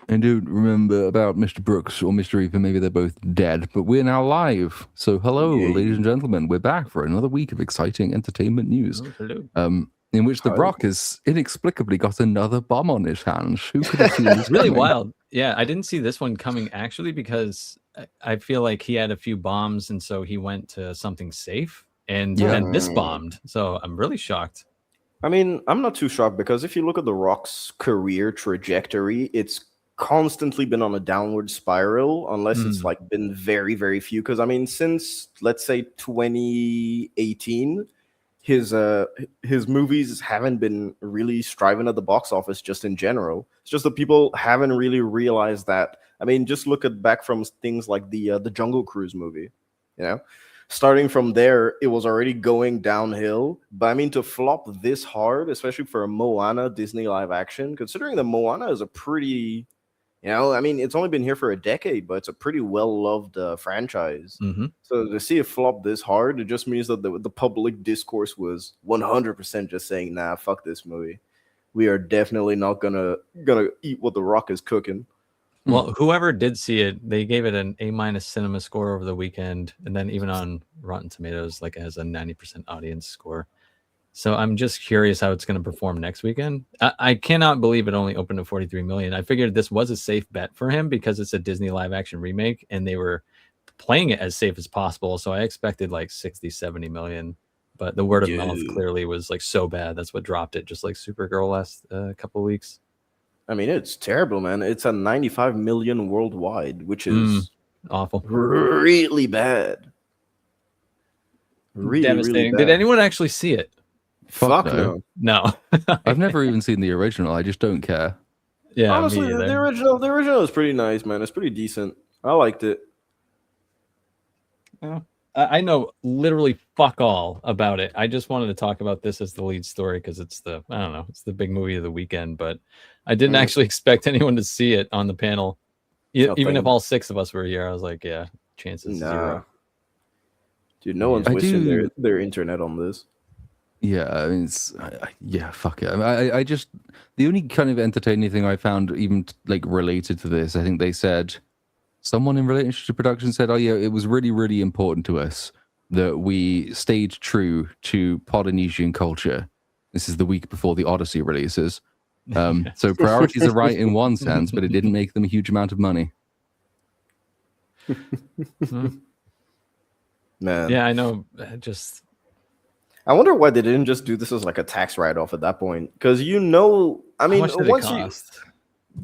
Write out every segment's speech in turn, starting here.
I don't remember about Mr. Brooks or Mr. Eva. Maybe they're both dead, but we're now live. So hello, Yay. ladies and gentlemen. We're back for another week of exciting entertainment news. Oh, hello. In which The Hi. Rock has inexplicably got another bomb on his hands. Who could have seen this Really coming? wild. Yeah, I didn't see this one coming actually because I feel like he had a few bombs and so he went to something safe and Yeah. then this bombed. So I'm really shocked. I mean, I'm not too shocked because if you look at The Rock's career trajectory, it's constantly been on a downward spiral, unless it's like been very, very few. Because I mean, since let's say 2018, his movies haven't been really striving at the box office just in general. It's just that people haven't really realized that. I mean, just look at back from things like the Jungle Cruise movie, you know. Starting from there, it was already going downhill. But I mean, to flop this hard, especially for a Moana Disney live action, considering that Moana is a pretty, I mean, it's only been here for a decade, but it's a pretty well-loved franchise. So to see it flop this hard, it just means that the public discourse was 100% just saying, nah, fuck this movie. We are definitely not gonna eat what The Rock is cooking. Well, whoever did see it, they gave it an A- cinema score over the weekend, and then even on Rotten Tomatoes, like it has a 90% audience score. So I'm just curious how it's going to perform next weekend. I cannot believe it only opened to 43 million. I figured this was a safe bet for him because it's a Disney live action remake, and they were playing it as safe as possible. So I expected like 60, 70 million. But the word of mouth clearly was like so bad. That's what dropped it, just like Supergirl last couple of weeks. I mean, it's terrible, man. It's a 95 million worldwide, which is awful, really bad. Really, devastating. really bad. Did anyone actually see it? Fuck no. No. I've never even seen the original. I just don't care. Yeah, honestly, the original is pretty nice, man. It's pretty decent. I liked it. Yeah. I know literally fuck all about it. I just wanted to talk about this as the lead story because it's the big movie of the weekend. But I didn't actually expect anyone to see it on the panel, even if all 6 of us were here. I was like, yeah, chances zero. Dude, no one's wasting their internet on this. Yeah, I mean, fuck it. I just, the only kind of entertaining thing I found, even like related to this, I think they said, someone in relation to production said, oh yeah, it was really, really important to us that we stayed true to Polynesian culture. This is the week before the Odyssey releases. So priorities are right in one sense, but it didn't make them a huge amount of money. Man. Yeah, I know. I wonder why they didn't just do this as like a tax write-off at that point. Because I mean, how much did it cost?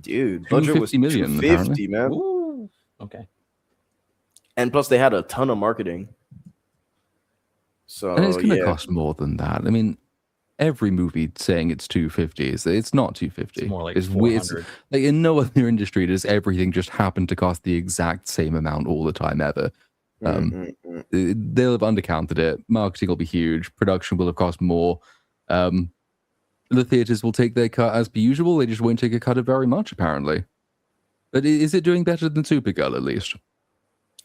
Dude, budget was 250, man. Ooh, okay. And plus, they had a ton of marketing. So and it's going to cost more than that. I mean, every movie saying it's 250 it's not 250. It's more like 400. Like in no other industry does everything just happen to cost the exact same amount all the time ever. They'll have undercounted it. Marketing will be huge. Production will have cost more. The theaters will take their cut as per usual. They just won't take a cut of very much, apparently. But is it doing better than Supergirl, at least?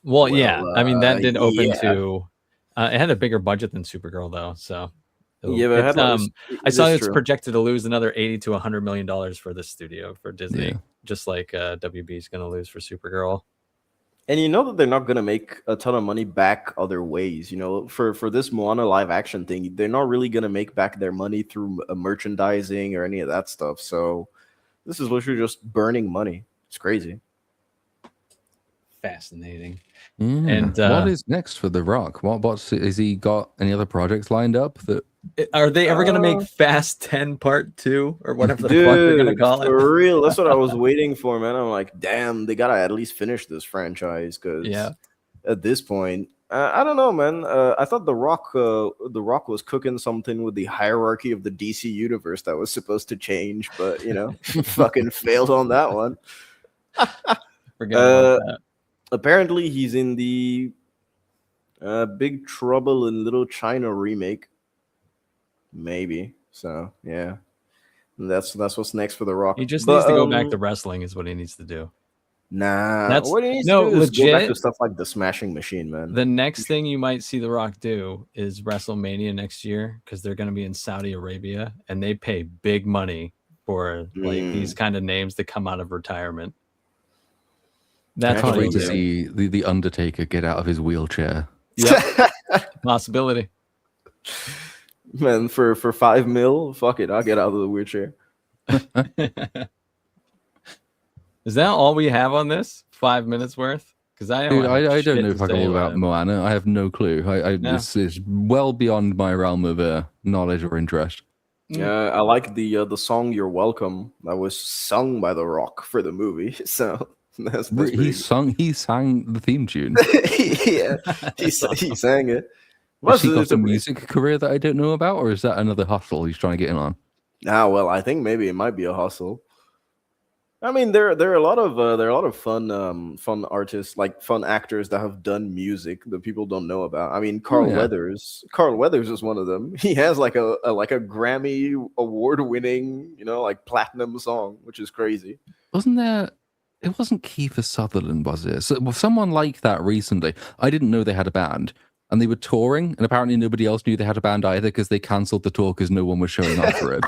Well, yeah. I mean, that did open to... it had a bigger budget than Supergirl, though. So yeah, but I saw it's projected to lose another $80 to $100 million for this studio, for Disney, just like WB is going to lose for Supergirl. And you know that they're not going to make a ton of money back other ways. You know, for this Moana live action thing, they're not really going to make back their money through merchandising or any of that stuff. So this is literally just burning money. It's crazy. Fascinating. And what is next for The Rock? What's has he got any other projects lined up? That are they ever gonna make Fast 10 Part 2 or whatever the fuck they're gonna call it? For real, that's what I was waiting for, man. I'm like, damn, they gotta at least finish this franchise because at this point, I don't know, man. I thought The Rock was cooking something with the hierarchy of the DC universe that was supposed to change, but fucking failed on that one. Forget about that. Apparently, he's in the Big Trouble in Little China remake. Maybe. So, yeah. And that's what's next for The Rock. He just needs to go back to wrestling is what he needs to do. Nah. What he needs to do is go back to stuff like the Smashing Machine, man. The next thing you might see The Rock do is WrestleMania next year because they're going to be in Saudi Arabia and they pay big money for like these kind of names that come out of retirement. That's Can't funny. wait to yeah. see the Undertaker get out of his wheelchair. Yep. Possibility. Man, for $5 million, fuck it, I'll get out of the wheelchair. Is that all we have on this? 5 minutes worth? Because I don't Dude, have I don't shit know to fuck say all about about it. Moana. I have no clue. Yeah. This is well beyond my realm of knowledge or interest. Yeah, I like the song "You're Welcome" that was sung by The Rock for the movie. So that's He pretty sang the theme tune. good. Yeah, That's awesome. he sang it. Has he It's got a a- music career that I don't know about, or is that another hustle he's trying to get in on? Well, I think maybe it might be a hustle. I mean, there are a lot of fun artists, like fun actors that have done music that people don't know about. I mean, Carl yeah. Weathers. Carl Weathers is one of them. He has like a Grammy award winning, like platinum song, which is crazy. Wasn't there? It wasn't Kiefer Sutherland, was it? So, well, someone like that recently. I didn't know they had a band, and they were touring, and apparently nobody else knew they had a band either because they cancelled the tour because no one was showing up for it.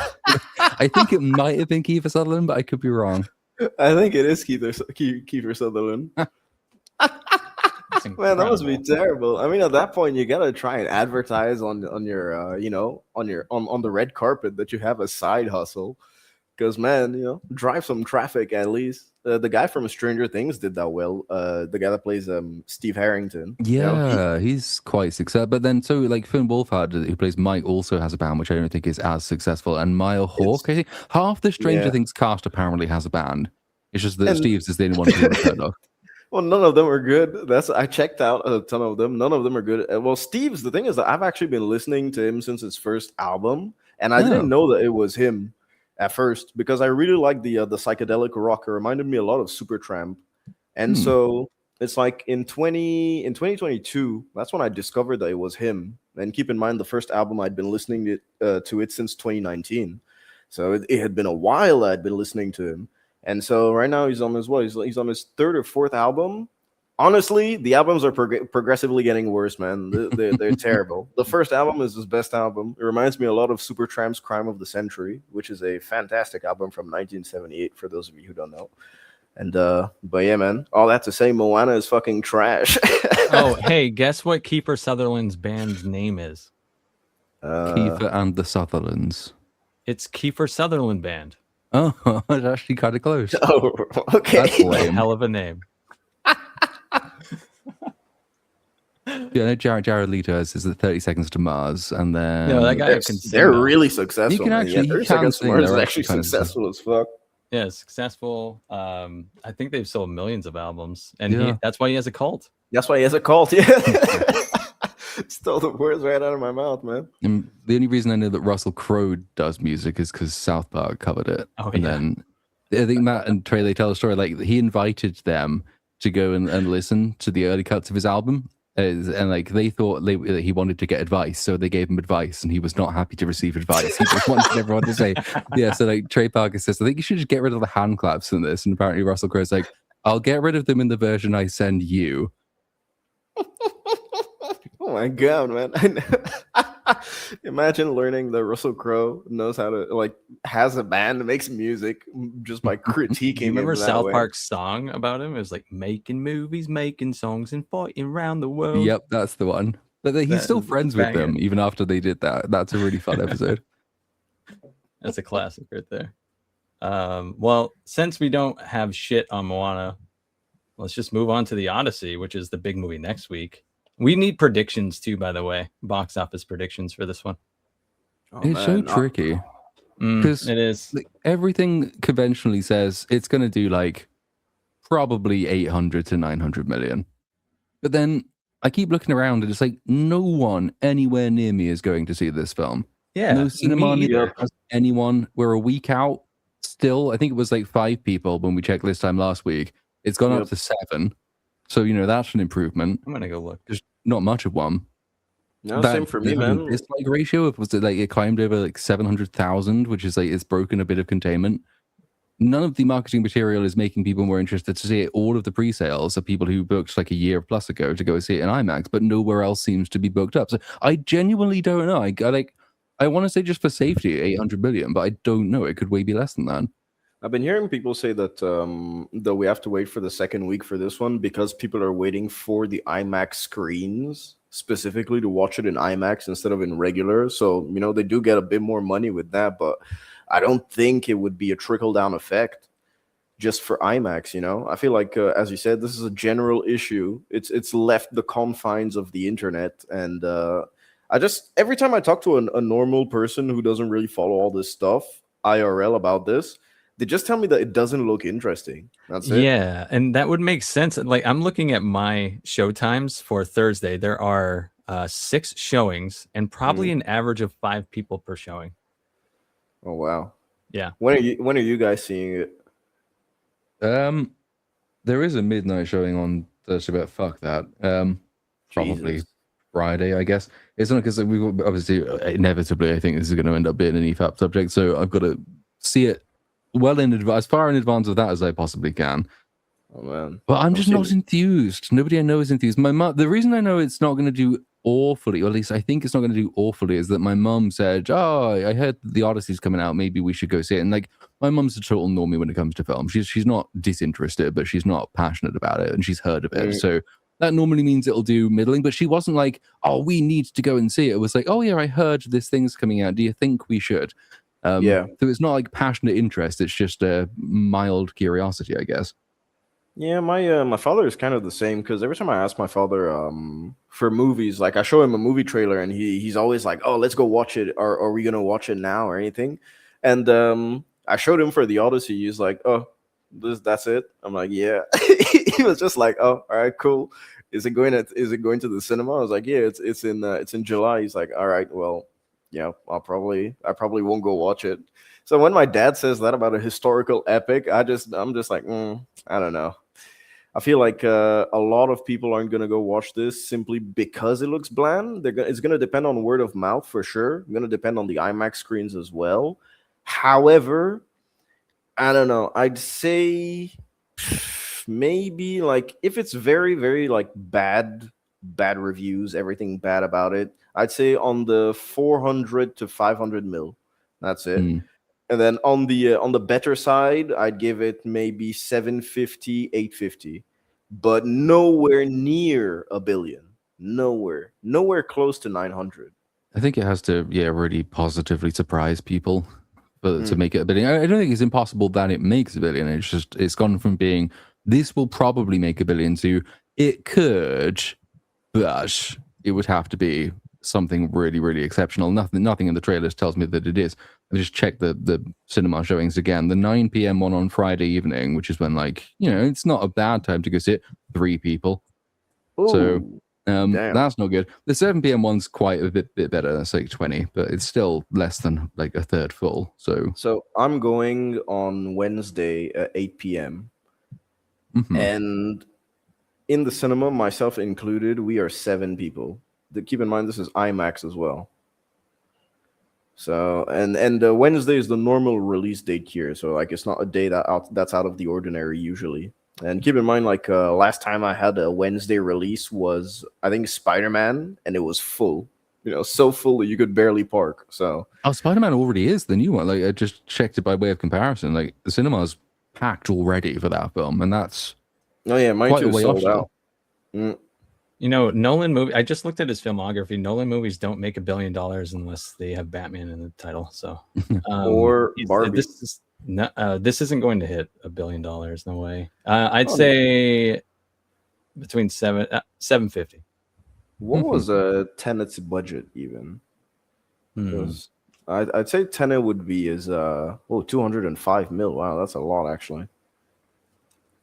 I think it might have been Kiefer Sutherland, but I could be wrong. I think it is Kiefer Sutherland. That's Man, that must be incredible. terrible. I mean, at that point, you gotta try and advertise on your on the red carpet that you have a side hustle. Because man, drive some traffic at least. The guy from Stranger Things did that well. The guy that plays Steve Harrington. Yeah, he's quite successful. But then, so like Finn Wolfhard, who plays Mike, also has a band which I don't think is as successful. And Mile Hawke, I think half the Stranger Things cast apparently has a band. It's just that Steve's is the only one who heard of. Well, none of them are good. I checked out a ton of them. None of them are good. Well, Steve's, the thing is that I've actually been listening to him since his first album, and I didn't know that it was him at first because I really like the psychedelic rock. It reminded me a lot of Supertramp, and so it's like in 2022, that's when I discovered that it was him. And keep in mind, the first album I'd been listening to it since 2019, so it had been a while I'd been listening to him. And so right now he's on his He's on his third or fourth album. Honestly, the albums are progressively getting worse, man. They're terrible. The first album is his best album. It reminds me a lot of Supertramp's "Crime of the Century," which is a fantastic album from 1978. For those of you who don't know. And but yeah, man. All that to say, Moana is fucking trash. Oh, hey, guess what Kiefer Sutherland's band's name is? Kiefer and the Sutherlands. It's Kiefer Sutherland Band. Oh, it's actually kind of close. Oh, okay. That's A lame. hell of a name. Yeah, I know Jared Leto is the 30 Seconds to Mars, and then No, that guy can sing, They're though. really successful. He can man. actually- he 30 can Seconds to sing. Mars is They're actually actually kind of successful as fuck. Yeah, successful. I think they've sold millions of albums, and Yeah. that's why he has a cult. That's why he has a cult. Yeah. Stole the words right out of my mouth, man. And the only reason I know that Russell Crowe does music is because South Park covered it. Oh, And yeah. then I think Matt and Trey, they tell a story like he invited them to go and listen to the early cuts of his album. And like they thought that he wanted to get advice, so they gave him advice, and he was not happy to receive advice. He just wanted everyone to say, yeah. So like Trey Parker says, I think you should just get rid of the hand claps in this. And apparently Russell Crowe's like, I'll get rid of them in the version I send you. Oh my god, man! Imagine learning that Russell Crowe knows how to has a band, makes music just by critiquing. Do you remember him that South way. Park's song about him? It was like making movies, making songs, and fighting around the world. Yep, that's the one. But he's That still is friends with them banging. even after they did that. That's a really fun episode. That's a classic right there. Well, since we don't have shit on Moana, let's just move on to the Odyssey, which is the big movie next week. We need predictions too, by the way. Box office predictions for this one. Oh, It's so man. tricky. Because It is. like, everything conventionally says it's going to do like probably 800 to 900 million. But then I keep looking around and it's like no one anywhere near me is going to see this film. Yeah. No cinema me near either. has anyone. We're a week out still. I think it was like 5 people when we checked this time last week. It's gone up Yep. to 7. So, that's an improvement. I'm gonna go look. Just not much of one. No, same for me, man. Dislike ratio was it like it climbed over like 700,000, which is like it's broken a bit of containment. None of the marketing material is making people more interested to see it. All of the pre-sales are people who booked like a year plus ago to go see it in IMAX, but nowhere else seems to be booked up. So I genuinely don't know. I want to say just for safety 800 million, but I don't know. It could way be less than that. I've been hearing people say that we have to wait for the second week for this one because people are waiting for the IMAX screens specifically to watch it in IMAX instead of in regular. So, they do get a bit more money with that, but I don't think it would be a trickle down effect just for IMAX. I feel like, as you said, this is a general issue. It's left the confines of the internet, and I just every time I talk to a normal person who doesn't really follow all this stuff IRL about this, they just tell me that it doesn't look interesting. That's it. Yeah, and that would make sense. Like I'm looking at my show times for Thursday. There are 6 showings and probably an average of 5 people per showing. Oh wow. Yeah. When are you guys seeing it? There is a midnight showing on Thursday, but fuck that. Probably Jesus. Friday, I guess. It's not because we obviously inevitably I think this is going to end up being an EFAP subject, so I've got to see it well in advance, as far in advance of that as I possibly can. Oh man. But I'm just not enthused. Nobody I know is enthused. My mum. The reason I know it's not going to do awfully, or at least I think it's not going to do awfully, is that my mum said, "Oh, I heard the Odyssey's coming out. Maybe we should go see it." And like, my mum's a total normie when it comes to film. She's not disinterested, but she's not passionate about it, and she's heard of it. So that normally means it'll do middling. But she wasn't like, "Oh, we need to go and see it." It was like, "Oh yeah, I heard this thing's coming out. Do you think we should?" Yeah. So it's not like passionate interest. It's just a mild curiosity, I guess. Yeah, my father is kind of the same because every time I ask my father for movies, like I show him a movie trailer and he's always like, "Oh, let's go watch it," or "Are we gonna watch it now?" or anything. And I showed him for the Odyssey. He's like, "Oh, that's it." I'm like, "Yeah." He was just like, "Oh, all right, cool. Is it going to the cinema?" I was like, "Yeah, it's in July." He's like, "All right, well, yeah, I probably won't go watch it." So when my dad says that about a historical epic, I'm just like, I don't know. I feel like a lot of people aren't gonna go watch this simply because it looks bland. It's gonna depend on word of mouth for sure. It's gonna depend on the IMAX screens as well. However, I don't know. I'd say maybe like if it's very very like bad reviews, everything bad about it, I'd say on the 400 to 500 mil. That's it. And then on the better side, I'd give it maybe 750, 850, but nowhere near a billion. Nowhere close to 900. I think it has to, really positively surprise people to make it a billion. I don't think it's impossible that it makes a billion. It's just, it's gone from being, this will probably make a billion to, it could, but it would have to be something really, really exceptional. Nothing in the trailers tells me that it is. I just checked the cinema showings again. The 9 p.m. one on Friday evening, which is when, like, it's not a bad time to go see it. 3 people. Ooh, So damn. that's not good. The 7 p.m. one's quite a bit better. That's like 20, but it's still less than like a third full. So I'm going on Wednesday at 8 p.m. And in the cinema, myself included, we are 7 people. Keep in mind, this is IMAX as well. So and Wednesday is the normal release date here. So like it's not a day that's out of the ordinary usually. And keep in mind, like last time I had a Wednesday release was I think Spider-Man, and it was full. So full that you could barely park. So Spider-Man already is the new one. Like I just checked it by way of comparison. Like the cinema's packed already for that film, and that's mine too is sold out. Nolan movie. I just looked at his filmography. Nolan movies don't make $1 billion unless they have Batman in the title. So, or Barbie. This isn't going to hit $1 billion. No way. I'd say between 750. What was Tenet's budget even? I'd say Tenet would be 205 mil. Wow, that's a lot actually.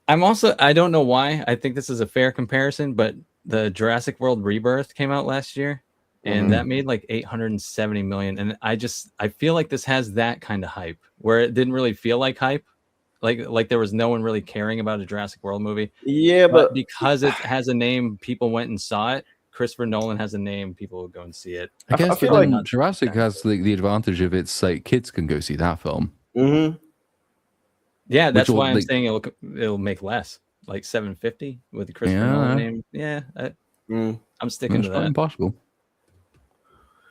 I don't know why I think this is a fair comparison, but the Jurassic World Rebirth came out last year, and that made like 870 million. And I feel like this has that kind of hype where it didn't really feel like hype. Like there was no one really caring about a Jurassic World movie. Yeah, but because it has a name, people went and saw it. Christopher Nolan has a name, people will go and see it. I guess I feel like Jurassic has the advantage of it's like kids can go see that film. Yeah, that's why I'm saying it'll make less, like 750 with the Christopher Nolan name. Yeah, I'm sticking to that. Impossible.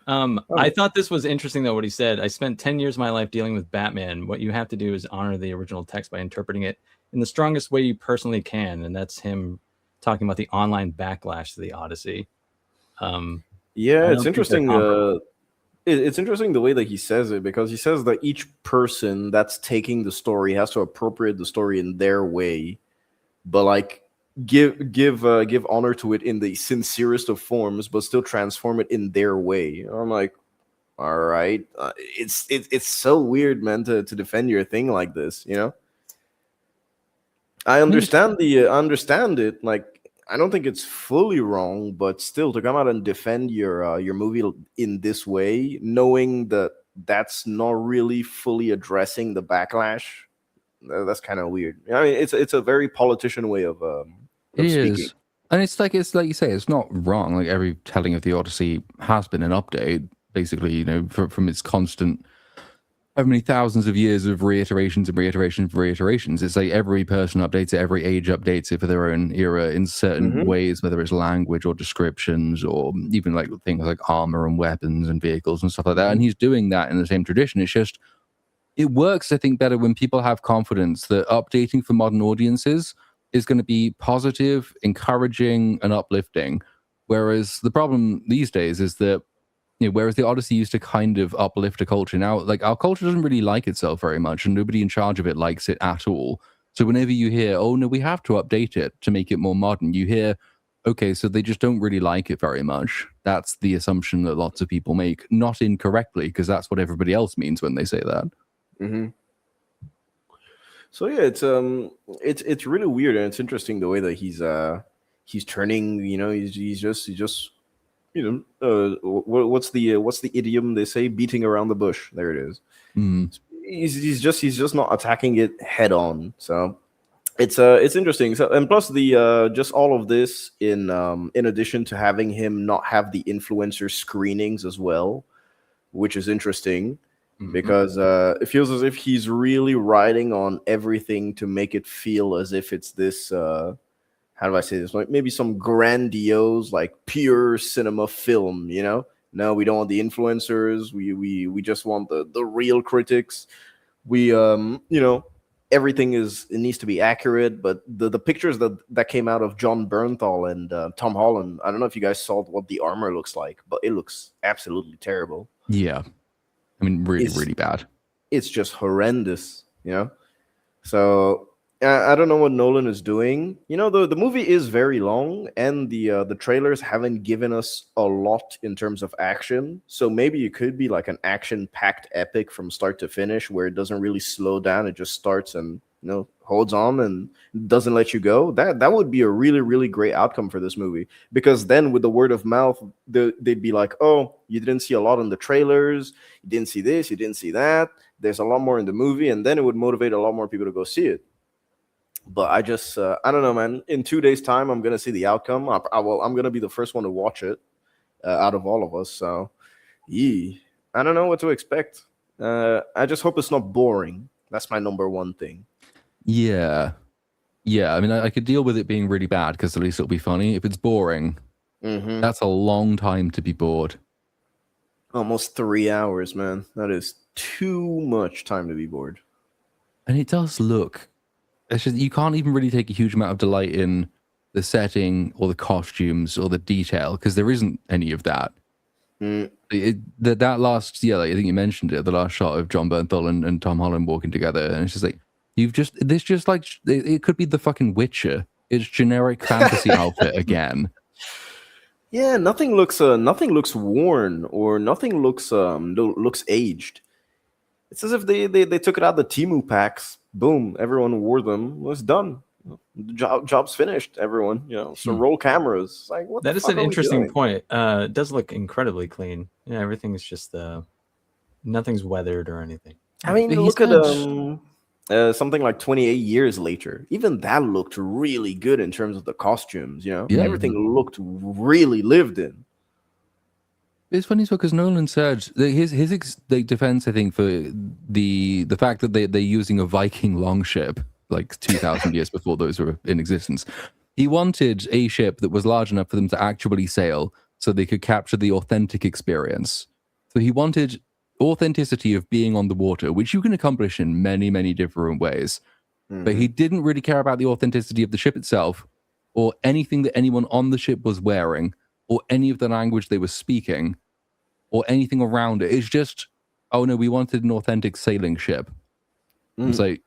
I thought this was interesting, though, what he said. I spent 10 years of my life dealing with Batman. What you have to do is honor the original text by interpreting it in the strongest way you personally can. And that's him talking about the online backlash to the Odyssey. Yeah, it's interesting. It's interesting the way that he says it, because he says that each person that's taking the story has to appropriate the story in their way, but like give honor to it in the sincerest of forms, but still transform it in their way. I'm like, all right, it's so weird, man, to defend your thing like this. I understand I understand it. Like, I don't think it's fully wrong, but still, to come out and defend your movie in this way, knowing that that's not really fully addressing the backlash, that's kind of weird. I mean, it's a very politician way of speaking. And it's like you say, it's not wrong. Like, every telling of the Odyssey has been an update, basically. From its constant, how many thousands of years of reiterations and reiterations and reiterations. It's like every person updates it, every age updates it for their own era in certain ways, whether it's language or descriptions, or even like things like armor and weapons and vehicles and stuff like that. And he's doing that in the same tradition. It's just, it works, I think, better when people have confidence that updating for modern audiences is going to be positive, encouraging, and uplifting. Whereas the problem these days is that, whereas the Odyssey used to kind of uplift a culture, now, like, our culture doesn't really like itself very much, and nobody in charge of it likes it at all. So whenever you hear, oh no, we have to update it to make it more modern, you hear, okay, so they just don't really like it very much. That's the assumption that lots of people make, not incorrectly, because that's what everybody else means when they say that. So yeah, it's really weird, and it's interesting the way that he's turning. He's just what's the idiom they say? Beating around the bush. There it is. He's just not attacking it head on. So it's interesting. So, and plus the just all of this in addition to having him not have the influencer screenings as well, which is interesting. Because it feels as if he's really riding on everything to make it feel as if it's this how do I say this, like maybe some grandiose, like, pure cinema film. No, we don't want the influencers, we just want the real critics. We everything it needs to be accurate. But the pictures that came out of John Bernthal and Tom Holland, I don't know if you guys saw what the armor looks like, but it looks absolutely terrible. Yeah, I mean, really bad. It's just horrendous, So I don't know what Nolan is doing. The movie is very long, and the trailers haven't given us a lot in terms of action. So maybe it could be like an action-packed epic from start to finish, where it doesn't really slow down. It just starts and holds on and doesn't let you go. That would be a really, really great outcome for this movie, because then with the word of mouth, they'd be like, oh, you didn't see a lot in the trailers, you didn't see this, you didn't see that, there's a lot more in the movie, and then it would motivate a lot more people to go see it. But I just I don't know, man. In 2 days time, I'm gonna see the outcome. I'm gonna be the first one to watch it out of all of us. So I don't know what to expect. I just hope it's not boring. That's my number one thing. Yeah. I mean, I could deal with it being really bad, because at least it'll be funny. If it's boring, that's a long time to be bored. Almost 3 hours, man. That is too much time to be bored. And it does look, it's just, you can't even really take a huge amount of delight in the setting or the costumes or the detail, because there isn't any of that. That last, I think you mentioned it, the last shot of John Bernthal and Tom Holland walking together, and it's just like, it could be the fucking Witcher. It's generic fantasy outfit again. Yeah, nothing looks worn, or nothing looks aged. It's as if they took it out of the Temu packs. Boom, everyone wore them. Well, it's done. Job's finished. Everyone, So roll cameras. It's like, what? That is an interesting point. It does look incredibly clean. Yeah, everything's just nothing's weathered or anything. I mean, look at something like 28 years later. Even that looked really good in terms of the costumes. Everything looked really lived in. It's funny because Nolan said that his defense, I think, for the fact that they're using a Viking longship like 2,000 years before those were in existence. He wanted a ship that was large enough for them to actually sail, so they could capture the authentic experience. So he wanted authenticity of being on the water, which you can accomplish in many, many different ways. But he didn't really care about the authenticity of the ship itself, or anything that anyone on the ship was wearing, or any of the language they were speaking, or anything around it. It's just, oh no, we wanted an authentic sailing ship. It's like,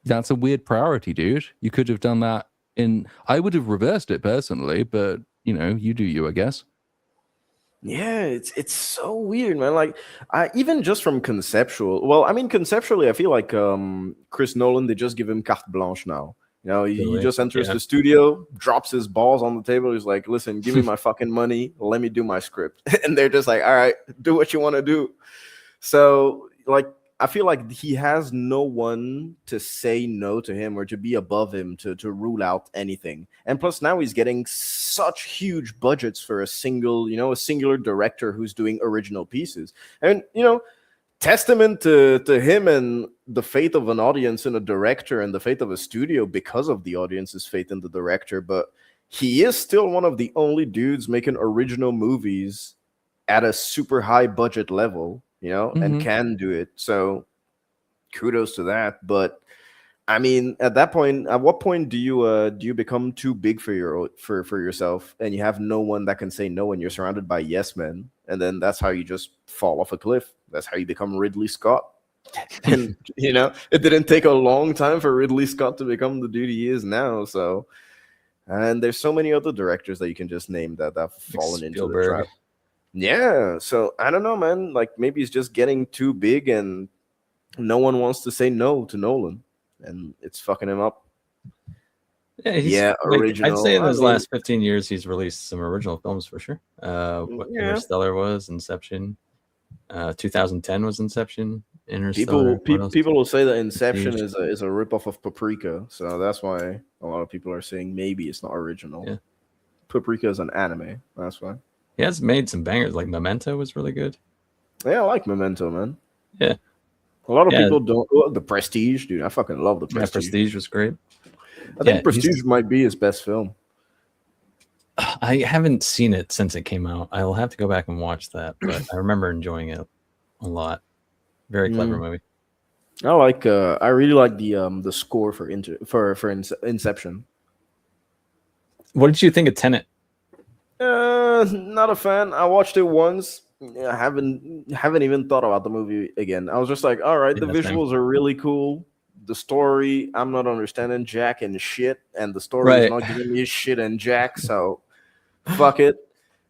that's a weird priority, dude. You could have done that I would have reversed it personally, but you do you, I guess. Yeah, it's so weird, man. Like, even just from conceptual. Well, I mean, conceptually, I feel like Chris Nolan, they just give him carte blanche now. He just enters the studio, drops his balls on the table. He's like, "Listen, give me my fucking money. Let me do my script." And they're just like, "All right, do what you want to do." So, like, I feel like he has no one to say no to him or to be above him to rule out anything. And plus now he's getting such huge budgets for a singular director who's doing original pieces. And, testament to him and the faith of an audience in a director and the faith of a studio because of the audience's faith in the director. But he is still one of the only dudes making original movies at a super high budget level. And can do it. So kudos to that. But I mean, at what point do you become too big for yourself and you have no one that can say no and you're surrounded by yes men? And then that's how you just fall off a cliff. That's how you become Ridley Scott. And it didn't take a long time for Ridley Scott to become the dude he is now. So, and there's so many other directors that you can just name that have fallen into the trap. Yeah, so I don't know, man. Like, maybe he's just getting too big and no one wants to say no to Nolan, and it's fucking him up. Yeah, original. I'd say in those last 15 years, he's released some original films for sure. Interstellar was Inception. 2010 was Inception. Interstellar. People will say that Inception is a ripoff of Paprika, so that's why a lot of people are saying maybe it's not original. Yeah. Paprika is an anime. That's why. He has made some bangers, like Memento was really good. Yeah, I like Memento, man. Yeah. A lot of people don't. Oh, The Prestige, dude. I fucking love The Prestige. Yeah, Prestige was great. I think Prestige might be his best film. I haven't seen it since it came out. I'll have to go back and watch that, but I remember enjoying it a lot. Very clever movie. I really like the score for Inception. What did you think of Tenet? Not a fan. I watched it once. I haven't even thought about the movie again. I was just like, all right, the visuals are really cool. The story, I'm not understanding jack and shit, and the story is not giving me shit and jack, so fuck it.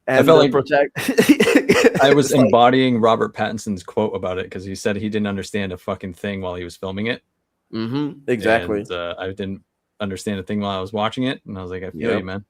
And I felt like I was embodying Robert Pattinson's quote about it because he said he didn't understand a fucking thing while he was filming it. Exactly. And, I didn't understand a thing while I was watching it, and I was like, I feel you, man.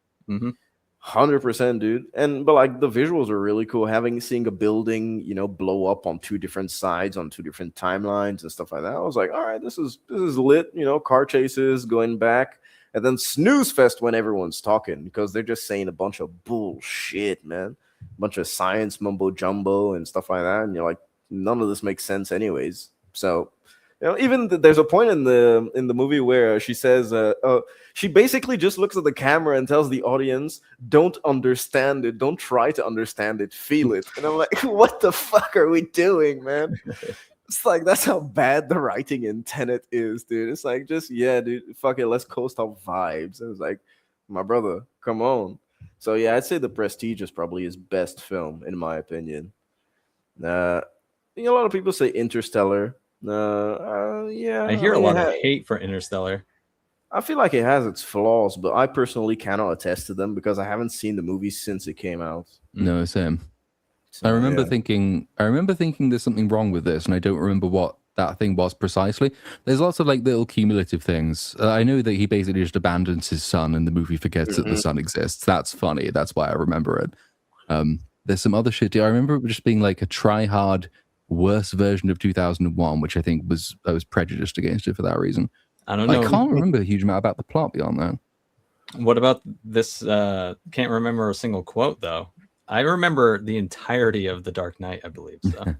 100%, dude. But like the visuals are really cool. Seeing a building, blow up on two different sides on two different timelines and stuff like that. I was like, all right, this is lit. Car chases going back, and then snooze fest when everyone's talking because they're just saying a bunch of bullshit, man. A bunch of science mumbo jumbo and stuff like that, and you're like, none of this makes sense, anyways. So. Even there's a point in the movie where she says, she basically just looks at the camera and tells the audience, "Don't understand it, don't try to understand it, feel it." And I'm like, what the fuck are we doing, man? It's like that's how bad the writing in Tenet is, dude. It's like dude, fuck it, let's coast on vibes. And it's like, my brother, come on. So yeah, I'd say The Prestige is probably his best film in my opinion. A lot of people say Interstellar. I hear a lot of hate for Interstellar. I feel like it has its flaws, but I personally cannot attest to them because I haven't seen the movie since it came out. No, same. So, I remember thinking there's something wrong with this, and I don't remember what that thing was precisely. There's lots of like little cumulative things. I know that he basically just abandons his son, and the movie forgets that the son exists. That's funny. That's why I remember it. There's some other shit. I remember it just being like a try-hard, worse version of 2001, which I think I was prejudiced against it for that reason. I don't know. I can't remember a huge amount about the plot beyond that. What about this? Can't remember a single quote though. I remember the entirety of The Dark Knight, I believe. So.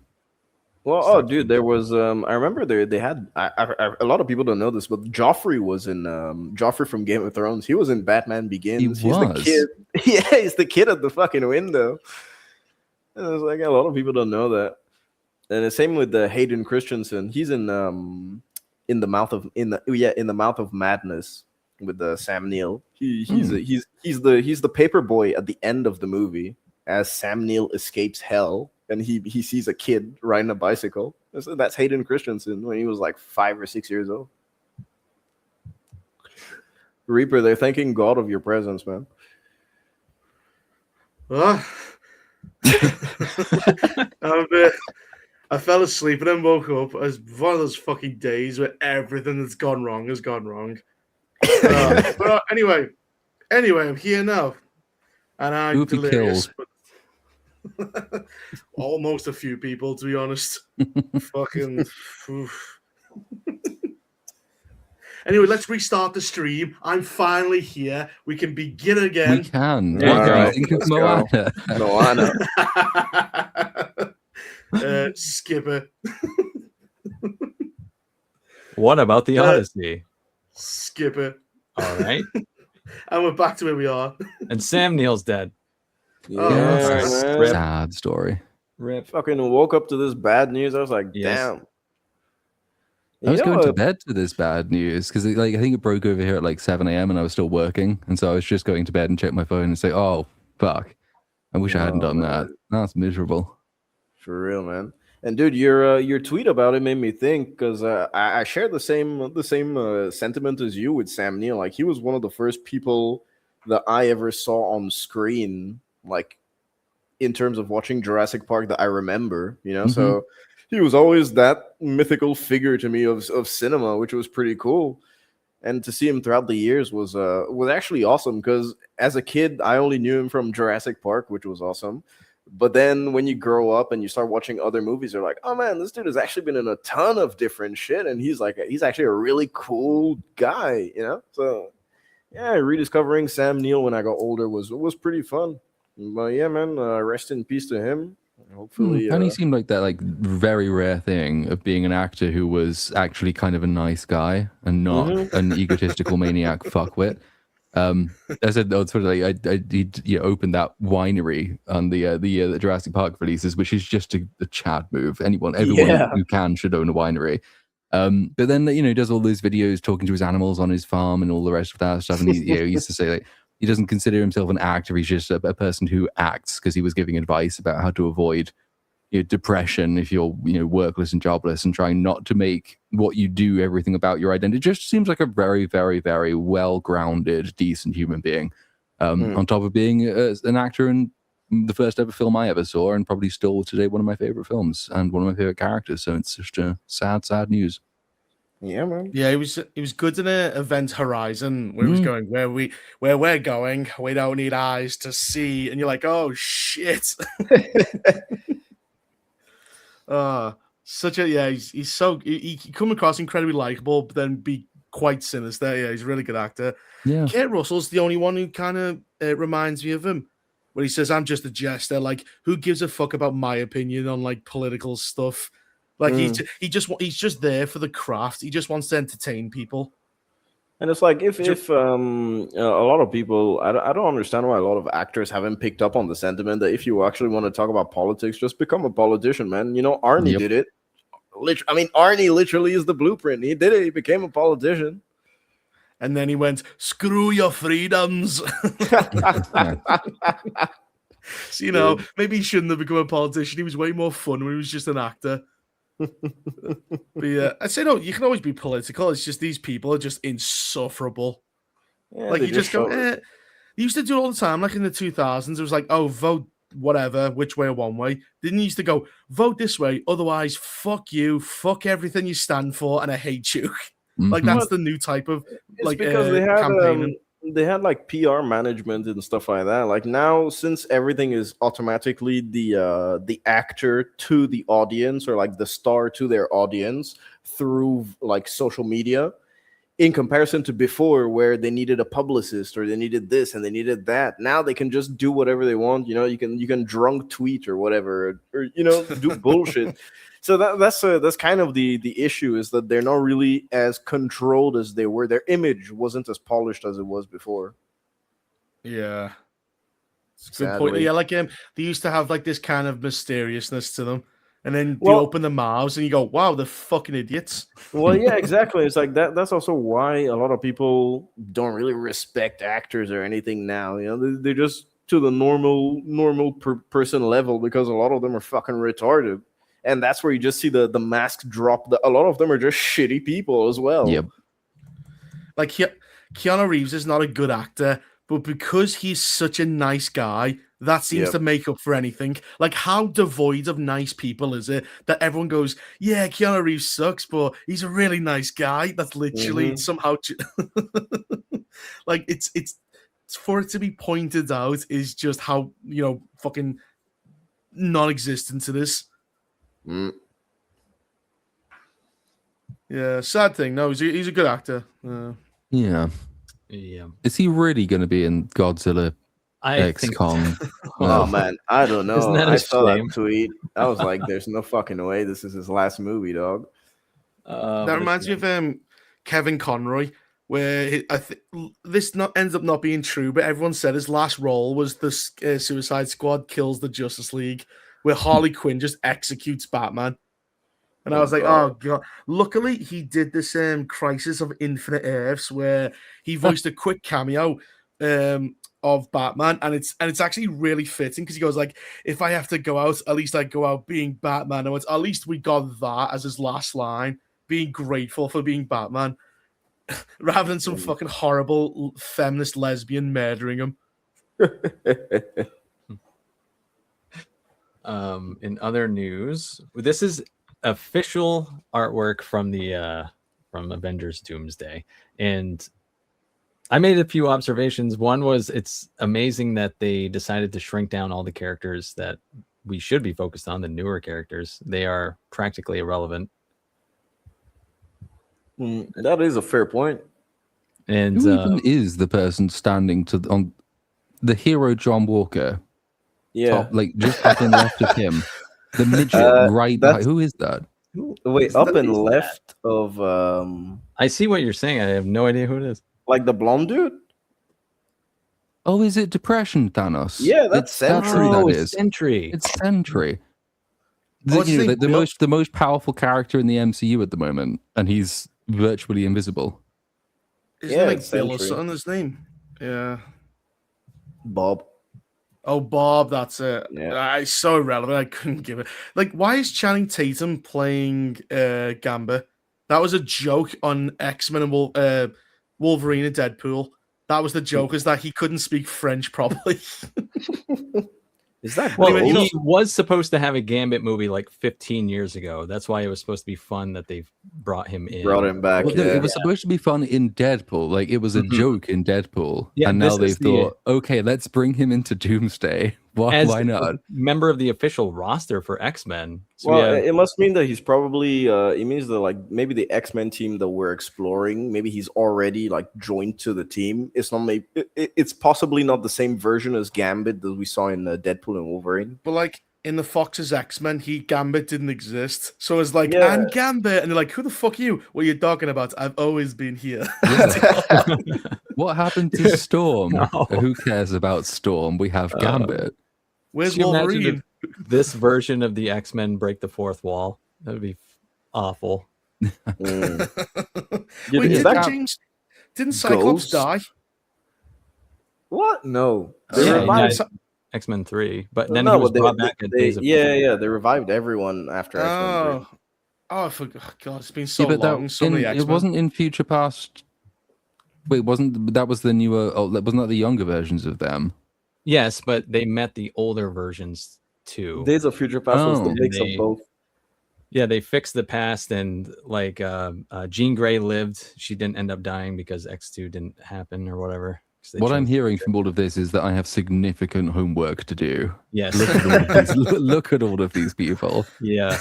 Well, dude, there was. I remember they had. A lot of people don't know this, but Joffrey was in. Joffrey from Game of Thrones. He was in Batman Begins. He's the kid. Yeah, he's the kid at the fucking window. And I was like, a lot of people don't know that. And the same with the Hayden Christensen. He's in the Mouth of Madness with Sam Neill. He's the paper boy at the end of the movie as Sam Neill escapes hell, and he sees a kid riding a bicycle. That's Hayden Christensen when he was like 5 or 6 years old. Reaper, they're thanking God of your presence, man. What? I fell asleep and then woke up. It was one of those fucking days where everything that's gone wrong has gone wrong. But anyway, I'm here now, and I'm delirious. But almost a few people, to be honest. Fucking. Oof. Anyway, let's restart the stream. I'm finally here. We can begin again. We can. Yeah, Think of Moana. Skip it. What about the Odyssey? Skip it. All right. And we're back to where we are. And Sam Neill's dead. Sad story. Rip. Fucking woke up to this bad news. I was like, damn. I was going to bed to this bad news because I think it broke over here at like 7 a.m. and I was still working, and so I was just going to bed and check my phone and say, "Oh fuck, I wish I hadn't done that. That's miserable." For real, man. And dude, your tweet about it made me think because I share the same sentiment as you with Sam Neill. Like he was one of the first people that I ever saw on screen, like in terms of watching Jurassic Park that I remember. You know, so. He was always that mythical figure to me of cinema, which was pretty cool. And to see him throughout the years was actually awesome because as a kid, I only knew him from Jurassic Park, which was awesome. But then when you grow up and you start watching other movies, you're like, oh man, this dude has actually been in a ton of different shit. And he's actually a really cool guy, you know? So yeah, rediscovering Sam Neill when I got older was pretty fun. But yeah, man, rest in peace to him. Hopefully, and he seemed like that like very rare thing of being an actor who was actually kind of a nice guy and not an egotistical maniac fuckwit. I said sort of like he opened that winery on the Jurassic Park releases, which is just a Chad move. Everyone who can should own a winery. But then he does all those videos talking to his animals on his farm and all the rest of that stuff. And he used to say like, he doesn't consider himself an actor. He's just a person who acts because he was giving advice about how to avoid depression if you're workless and jobless and trying not to make what you do everything about your identity. It just seems like a very, very, very well-grounded, decent human being. On top of being an actor in the first ever film I ever saw, and probably still today one of my favorite films and one of my favorite characters. So it's just sad news. Yeah, man. Yeah, he was good in an Event Horizon where he was going where we're going. We don't need eyes to see, and you're like, oh shit. He come across incredibly likable, but then be quite sinister. Yeah, he's a really good actor. Yeah, Kurt Russell's the only one who kind of reminds me of him, where he says, "I'm just a jester. Like, who gives a fuck about my opinion on like political stuff?" Like he's just there for the craft. He just wants to entertain people. And it's like if a lot of people, I don't understand why a lot of actors haven't picked up on the sentiment that if you actually want to talk about politics, just become a politician, man. Arnie did it. Arnie literally is the blueprint. He did it. He became a politician. And then he went, screw your freedoms. So, maybe he shouldn't have become a politician. He was way more fun when he was just an actor. But yeah, I'd say no, you can always be political. It's just these people are just insufferable. Yeah, like you just go, They used to do it all the time, like in the 2000s. It was like, oh, vote whatever, which way or one way. Didn't used to go, vote this way, otherwise, fuck you, fuck everything you stand for, and I hate you. Like that's the new type of because campaigning. They had like PR management and stuff like that. Like now, since everything is automatically the actor to the audience or like the star to their audience through like social media, in comparison to before where they needed a publicist or they needed this and they needed that. Now they can just do whatever they want. You can drunk tweet or whatever, or do bullshit. So that's kind of the issue, is that they're not really as controlled as they were. Their image wasn't as polished as it was before. Yeah. Good point. Yeah, like they used to have like this kind of mysteriousness to them. And then they Well- open their mouths and you go, wow, they're fucking idiots. Well, yeah, exactly. It's like that. That's also why a lot of people don't really respect actors or anything now. You know, they're just to the normal person level because a lot of them are fucking retarded, and that's where you just see the mask drop. A lot of them are just shitty people as well. Yep. Like Keanu Reeves is not a good actor, but because he's such a nice guy, that seems Yep. to make up for anything. Like, how devoid of nice people is it that everyone goes, yeah, Keanu Reeves sucks, but he's a really nice guy? That's literally somehow like it's for it to be pointed out is just how, you know, fucking non-existent it is. Mm. Yeah, sad thing. No, he's a good actor. Yeah. Yeah. Is he really going to be in Godzilla I X think Kong? Oh man, I don't know. Isn't that a I saw shame? that tweet. I was like, "There's no fucking way this is his last movie, dog." That reminds me of Kevin Conroy, where this ends up not being true, but everyone said his last role was the Suicide Squad kills the Justice League, where Harley Quinn just executes Batman. And I was like, oh god. Luckily, he did this Crisis of Infinite Earths, where he voiced a quick cameo of Batman, and it's actually really fitting because he goes like, if I have to go out, at least I go out being Batman. And at least we got that as his last line, being grateful for being Batman, rather than some fucking horrible feminist lesbian murdering him. In other news, this is official artwork from the from Avengers Doomsday, and I made a few observations. One was it's amazing that they decided to shrink down all the characters that we should be focused on, the newer characters. They are practically irrelevant. That is a fair point. And Who even is the person standing on the hero John Walker? Yeah. Top, like just up and left of him. The midget right behind. Who is that? Wait, up and left of I see what you're saying. I have no idea who it is. like the blonde dude? Oh, is it Depression Thanos? Yeah, that's That's Sentry. who that it's is. Sentry. It's Sentry. What's You know, his name? the most powerful character in the MCU at the moment, and he's virtually invisible. Isn't Yeah, it like it's Bill or Sentry. something his name? Yeah. Bob. Oh, Bob, that's it. Yeah. It's so irrelevant. I couldn't give it. Like, why is Channing Tatum playing Gambit? That was a joke on X-Men and Wolverine and Deadpool. That was the joke, is that he couldn't speak French properly. Is that Well, Anyway, he was supposed to have a Gambit movie like 15 years ago. That's why it was supposed to be fun that they brought him in. brought him back? Well, Yeah. it was supposed to be fun in Deadpool. Like it was a joke in Deadpool, Yeah, and now this they've is thought, okay, let's bring him into Doomsday. Why As not? a member of the official roster for X-Men. So Well, we have, it must mean that he's probably it means that like maybe the X-Men team that we're exploring, maybe he's already like joined to the team. It's not it's possibly not the same version as Gambit that we saw in Deadpool and Wolverine. But like in the Fox's X-Men, Gambit didn't exist. So it's like, Yeah. and Gambit, and they're like, who the fuck are you? What are you talking about? I've always been here. What happened to Storm? No. Who cares about Storm? We have Gambit. Where's Could you imagine Wolverine? if this version of the X-Men break the fourth wall? That would be awful. Mm. Wait, is did that James? Didn't Cyclops Ghost? die? What? No. Yeah, They revived. yeah. X-Men 3, but then No, he was but brought back at Days of yeah, they revived everyone after X-Men 3. I forgot. God, it's been so Yeah, but long. So many it X-Men. wasn't in Future Past. Wait, that was the newer? Oh, wasn't that the younger versions of them? Yes, but they met the older versions too. Days of Future Past was the Oh. mix of They- both. Yeah, they fixed the past, and like Jean Grey lived. She didn't end up dying because X2 didn't happen or whatever. 'Cause they What I'm changed hearing it. from all of this is that I have significant homework to do. Yes, Look at all of these, look at all of these people. yeah,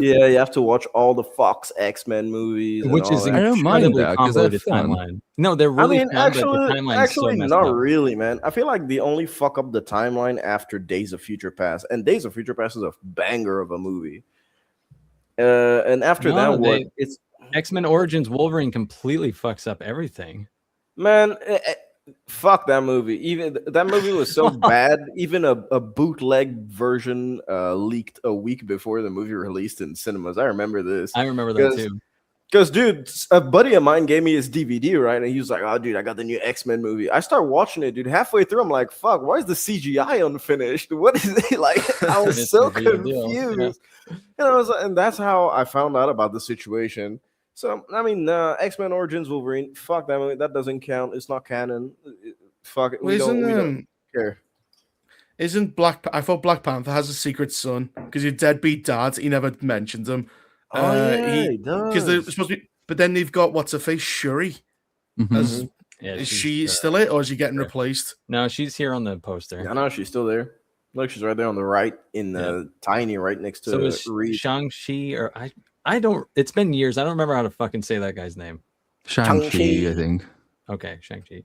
Yeah, you have to watch all the Fox X-Men movies, and which all is that. I don't mind incredibly that, 'cause they're convoluted fun. timeline. No, they're really fun, but the timeline is so actually, messed not up. really, man. I feel like they only fuck up the timeline after Days of Future Past, and Days of Future Past is a banger of a movie. And after No, that, X-Men Origins Wolverine completely fucks up everything. man, Fuck that movie. Even that movie was so bad. Even a bootleg version leaked a week before the movie released in cinemas. I remember this. I remember that too. Because, dude, a buddy of mine gave me his DVD, right? And he was like, "Oh, dude, I got the new X-Men movie." I start watching it, dude. Halfway through, I'm like, "Fuck, why is the CGI unfinished? What is it?" Like, I was so confused. And that's how I found out about the situation. So, I mean, X-Men Origins Wolverine, fuck that movie. That doesn't count. It's not canon. Fuck it. We don't care. Isn't I thought Black Panther has a secret son because your deadbeat dad, he never mentioned him. Oh, yeah, he does. Because they're supposed to be, but then they've got what's her face, Shuri. Is she still it, or is she getting replaced? No, she's here on the poster. Yeah, no, she's still there. Look, she's right there on the right, in the tiny, right next to. So is Shang-Chi, or I don't. It's been years. I don't remember how to fucking say that guy's name. Shang-Chi, I think. Okay, Shang-Chi.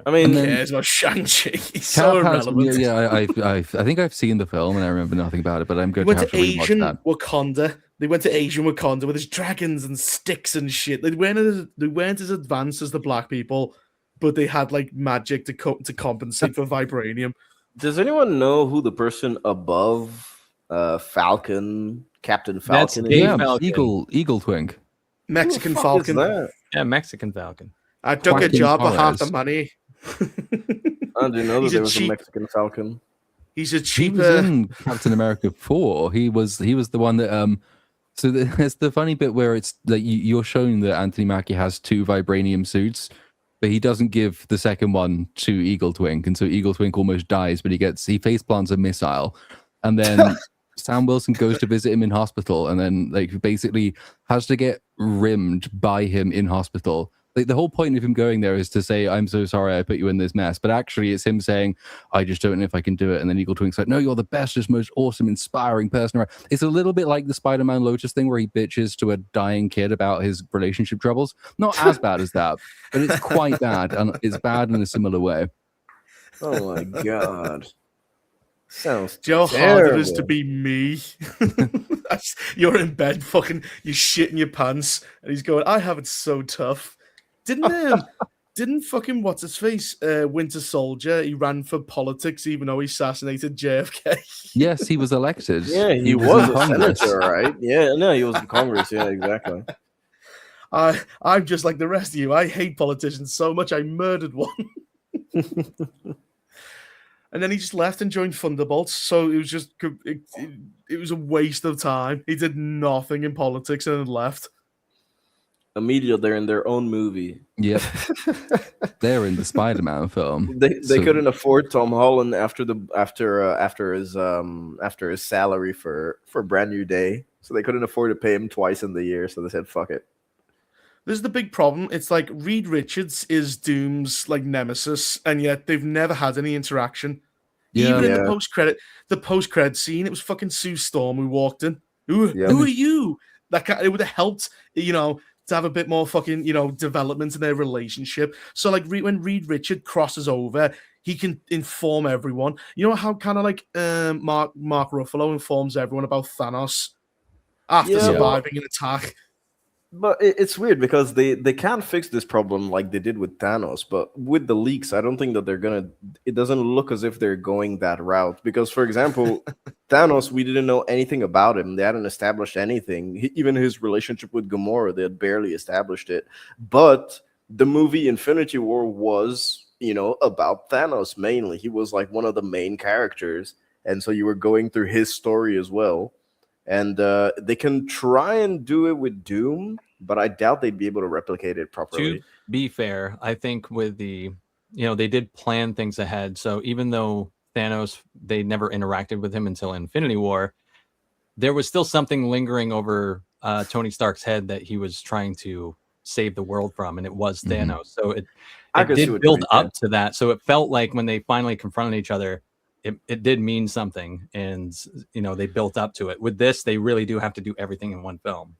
I mean, who cares about Shang-Chi? He's so irrelevant. I think I've seen the film and I remember nothing about it, but I'm going to have to rewatch that. Wakanda. They went to Asian Wakanda with his dragons and sticks and shit. They weren't as advanced as the black people, but they had like magic to compensate for vibranium. Does anyone know who the person above Falcon, Captain Falcon? That's Dave Falcon. Eagle Twink. Mexican Falcon. Yeah, Mexican Falcon. I took a job for half the money. I didn't know that there was a Mexican Falcon. He's a cheaper. He was in Captain America 4. He was the one that So there's the funny bit where it's like you're showing that Anthony Mackie has 2 vibranium suits, but he doesn't give the second one to Eagle Twink, and so Eagle Twink almost dies, but he face plants a missile, and then Sam Wilson goes to visit him in hospital, and then like basically has to get rimmed by him in hospital. Like the whole point of him going there is to say, "I'm so sorry I put you in this mess," but actually it's him saying, "I just don't know if I can do it." And then Eagle Twink's like, "No, you're the bestest, most awesome, inspiring person around." It's a little bit like the Spider-Man Lotus thing where he bitches to a dying kid about his relationship troubles. Not as bad as that, but it's quite bad, and it's bad in a similar way. Oh my god. Sounds Joe hard it is to be me. You're in bed, fucking, you shit in your pants, and he's going, "I have it so tough." Didn't fucking what's his face, Winter Soldier? He ran for politics even though he assassinated JFK. Yes, he was elected. Yeah, he was a senator, right? Yeah, no, he was in Congress. Yeah, exactly. I'm just like the rest of you. I hate politicians so much. I murdered one. And then he just left and joined Thunderbolts. So it was just it was a waste of time. He did nothing in politics and then left. Immediately, they're in their own movie. Yep, they're in the Spider-Man film. They couldn't afford Tom Holland after his salary for Brand New Day, so they couldn't afford to pay him twice in the year. So they said, "Fuck it." This is the big problem. It's like Reed Richards is Doom's like nemesis, and yet they've never had any interaction. Even in the post-credit scene, it was fucking Sue Storm who walked in. Who are you? It would have helped, to have a bit more fucking, development in their relationship. So like when Reed Richards crosses over, he can inform everyone. You know how kind of like Mark Ruffalo informs everyone about Thanos after surviving an attack. But it's weird because they can't fix this problem like they did with Thanos. But with the leaks, I don't think that they're gonna. It doesn't look as if they're going that route. Because, for example, Thanos, we didn't know anything about him. They hadn't established anything. Even his relationship with Gamora, they had barely established it. But the movie Infinity War was, about Thanos mainly. He was like one of the main characters, and so you were going through his story as well. And they can try and do it with Doom, but I doubt they'd be able to replicate it properly. To be fair, I think with the, they did plan things ahead. So even though Thanos, they never interacted with him until Infinity War, there was still something lingering over Tony Stark's head that he was trying to save the world from, and it was Thanos. So it did build up to that. So it felt like when they finally confronted each other, it did mean something, and they built up to it. With this, they really do have to do everything in one film.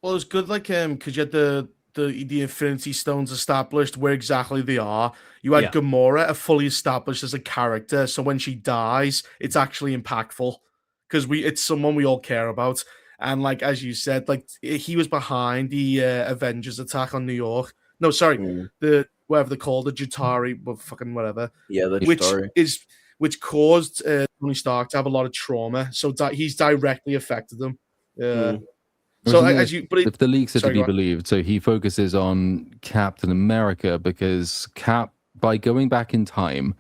Well, it's good, like because you had the Infinity Stones established where exactly they are. You had Gamora fully established as a character, so when she dies, it's actually impactful because it's someone we all care about. And like as you said, like he was behind the Avengers attack on New York. No, sorry, the whatever they called it, Jatari, but fucking whatever. Yeah, the Which story. which caused Tony Stark to have a lot of trauma. So he's directly affected them. Yeah. So if the leaks are to sorry, be go on. believed, so he focuses on Captain America because by going back in time,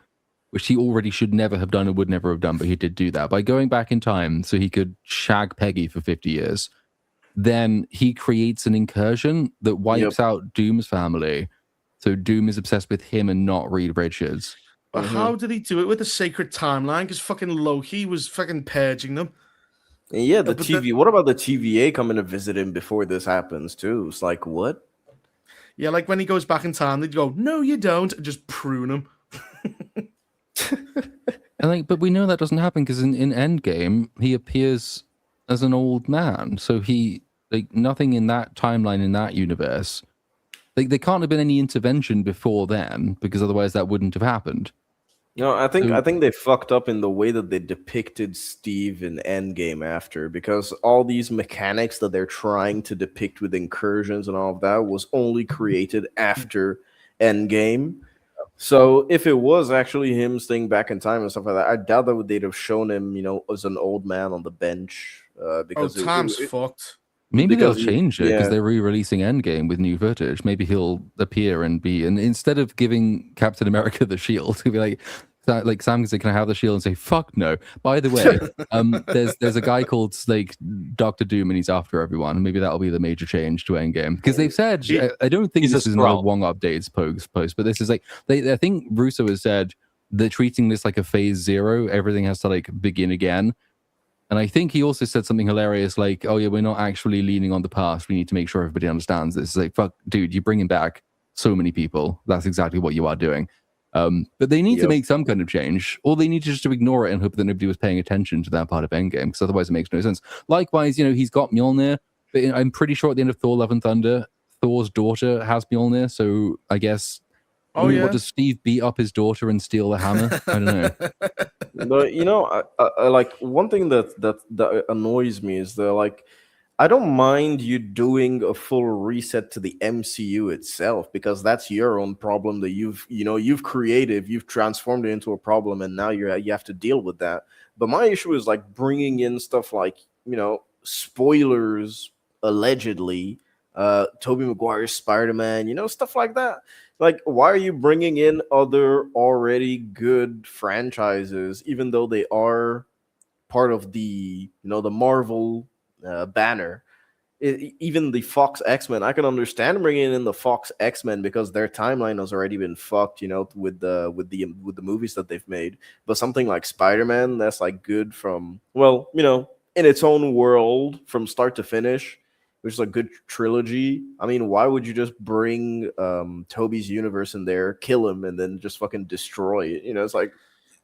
which he already should never have done and would never have done, but he did do that. By going back in time so he could shag Peggy for 50 years, then he creates an incursion that wipes out Doom's family. So Doom is obsessed with him and not Reed Richards. But how did he do it with the sacred timeline? Because fucking Loki was fucking purging them. Yeah, the TV. What about the TVA coming to visit him before this happens too? It's like, what? Yeah, like when he goes back in time, they'd go, "No, you don't," and just prune him. And but we know that doesn't happen because in Endgame he appears as an old man. So he nothing in that timeline in that universe. There can't have been any intervention before then because otherwise that wouldn't have happened. No, I think they fucked up in the way that they depicted Steve in Endgame after, because all these mechanics that they're trying to depict with incursions and all of that was only created after Endgame. So if it was actually him staying back in time and stuff like that, I doubt that they'd have shown him, as an old man on the bench. Because time's fucked. Maybe they'll change it because they're re-releasing Endgame with new footage. Maybe he'll appear and instead of giving Captain America the shield, he'll be like Sam can say, "Can I have the shield?" and say, "Fuck no." By the way, there's a guy called Dr. Doom and he's after everyone. Maybe that'll be the major change to Endgame because they've said I don't think this is another Wong updates post, but this is I think Russo has said they're treating this like a phase 0. Everything has to begin again. And I think he also said something hilarious like, "Oh yeah, we're not actually leaning on the past. We need to make sure everybody understands this." It's like, fuck, dude, you're bringing back so many people. That's exactly what you are doing. But they need to make some kind of change, or they need to just to ignore it and hope that nobody was paying attention to that part of Endgame, because otherwise it makes no sense. Likewise, he's got Mjolnir, but I'm pretty sure at the end of Thor: Love and Thunder, Thor's daughter has Mjolnir, so I guess... What does Steve beat up his daughter and steal the hammer? I don't know. But I like one thing that annoys me is that I don't mind you doing a full reset to the MCU itself, because that's your own problem that you've created, you've transformed it into a problem, and now you have to deal with that. But my issue is bringing in stuff spoilers allegedly, Tobey Maguire's Spider-Man, stuff like that. Why are you bringing in other already good franchises, even though they are part of the the Marvel banner? Even the Fox X-Men, I can understand bringing in the Fox X-Men because their timeline has already been fucked, with the movies that they've made. But something like Spider-Man, that's good from in its own world from start to finish, which is a good trilogy. I mean, why would you just bring Toby's universe in there, kill him, and then just fucking destroy it? It's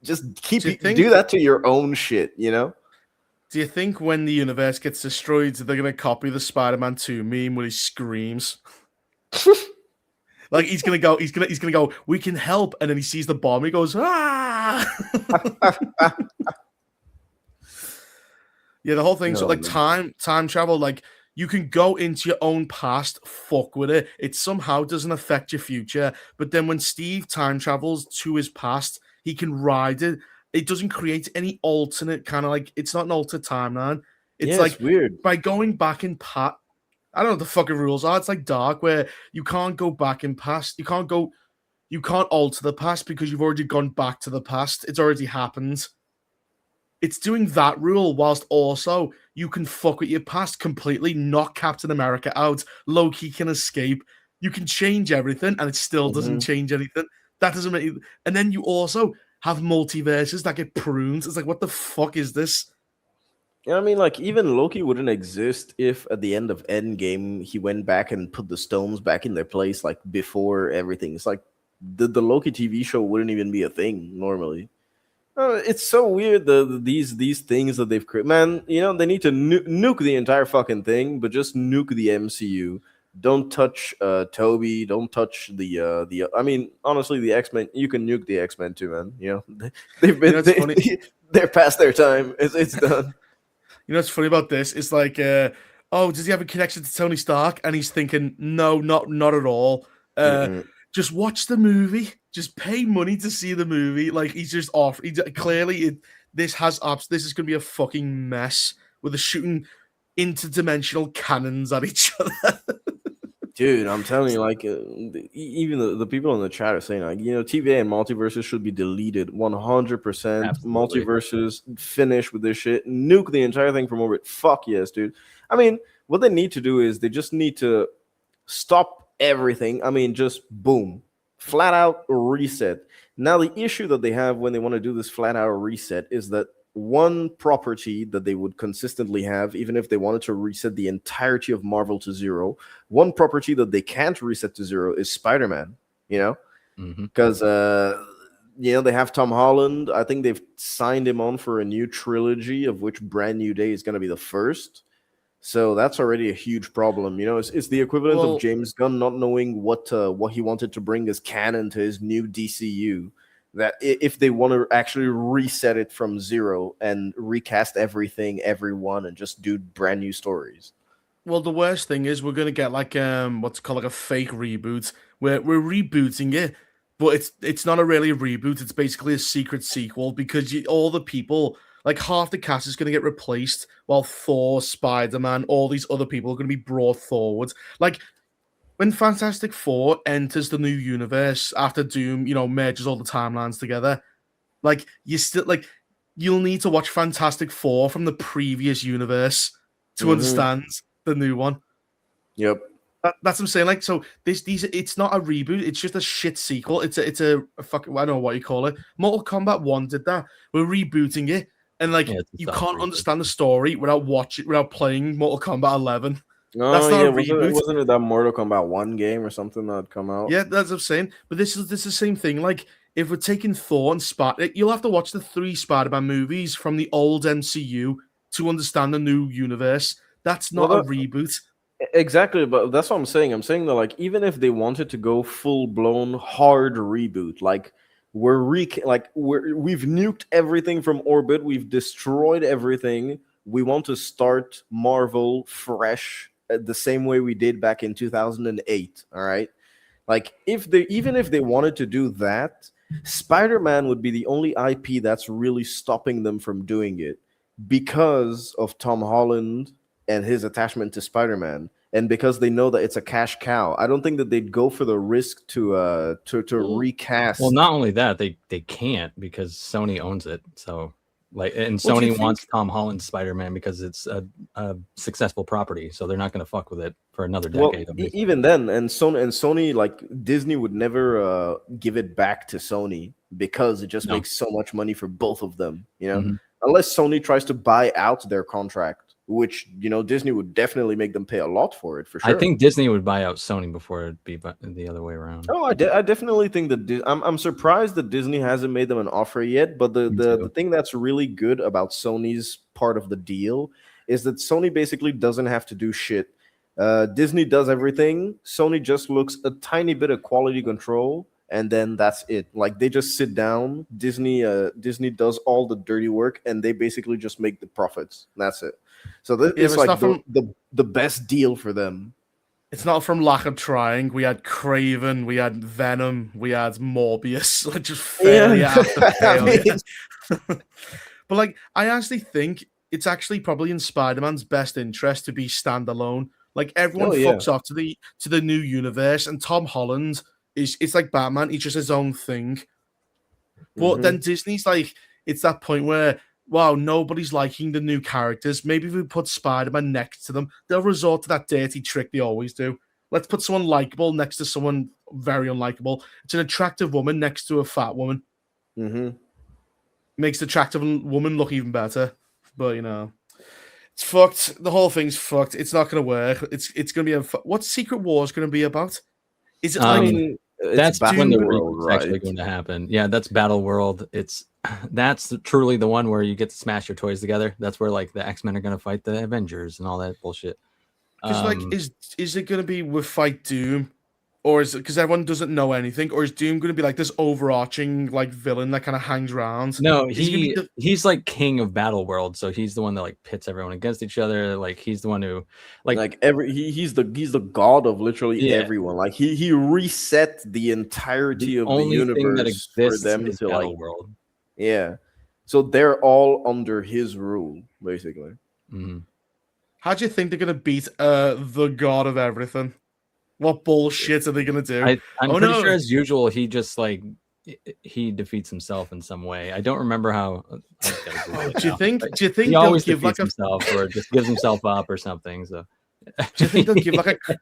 just do that to your own shit, Do you think when the universe gets destroyed, they're gonna copy the Spider-Man 2 meme where he screams? He's gonna go, "We can help," and then he sees the bomb, he goes, "Ah!" Yeah, the whole thing. Time travel, you can go into your own past, fuck with it. It somehow doesn't affect your future. But then when Steve time travels to his past, he can ride it. It doesn't create any alternate kind of it's not an alternate timeline. It's weird. By going back in I don't know what the fucking rules are. It's like Dark, where you can't go back in past. You can't alter the past because you've already gone back to the past. It's already happened. It's doing that rule whilst also you can fuck with your past completely, knock Captain America out. Loki can escape. You can change everything and it still doesn't change anything. That doesn't make you... And then you also have multiverses that get pruned. It's what the fuck is this? Yeah, I mean, even Loki wouldn't exist if at the end of Endgame he went back and put the stones back in their place before everything. It's the Loki TV show wouldn't even be a thing normally. It's so weird, these things that they've created. Man, they need to nuke the entire fucking thing, but just nuke the MCU. Don't touch Toby. Don't touch the. I mean, honestly, the X-Men. You can nuke the X-Men too, man. They've been. They're past their time. It's done. What's funny about this? It's oh, does he have a connection to Tony Stark? And he's thinking, no, not at all. just watch the movie. Just pay money to see the movie. Like he's just off. This is gonna be a fucking mess with the shooting interdimensional cannons at each other. Dude, I'm telling you, like, even the people in the chat are saying, like, TVA and multiverses should be deleted 100%. Absolutely. Multiverses, finish with this shit, nuke the entire thing from orbit. Fuck yes, dude. I mean, what they need to do is they just need to stop everything. I mean, just boom, flat out reset. Now, the issue that they have when they want to do this flat out reset is that one property that they would consistently have, even if they wanted to reset the entirety of Marvel to zero, one property that they can't reset to zero is Spider-Man, because they have Tom Holland. I think they've signed him on for a new trilogy, of which Brand New Day is going to be the first. So that's already a huge problem. It's the equivalent of James Gunn not knowing what he wanted to bring as canon to his new DCU. That if they want to actually reset it from zero and recast everyone, and just do brand new stories. Well, the worst thing is we're gonna get like what's called like a fake reboot where we're rebooting it, but it's not really a reboot. It's basically a secret sequel because all the people, like half the cast is gonna get replaced, while Thor, Spider-Man, all these other people are gonna be brought forward. Like when Fantastic Four enters the new universe after Doom, merges all the timelines together, like you'll need to watch Fantastic Four from the previous universe to understand the new one. Yep. That's what I'm saying. Like, so it's not a reboot. It's just a shit sequel. It's a fucking, I don't know what you call it. Mortal Kombat 1 did that. We're rebooting it, and you can't understand the story without playing Mortal Kombat 11. No, that's not a reboot. Wasn't it that Mortal Kombat 1 game or something that had come out? Yeah, that's what I'm saying. But this is the same thing. Like, if we're taking Thor and you'll have to watch the 3 Spider-Man movies from the old MCU to understand the new universe. That's not a reboot. Exactly, but that's what I'm saying. I'm saying that, like, even if they wanted to go full-blown hard reboot, like we've nuked everything from orbit, we've destroyed everything. We want to start Marvel fresh, the same way we did back in 2008. All right, like even if they wanted to do that, Spider-Man would be the only IP that's really stopping them from doing it because of Tom Holland and his attachment to Spider-Man, and because they know that it's a cash cow. I don't think that they'd go for the risk to recast. Well, not only that, they can't because Sony owns it. So Sony wants Tom Holland's Spider-Man because it's a successful property. So they're not going to fuck with it for another decade. Well, even then, and Sony, like Disney would never give it back to Sony because it just makes so much money for both of them. Unless Sony tries to buy out their contract, which Disney would definitely make them pay a lot for it, for sure. I think Disney would buy out Sony before it'd be the other way around. Oh, I definitely think that I'm surprised that Disney hasn't made them an offer yet. But the thing that's really good about Sony's part of the deal is that Sony basically doesn't have to do shit. Disney does everything. Sony just looks a tiny bit of quality control, and then that's it. Like, they just sit down. Disney does all the dirty work, and they basically just make the profits. That's it. So it's like the best deal for them. It's not from lack of trying. We had Craven, we had Venom, we had Morbius. Like, just failure after failure. But I actually think it's actually probably in Spider-Man's best interest to be standalone. Like, everyone fucks off to the new universe, and Tom Holland it's like Batman. He's just his own thing. But then Disney's like, it's that point where, wow, nobody's liking the new characters. Maybe if we put Spider-Man next to them, they'll resort to that dirty trick they always do. Let's put someone likable next to someone very unlikable. It's an attractive woman next to a fat woman. Makes the attractive woman look even better. But, it's fucked. The whole thing's fucked. It's not going to work. It's going to be what's Secret Wars going to be about? Is it that's when the World, reboot's actually going to happen. Yeah, that's Battle World. That's truly the one where you get to smash your toys together. That's where the X-Men are going to fight the Avengers and all that bullshit. Because is it going to be with Fight Doom, Or is it because everyone doesn't know anything? Or is Doom going to be like this overarching like villain that kind of hangs around? No, Is he gonna be he's like king of Battle World, so he's the one that like pits everyone against each other. Like he's the one who Like he's the god of literally Yeah. everyone. Like he reset the entirety the of the only thing that universe for exists them is to Battle like World. yeah. So they're all under his rule, basically. Mhm. How do you think they're going to beat the god of everything? What bullshit are they going to do? I'm Oh, pretty no. sure as usual he just like he defeats himself in some way. I don't remember how. I've gotta Google it Do you now, think? but Do you think he they'll always give like defeats a? himself or just gives himself up or something? So Do you think they'll give like a?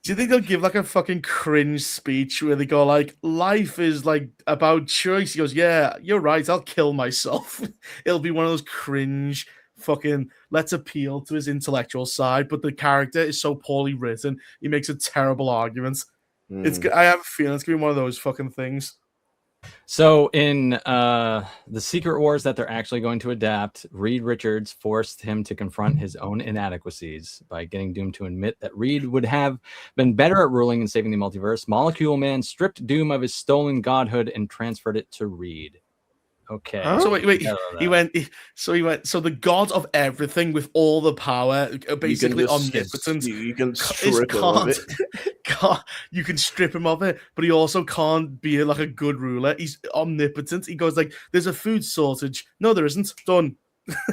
Do you think they'll give like a fucking cringe speech where they go like, "Life is like about choice"? He goes, "Yeah, you're right. I'll kill myself." It'll be one of those cringe fucking. Let's appeal to his intellectual side, but the character is so poorly written. He makes a terrible argument. It's. I have a feeling it's gonna be one of those fucking things. So in the Secret Wars that they're actually going to adapt, Reed Richards forced him to confront his own inadequacies by getting Doom to admit that Reed would have been better at ruling and saving the multiverse. Molecule Man stripped Doom of his stolen godhood and transferred it to Reed. Okay. Huh? So wait, Forgot about he that. went. So the god of everything with all the power, basically omnipotent, You can strip him of it. you can strip him of it, but he also can't be like a good ruler. He's omnipotent. He goes like, "There's a food shortage." No, there isn't. Done.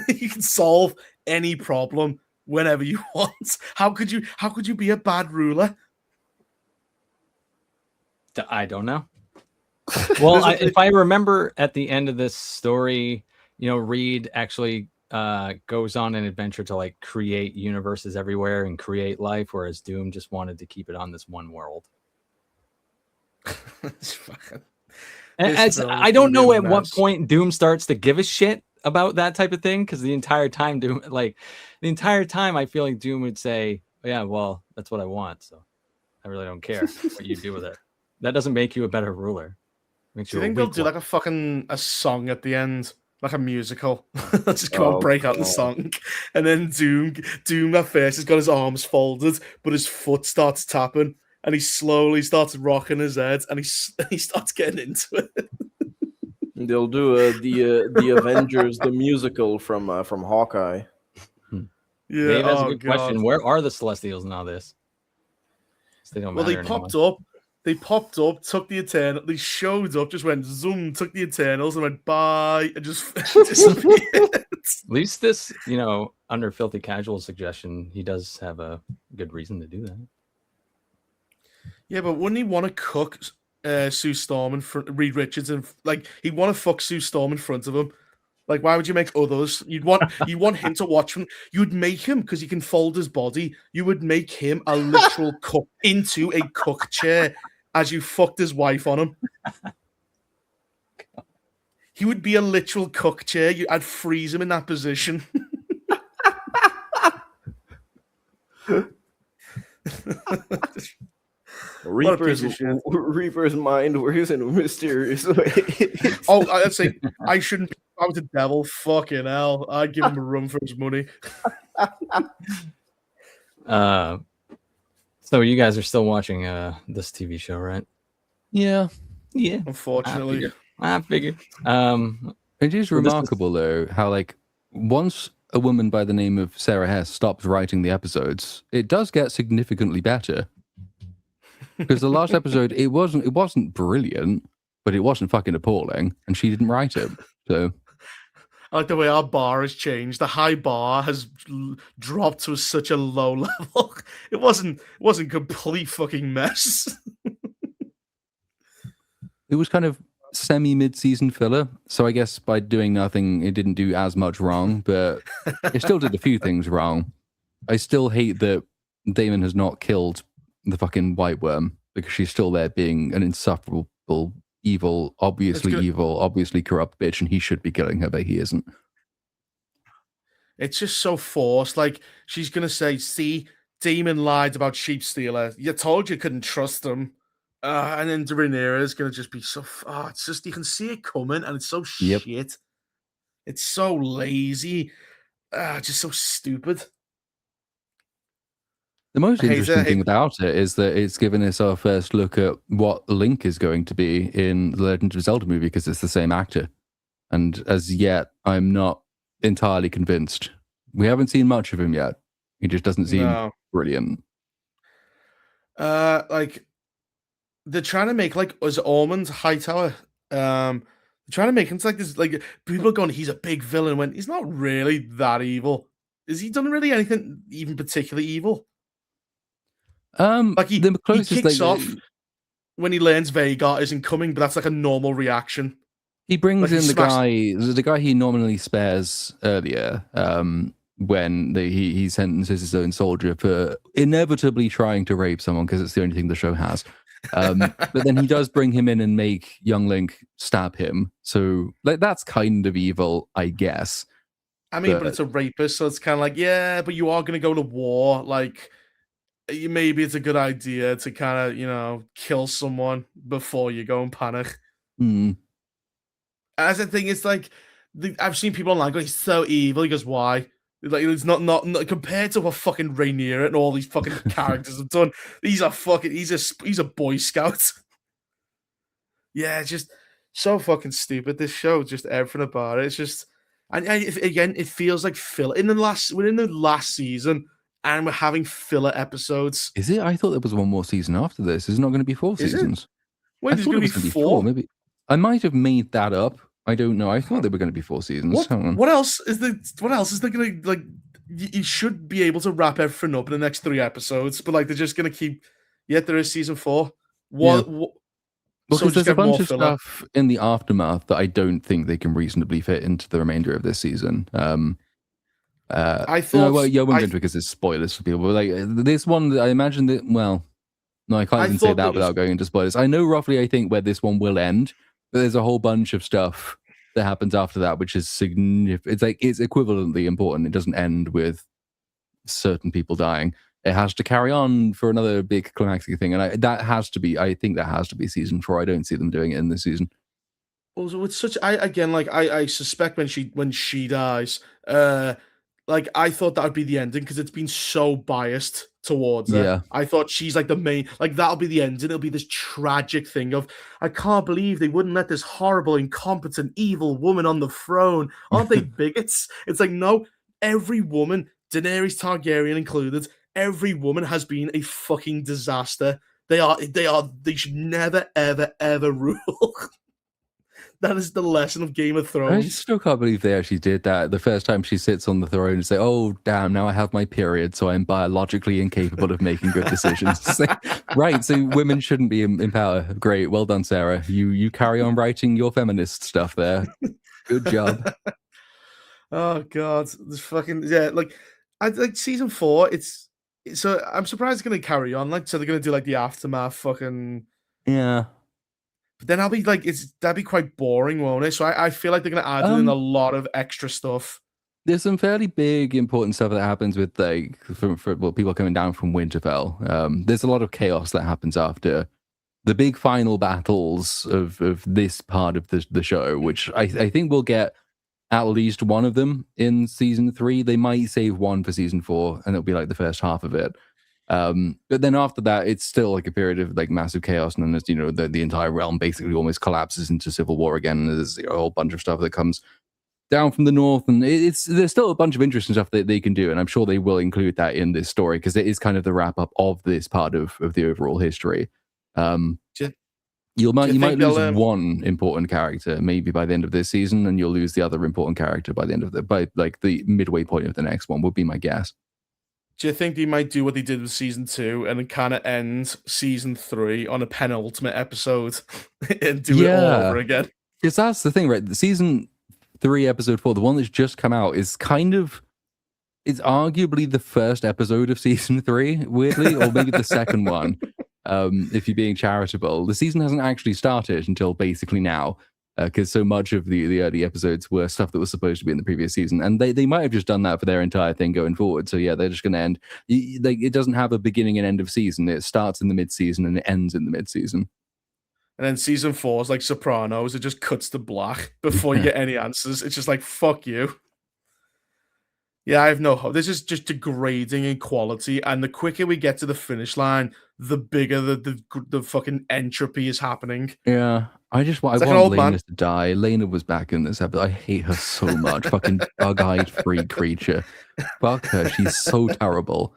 You can solve any problem whenever you want. How could you be a bad ruler? I don't know. Well, if I remember at the end of this story, Reed actually goes on an adventure to like create universes everywhere and create life, whereas Doom just wanted to keep it on this one world. I don't know at what point Doom starts to give a shit about that type of thing, because the entire time I feel like Doom would say, "Yeah, well, that's what I want, so I really don't care what you do with it." That doesn't make you a better ruler. Do you think they'll do like a song at the end, like a musical? They'll just come on, break out the song, and then Doom at first has got his arms folded, but his foot starts tapping, and he slowly starts rocking his head, and he starts getting into it. They'll do the Avengers the musical from Hawkeye. Yeah, Dave has a good question. Where are the Celestials in all this? They don't matter anymore. They popped up, took the Eternals. They showed up, just went zoom, took the Eternals, and went bye, and just disappeared. At least this, under Filthy Casual suggestion, he does have a good reason to do that. Yeah, but wouldn't he want to cook Sue Storm and Reed Richards, and like he'd want to fuck Sue Storm in front of him? Like, why would you make others? You want him to watch him. You'd make him, because he can fold his body. You would make him a literal cook into a cook chair as you fucked his wife on him. He would be a literal cook chair. I'd freeze him in that position. Reaper's mind works in a mysterious way. I'd say I shouldn't be out the devil. Fucking hell. I'd give him a run for his money. So you guys are still watching this TV show, right? Yeah. Unfortunately. I figured. It is remarkable though how like once a woman by the name of Sarah Hess stops writing the episodes, it does get significantly better. Because the last episode, it wasn't brilliant, but it wasn't fucking appalling, and she didn't write it. So I like the way our bar has changed. The high bar has dropped to such a low level. It wasn't complete fucking mess. It was kind of semi-mid-season filler. So I guess by doing nothing, it didn't do as much wrong, but it still did a few things wrong. I still hate that Damon has not killed the fucking White Worm, because she's still there being an insufferable, obviously corrupt bitch, and he should be killing her, but he isn't. It's just so forced. Like, she's going to say, "See, Damon lied about Sheep Stealer. You told you couldn't trust him." And then Rhaenyra is going to just be so... it's just, you can see it coming, and it's so shit. It's so lazy. Just so stupid. The most I hate interesting it. thing about it is that it's given us our first look at what Link is going to be in the Legend of Zelda movie because it's the same actor. And as yet, I'm not entirely convinced. We haven't seen much of him yet. He just doesn't seem No. brilliant. Like they're trying to make like us Ormond Hightower. They're trying to make him like this. Like people are going, he's a big villain. When he's not really that evil. Has he done really anything even particularly evil? Like The he closest kicks they, off when he learns Veigar isn't coming, but that's like a normal reaction. he brings Like, he in the smashed- guy he nominally spares earlier. When he sentences his own soldier for inevitably trying to rape someone because it's the only thing the show has. But then he does bring him in and make young Link stab him. So like that's kind of evil, I guess. I mean, but it's a rapist, so it's kind of like, yeah, but you are going to go to war. Like, maybe it's a good idea to kind of, kill someone before you go and panic. As the thing, it's like, I've seen people online go, he's so evil. He goes, why? Like, it's not compared to what fucking Rhaenyra and all these fucking characters have done. He's a Boy Scout. Yeah, it's just so fucking stupid. This show, just everything about it. It's just, and again, it feels like filler. We're in the last season, and we're having filler episodes. Is it? I thought there was one more season after this. Is it not going to be 4 seasons? Wait, there's going to be 4? Maybe I might have made that up. I don't know. I thought there were going to be 4 seasons. What else is there going to, like? You should be able to wrap everything up in the next 3 episodes, but like they're just going to keep. Yet there is season 4. What? Yeah. Because there's a bunch of stuff in the aftermath that I don't think they can reasonably fit into the remainder of this season. I thought. Well, yeah, I won't go into it because it's spoilers for people. But like this one, I imagine that. Well, no, I can't even say that without going into spoilers. I know roughly, I think, where this one will end, but there's a whole bunch of stuff that happens after that, which is significant. It's like it's equivalently important. It doesn't end with certain people dying. It has to carry on for another big climactic thing, and I think that has to be season 4. I don't see them doing it in this season. Also, it's such. I suspect when she dies, like I thought that would be the ending because it's been so biased towards her. Yeah. I thought she's like the main, like that'll be the ending. It'll be this tragic thing of I can't believe they wouldn't let this horrible, incompetent, evil woman on the throne. Aren't they bigots? It's like no, every woman, Daenerys Targaryen included, every woman has been a fucking disaster. They should never, ever, ever rule. That is the lesson of Game of Thrones. I still can't believe they actually did that. The first time she sits on the throne and say, "Oh, damn! Now I have my period, so I'm biologically incapable of making good decisions." Right? So women shouldn't be in power. Great, well done, Sarah. You carry on writing your feminist stuff there. Good job. Oh God, this fucking like season 4. So I'm surprised it's gonna carry on. Like, so they're gonna do like the aftermath, fucking yeah. But then I'll be like, that'd be quite boring, won't it? So I feel like they're gonna add in a lot of extra stuff. There's some fairly big, important stuff that happens with like for people coming down from Winterfell. There's a lot of chaos that happens after the big final battles of this part of the show, which I think we'll get at least one of them in season 3. They might save one for season 4, and it'll be like the first half of it. But then after that, it's still like a period of like massive chaos, and then there's the entire realm basically almost collapses into civil war again. And there's a whole bunch of stuff that comes down from the north, and there's still a bunch of interesting stuff that they can do, and I'm sure they will include that in this story because it is kind of the wrap up of this part of the overall history. You might lose one important character maybe by the end of this season, and you'll lose the other important character by the end of by like the midway point of the next one would be my guess. Do you think they might do what they did with season 2 and then kind of end season 3 on a penultimate episode and do it all over again? Because that's the thing, right? The season 3, episode 4, the one that's just come out, is it's arguably the first episode of season 3, weirdly, or maybe the second one. If you're being charitable, the season hasn't actually started until basically now. Because so much of the early episodes were stuff that was supposed to be in the previous season, and they might have just done that for their entire thing going forward. So yeah, they're just going to end. Like it doesn't have a beginning and end of season. It starts in the mid-season and it ends in the mid-season. And then season 4 is like Sopranos. It just cuts to black before you get any answers. It's just like fuck you. Yeah, I have no hope. This is just degrading in quality, and the quicker we get to the finish line, the bigger the fucking entropy is happening. Yeah, I It's like an want old Lena man. to die. Lena was back in this episode. I hate her so much. Fucking bug-eyed freak creature. Fuck her. She's so terrible.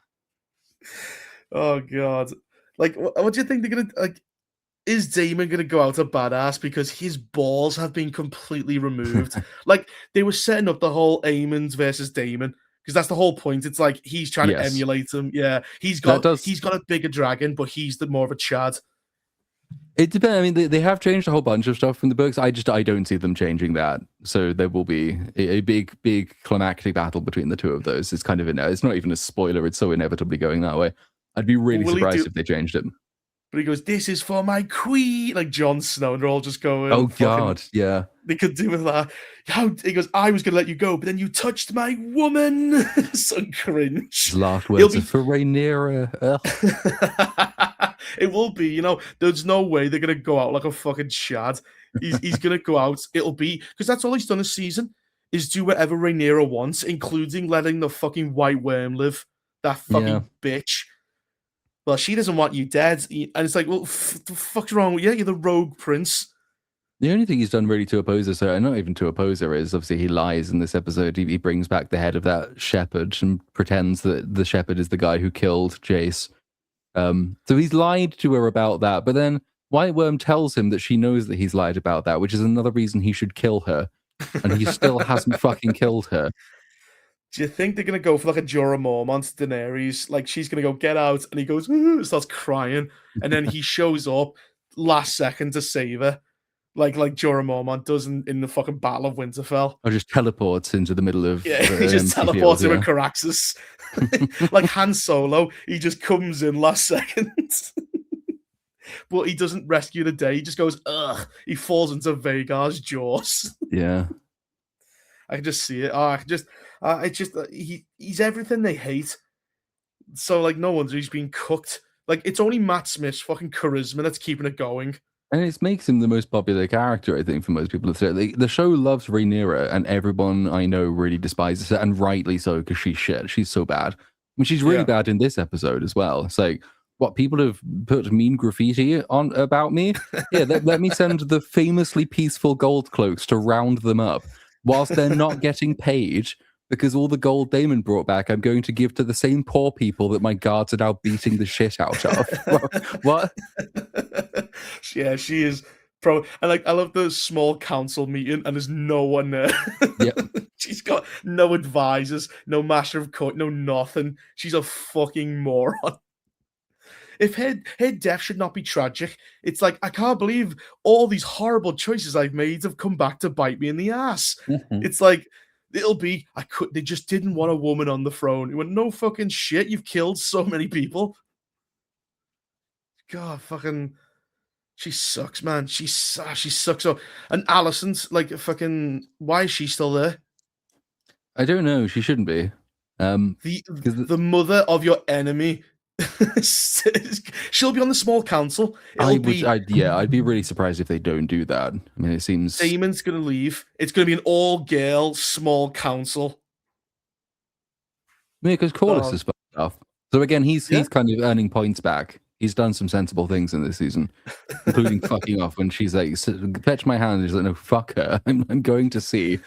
Oh god. Like, what do you think they're gonna like? Is Damon gonna go out a badass because his balls have been completely removed? Like they were setting up the whole Aemond versus Damon because that's the whole point. It's like he's trying to Yes. emulate him. Yeah, he's That got does- a bigger dragon, but he's the more of a Chad. It depends. I mean, they have changed a whole bunch of stuff from the books. I don't see them changing that. So there will be a big climactic battle between the two of those. It's kind of it's not even a spoiler. It's so inevitably going that way. I'd be really Will he surprised do- if they changed it. But he goes, "This is for my queen," like Jon Snow, and they're all just going, Oh fucking, God, yeah. They could do with that. How he goes, "I was gonna let you go, but then you touched my woman." So cringe. His last He'll words be- are for Rhaenyra. Ugh. It will be, there's no way they're gonna go out like a fucking Chad. He's gonna go out. It'll be because that's all he's done this season is do whatever Rhaenyra wants, including letting the fucking White Worm live. That fucking bitch. Well, she doesn't want you dead, and it's like, well, the fuck's wrong with you? You're the rogue prince. The only thing he's done really to oppose her, so not even to oppose her, is obviously he lies in this episode. He brings back the head of that shepherd and pretends that the shepherd is the guy who killed Jace. So he's lied to her about that, but then White Worm tells him that she knows that he's lied about that, which is another reason he should kill her, and he still hasn't fucking killed her. Do you think they're gonna go for like a Jorah Mormont Daenerys? Like she's gonna go get out, and he goes, "Ooh," starts crying, and then he shows up last second to save her, like Jorah Mormont does in the fucking Battle of Winterfell. Or just teleports into the middle of Yeah, he just empty teleports fields, him with Caraxes. Like Han Solo, he just comes in last second. But he doesn't rescue the day. He just goes, ugh. He falls into Vagar's jaws. Yeah. I can just see it. He's everything they hate. So, like, no wonder he's being cooked. Like, it's only Matt Smith's fucking charisma that's keeping it going. And it makes him the most popular character, I think, for most people. The show loves Rhaenyra, and everyone I know really despises her, and rightly so, because she's shit. She's so bad. I mean, she's really bad in this episode as well. It's like, what, people have put mean graffiti on about me? Yeah, let me send the famously peaceful gold cloaks to round them up, whilst they're not getting paid, because all the gold Damon brought back, I'm going to give to the same poor people that my guards are now beating the shit out of. What? Yeah, she is pro. And like, I love the small council meeting, and there's no one there. Yep. She's got no advisors, no master of court, no nothing. She's a fucking moron. If her death should not be tragic, it's like, I can't believe all these horrible choices I've made have come back to bite me in the ass. Mm-hmm. It's like, they just didn't want a woman on the throne. It went, no fucking shit, you've killed so many people. God, fucking, she sucks, man. She sucks. So, and Allison's like, fucking, why is she still there? I don't know. She shouldn't be. The mother of your enemy. She'll be on the small council. I'd be really surprised if they don't do that. I mean, it seems Damon's gonna leave. It's gonna be an all-girl small council. Yeah, because Corlys is fucked up. So again, he's kind of earning points back. He's done some sensible things in this season, including fucking off when she's like, "Fetch my hand." He's like, "No, fuck her. I'm going to see."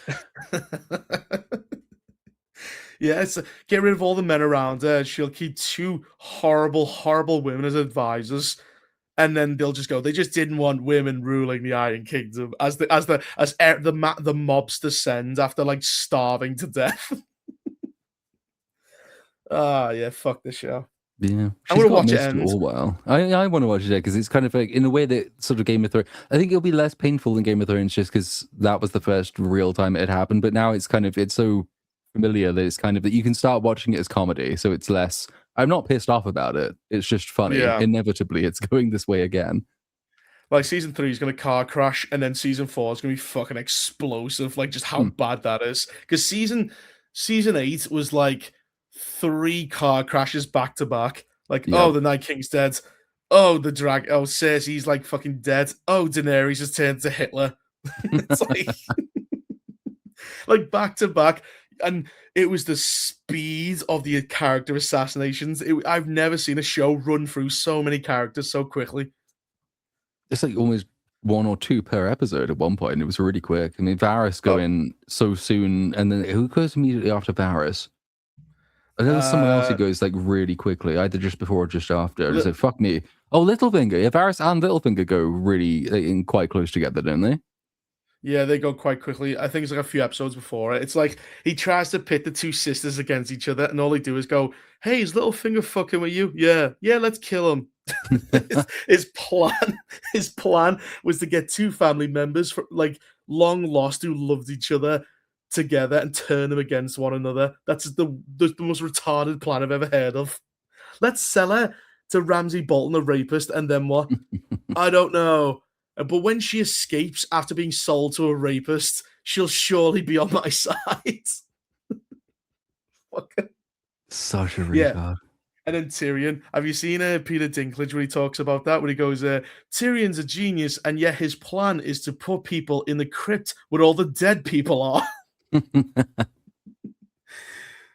Yeah, get rid of all the men around her. She'll keep two horrible, horrible women as advisors, and then they'll just go. They just didn't want women ruling the Iron Kingdom as the mobs descend after like starving to death. Yeah, fuck this show. Yeah, I'm gonna watch it end. Well, I want to watch it because it's kind of like in a way that sort of Game of Thrones. I think it'll be less painful than Game of Thrones just because that was the first real time it had happened. But now it's so familiar that it's kind of that you can start watching it as comedy, so it's less. I'm not pissed off about it. It's just funny. Yeah. Inevitably, it's going this way again. Like season 3 is gonna car crash, and then season 4 is gonna be fucking explosive. Like just how bad that is. Because season 8 was like 3 car crashes back to back. Like, oh, the Night King's dead. Oh, the drag. Oh, Cersei's like fucking dead. Oh, Daenerys has turned to Hitler. It's like, like back to back. And it was the speed of the character assassinations. I've never seen a show run through so many characters so quickly. It's like almost 1 or 2 per episode at one point. It was really quick. I mean, Varys going so soon, and then who goes immediately after Varys? I know there's someone else who goes like really quickly, either just before or just after. I was like, fuck me. Oh, Littlefinger. Yeah, Varys and Littlefinger go really in quite close together, don't they? Yeah, they go quite quickly. I think it's like a few episodes before it. It's like he tries to pit the two sisters against each other, and all they do is go, "Hey, is Littlefinger fucking with you? Yeah, let's kill him." his plan was to get 2 family members for like long lost who loved each other together and turn them against one another. That's the most retarded plan I've ever heard of. Let's sell her to Ramsay Bolton, the rapist, and then what? I don't know. But when she escapes after being sold to a rapist, she'll surely be on my side. Such a retard. Yeah. And then Tyrion. Have you seen Peter Dinklage when he talks about that? When he goes, Tyrion's a genius, and yet his plan is to put people in the crypt where all the dead people are.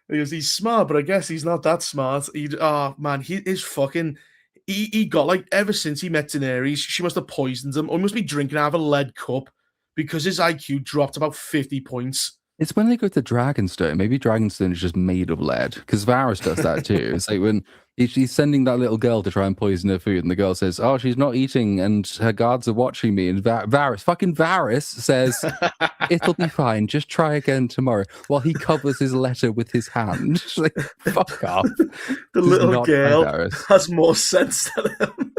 Because he's smart, but I guess he's not that smart. He is fucking... He got, like, ever since he met Daenerys, she must have poisoned him, or must be drinking out of a lead cup, because his IQ dropped about 50 points. It's when they go to Dragonstone. Maybe Dragonstone is just made of lead, because Varys does that too. It's like when he's sending that little girl to try and poison her food, and the girl says, "Oh, she's not eating, and her guards are watching me." And Varys says, "It'll be fine. Just try again tomorrow." While he covers his letter with his hand. She's like, fuck off. The little girl has more sense than him.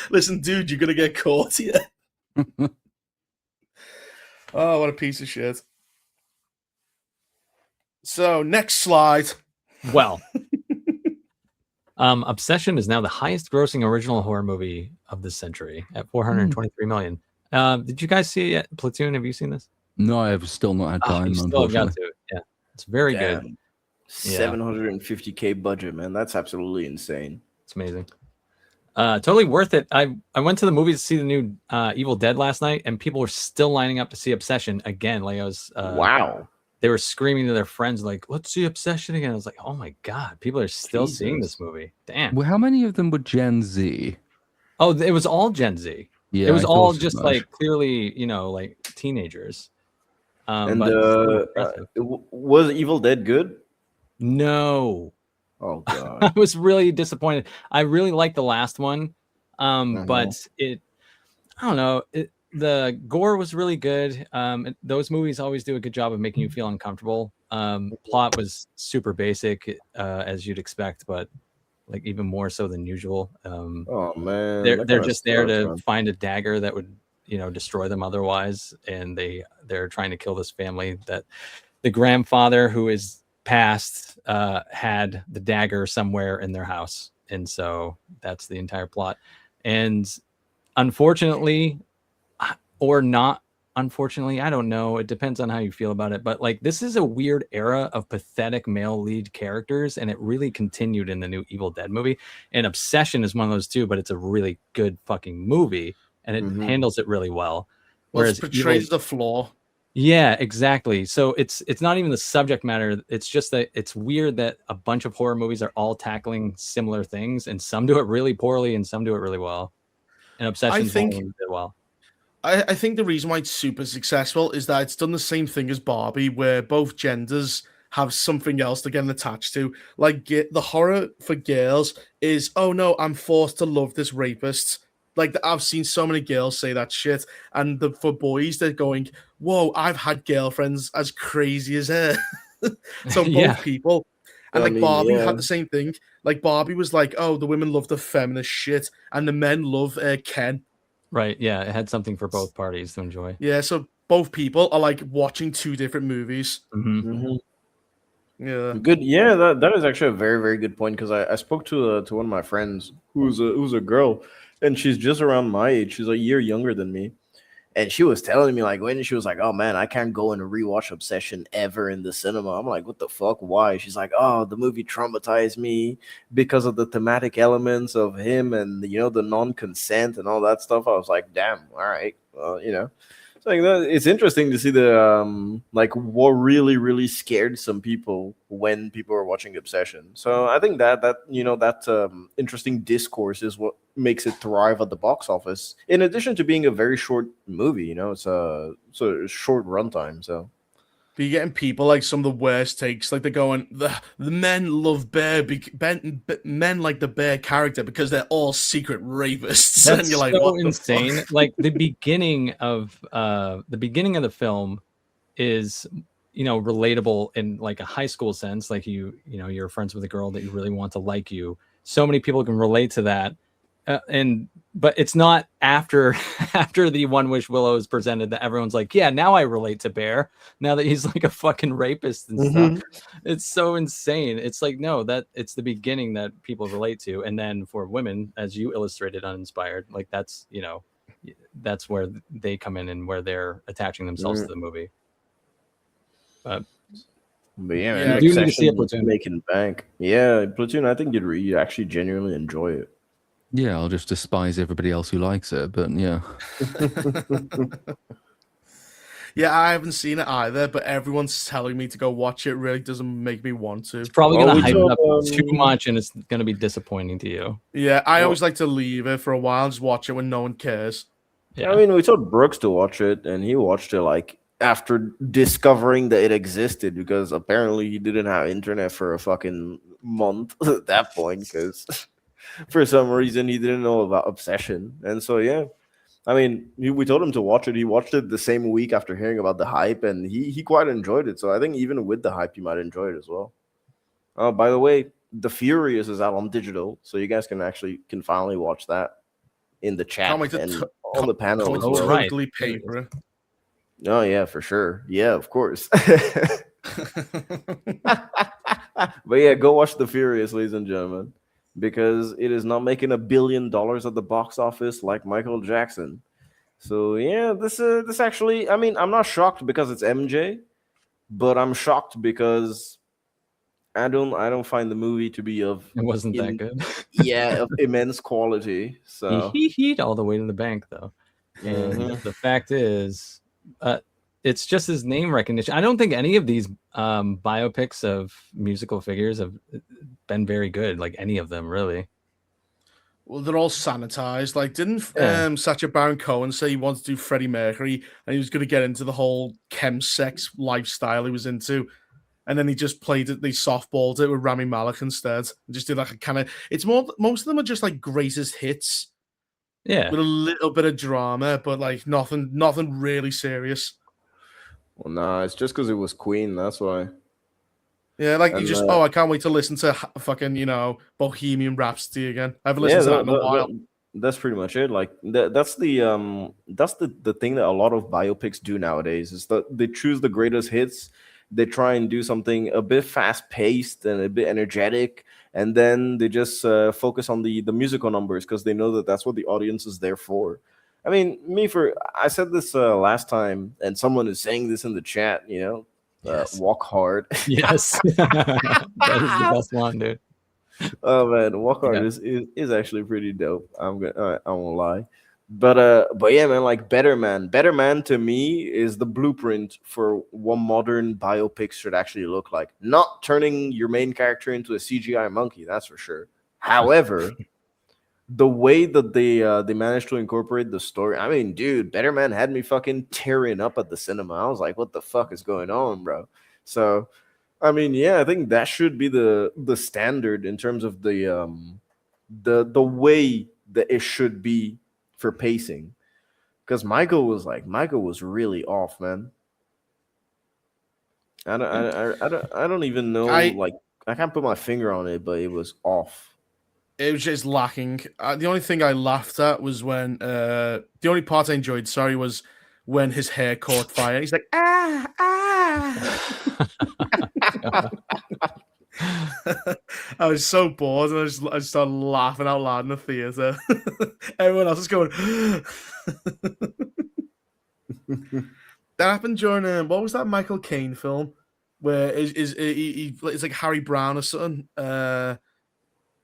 Listen, dude, you're gonna get caught here. Oh, what a piece of shit. So, next slide. Well, Obsession is now the highest grossing original horror movie of the century at 423 million. Did you guys see it yet? Platoon, have you seen this? No, I've still not had time. You still have got to. Yeah, it's very good. 750K budget, man. That's absolutely insane. It's amazing. Totally worth it. I went to the movies to see the new Evil Dead last night, and people were still lining up to see Obsession again. Like I was, wow. They were screaming to their friends, like, "Let's see Obsession again." I was like, "Oh my god, people are still seeing this movie." Damn. Well, how many of them were Gen Z? Oh, it was all Gen Z. Yeah, it was all just like clearly, like teenagers. Was Evil Dead good? No. Oh god. I was really disappointed. I really liked the last one, but I don't know. The gore was really good. Those movies always do a good job of making you feel uncomfortable. Plot was super basic, as you'd expect, but like even more so than usual. Oh man, they're just there to find a dagger that would destroy them otherwise, and they're trying to kill this family that the grandfather who is passed had the dagger somewhere in their house, and so that's the entire plot. And unfortunately, or not unfortunately, I don't know, it depends on how you feel about it, but like this is a weird era of pathetic male lead characters, and it really continued in the new Evil Dead movie. And Obsession is one of those too, but it's a really good fucking movie, and it handles it really well. Whereas it portrays the flaw. Yeah, exactly. So it's not even the subject matter. It's just that it's weird that a bunch of horror movies are all tackling similar things, and some do it really poorly and some do it really well. And Obsession did well. I think the reason why it's super successful is that it's done the same thing as Barbie, where both genders have something else they're getting attached to. Like the horror for girls is, oh no, I'm forced to love this rapist. Like I've seen so many girls say that shit. And for boys, they're going, whoa, I've had girlfriends as crazy as her. So both people. And like Barbie had the same thing. Like Barbie was like, oh, the women love the feminist shit, and the men love Ken. Right, yeah, it had something for both parties to enjoy. Yeah, so both people are like watching two different movies. Yeah, good. Yeah, that is actually a very, very good point, because I spoke to one of my friends who's a girl, and she's just around my age. She's a year younger than me, and she was telling me like when she was like, "Oh man, I can't go and rewatch Obsession ever in the cinema." I'm like, "What the fuck? Why?" She's like, "Oh, the movie traumatized me because of the thematic elements of him and the non-consent and all that stuff." I was like, "Damn, all right, well, like it's interesting to see the like what really scared some people when people were watching Obsession. So I think that interesting discourse is what makes it thrive at the box office. In addition to being a very short movie, it's a short runtime. So But you're getting people like some of the worst takes. Like they're going, the men love men like the bear character because they're all secret rapists. That's And you're like, so what the insane. fuck? Like the beginning of the film is relatable in like a high school sense. Like you're friends with a girl that you really want to like you. So many people can relate to that. But it's not after the One Wish Willow is presented that everyone's like, yeah, now I relate to Bear, now that he's like a fucking rapist and stuff. It's so insane. It's like, no, that it's the beginning that people relate to, and then for women, as you illustrated Uninspired, like that's where they come in and where they're attaching themselves to the movie. But yeah, Yeah, man, you do need to see a Obsession Platoon. making bank. Yeah, Platoon. I think you'd actually genuinely enjoy it. Yeah, I'll just despise everybody else who likes it, but yeah. Yeah, I haven't seen it either, but everyone's telling me to go watch it. Really doesn't make me want to. It's probably Well, gonna we hype it up told, too much, and it's gonna be disappointing to you. Yeah, I always like to leave it for a while and just watch it when no one cares. Yeah. I mean, we told Brooks to watch it, and he watched it like after discovering that it existed because apparently he didn't have internet for a fucking month at that point because for some reason he didn't know about Obsession. And so, yeah, I mean, we told him to watch it. He watched it the same week after hearing about the hype, and he quite enjoyed it. So I think even with the hype, you might enjoy it as well. By the way, The Furious is out on digital, so you guys can finally watch that in the chat Can't wait to and on the panel Can't as wait to well. right. totally pay for it. Oh yeah, for sure. Yeah, of course. But yeah, go watch The Furious, ladies and gentlemen, because it is not making $1 billion at the box office like Michael Jackson. So yeah, this actually, I mean, I'm not shocked because it's MJ, but I'm shocked because I don't find the movie to be of It wasn't that good. of immense quality. So He all the way to the bank though. And the fact is, it's just his name recognition. I don't think any of these biopics of musical figures have been very good, like any of them really. Well, they're all sanitized. Like, didn't Yeah. Sacha Baron Cohen say he wanted to do Freddie Mercury and he was going to get into the whole chemsex lifestyle he was into? And then he just played it, they softballed it with Rami Malek instead. And just did like a kind of, it's more, most of them are just like greatest hits Yeah. with a little bit of drama, but like nothing really serious. well, nah, it's just because it was Queen. That's why. Yeah, like And, you just, I can't wait to listen to fucking, Bohemian Rhapsody again. I haven't listened to that in a while. That's pretty much it. Like that's the thing that a lot of biopics do nowadays is that they choose the greatest hits. They try and do something a bit fast paced and a bit energetic, and then they just focus on the musical numbers because they know that that's what the audience is there for. I mean, I said this last time, and someone is saying this in the chat. Yes. Walk hard. Yes. That is the best one, dude. Oh man, Walk Hard is actually pretty dope. I won't lie, but yeah, man, like Better Man to me is the blueprint for what modern biopics should actually look like. Not turning your main character into a CGI monkey, that's for sure. However, the way that they managed to incorporate the story, I mean, dude, Better Man had me fucking tearing up at the cinema. I was like, what the fuck is going on, bro? So I mean, yeah, I think that should be the standard in terms of the way that it should be for pacing. Because Michael was really off, man. I don't even know. Like, I can't put my finger on it, but it was off. It was just lacking. The only thing I laughed at was when the only part I enjoyed, was when his hair caught fire. He's like, I was so bored, and I just started laughing out loud in the theater. Everyone else is going. That happened during what was that Michael Caine film where it's like Harry Brown or something.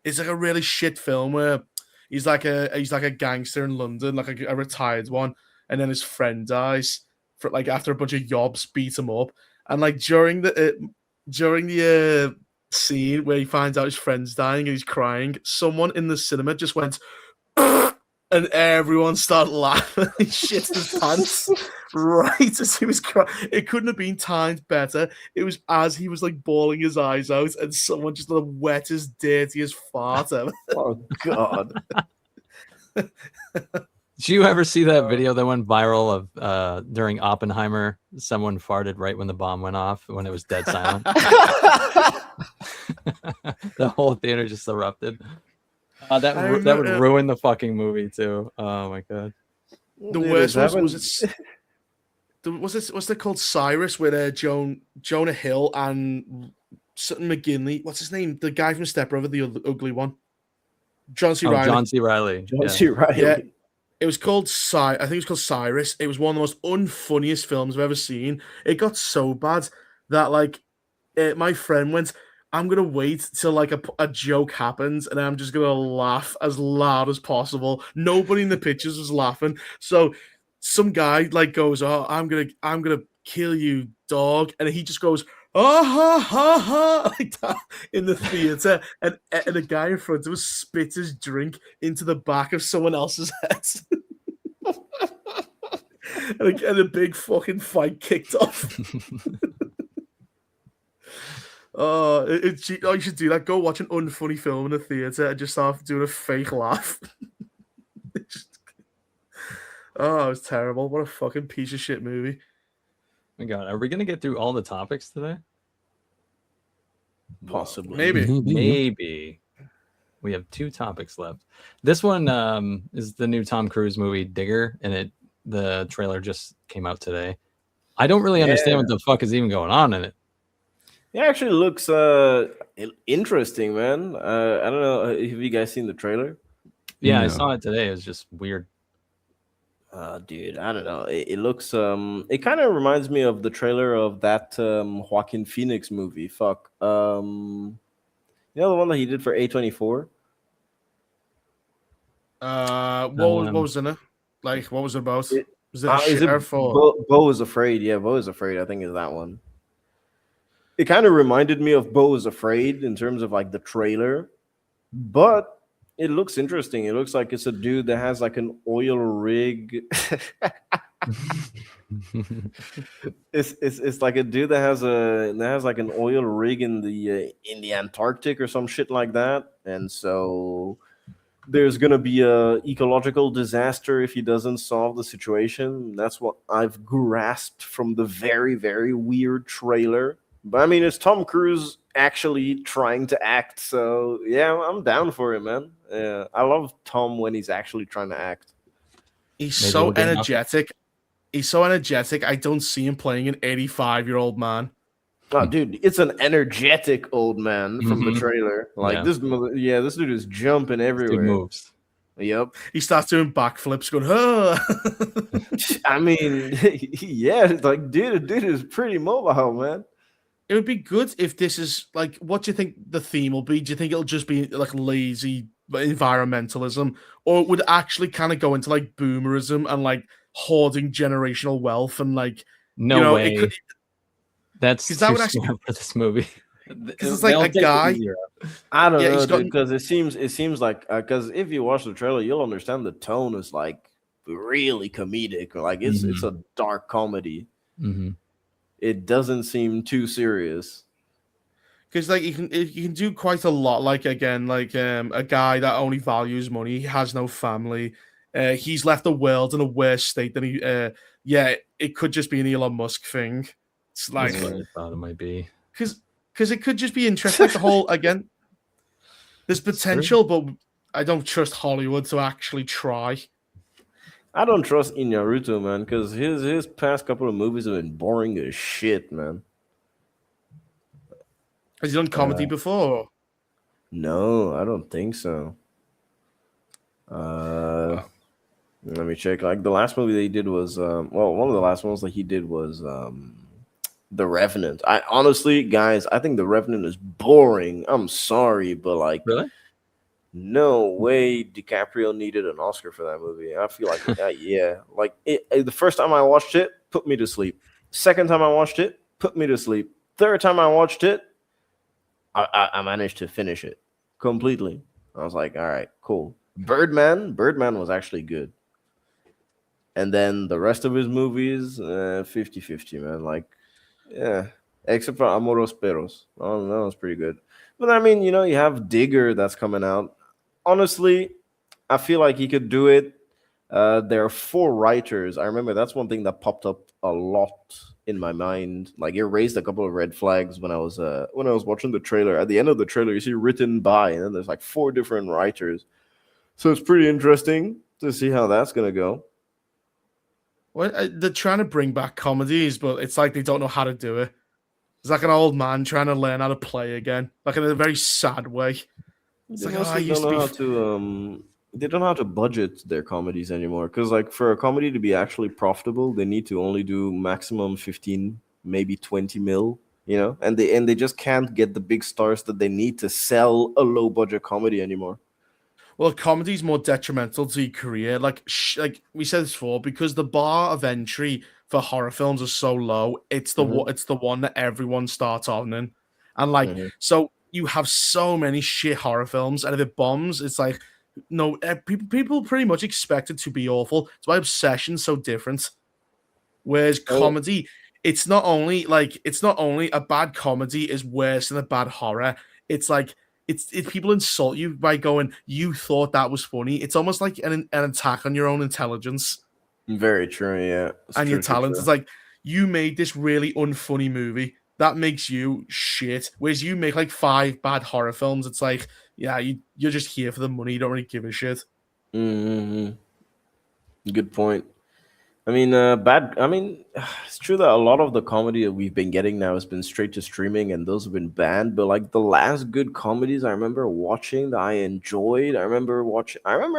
It's like a really shit film where he's like a gangster in London, like a retired one, and then his friend dies for like after a bunch of yobs beat him up, and like during the scene where he finds out his friend's dying and he's crying, someone in the cinema just went and everyone started laughing. He shit his pants right as he was crying. It couldn't have been timed better. It was as he was like bawling his eyes out, and someone just the wettest, dirtiest fart ever. Oh God. Did you ever see that video that went viral of during Oppenheimer? Someone farted right when the bomb went off, when it was dead silent. The whole theater just erupted. That would ruin the fucking movie too. Oh my God. The worst was what's it called? Cyrus with Jonah Hill and Sutton McGinley. What's his name? The guy from Step Brother, the ugly one. John C. Reilly. John C. Reilly. John C. Reilly. Yeah. It was called I think it was called Cyrus. It was one of the most unfunniest films I've ever seen. It got so bad that like my friend went, I'm gonna wait till like a joke happens and I'm just gonna laugh as loud as possible. Nobody in the pictures was laughing. So some guy like goes, "Oh, I'm gonna kill you, dog," and he just goes, "Oh ha ha ha," like that in the theater, and the guy in front of us spit his drink into the back of someone else's head. and a big fucking fight kicked off. Oh, you should do that. Go watch an unfunny film in a theater and just start doing a fake laugh. Oh, it was terrible. What a fucking piece of shit movie. Oh my God, are we gonna get through all the topics today? Possibly. Maybe. We have 2 topics left. This one is the new Tom Cruise movie Digger, and the trailer just came out today. I don't really understand what the fuck is even going on in it. It actually looks interesting, man. I don't know. Have you guys seen the trailer? Yeah, I saw it today. It was just weird. Dude, I don't know. It looks it kind of reminds me of the trailer of that Joaquin Phoenix movie. Fuck. You know the one that he did for A24? What was in it? Like, what was it about? Was it is it Beau is Afraid? Yeah, Beau is Afraid, I think is that one. It kind of reminded me of Beau is Afraid in terms of like the trailer, but it looks interesting. It looks like it's a dude that has like an oil rig. It's like a dude that has like an oil rig in the Antarctic or some shit like that, and so there's gonna be a ecological disaster if he doesn't solve the situation. That's what I've grasped from the very, very weird trailer. But I mean, it's Tom Cruise actually trying to act, so yeah, I'm down for it, man. Yeah, I love Tom when he's actually trying to act. He's so energetic. He's so energetic. I don't see him playing an 85-year-old man. Oh, dude, it's an energetic old man from the trailer. Like this dude is jumping everywhere. Big moves. Yep. He starts doing backflips, going, "Huh." I mean, yeah, it's like dude is pretty mobile, man. It would be good if this is like, what do you think the theme will be? Do you think it'll just be like lazy environmentalism, or it would actually kind of go into like boomerism and like hoarding generational wealth and like no way? That's too that would actually smart for this movie. Because it's like a guy. I don't know, because it seems like because if you watch the trailer, you'll understand the tone is like really comedic, or like it's a dark comedy. Mm-hmm. It doesn't seem too serious. Because like you can do quite a lot. Like again, like a guy that only values money. He has no family. He's left the world in a worse state than he. It could just be an Elon Musk thing. It's like that's what I thought it might be. Because it could just be interesting. Like the whole again, there's potential, but I don't trust Hollywood to actually try. I don't trust Iñárritu, man, because his past couple of movies have been boring as shit, man. Has he done comedy before? No, I don't think so. Let me check. Like the last movie that he did was one of the last ones that he did was The Revenant. I honestly, guys, I think The Revenant is boring. I'm sorry, but like, really? no way DiCaprio needed an Oscar for that movie. I feel like, yeah, like the first time I watched it, put me to sleep. Second time I watched it, put me to sleep. Third time I watched it, I managed to finish it completely. I was like, all right, cool. Birdman was actually good. And then the rest of his movies, 50-50, man. Like, yeah, except for Amoros Perros. Oh, that was pretty good. But I mean, you have Digger that's coming out. Honestly, I feel like he could do it. There are 4 writers. I remember that's one thing that popped up a lot in my mind. Like, it raised a couple of red flags when I was watching the trailer. At the end of the trailer, you see written by, and then there's like 4 different writers. So it's pretty interesting to see how that's gonna go. Well, they're trying to bring back comedies, but it's like they don't know how to do it. It's like an old man trying to learn how to play again, like in a very sad way. It's They like, mostly I used don't to know be. how to they don't know how to budget their comedies anymore. Because like for a comedy to be actually profitable, they need to only do maximum 15, maybe 20 mil, and they just can't get the big stars that they need to sell a low budget comedy anymore. Well, comedy's more detrimental to your career. Like we said this before, because the bar of entry for horror films is so low. It's the Mhm. it's the one that everyone starts on in, and like Mhm. so you have so many shit horror films, and if it bombs, it's like no people pretty much expect it to be awful. It's why Obsession's so different. Whereas Oh, comedy, it's not only a bad comedy is worse than a bad horror. It's like it's people insult you by going, "You thought that was funny." It's almost like an attack on your own intelligence very true. Yeah, it's and your true, true, talents. It's true. like you made this really unfunny movie that makes you shit. Whereas you make like 5 bad horror films, it's like, yeah, you're just here for the money. You don't really give a shit. Mm-hmm. Good point. I mean, it's true that a lot of the comedy that we've been getting now has been straight to streaming, and those have been banned. But like the last good comedies I remember watching that I enjoyed, I remember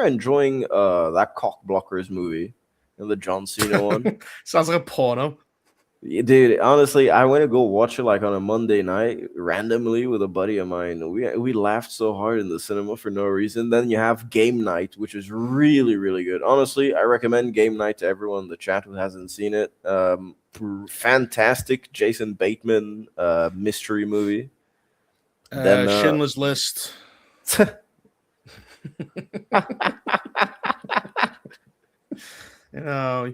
enjoying that Cock Blockers movie, the John Cena one. Sounds like a porno. Yeah, dude, honestly, I went to go watch it like on a Monday night randomly with a buddy of mine. We laughed so hard in the cinema for no reason. Then you have Game Night, which is really really good. Honestly, I recommend Game Night to everyone in the chat who hasn't seen it. Fantastic Jason Bateman mystery movie. Then Schindler's List. You know,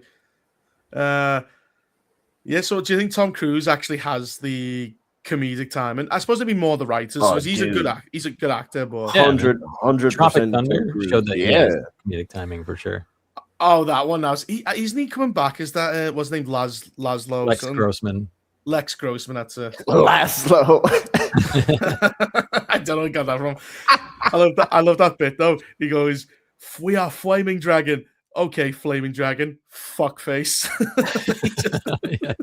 yeah. So, do you think Tom Cruise actually has the comedic timing? I suppose it'd be more the writers. Oh, He's a dude. He's a good actor, but Yeah. 100% Tropic Tom Thunder Cruise. showed that he Yeah. has comedic timing for sure. oh, that one now. Isn't he coming back? Is that what's his name? Laszlo? Lex something? Grossman. Lex Grossman. That's it. Laszlo. I don't know where I got that from. I love that bit though. He goes, "We are flaming dragon." Okay, flaming dragon. Fuck face. Yeah.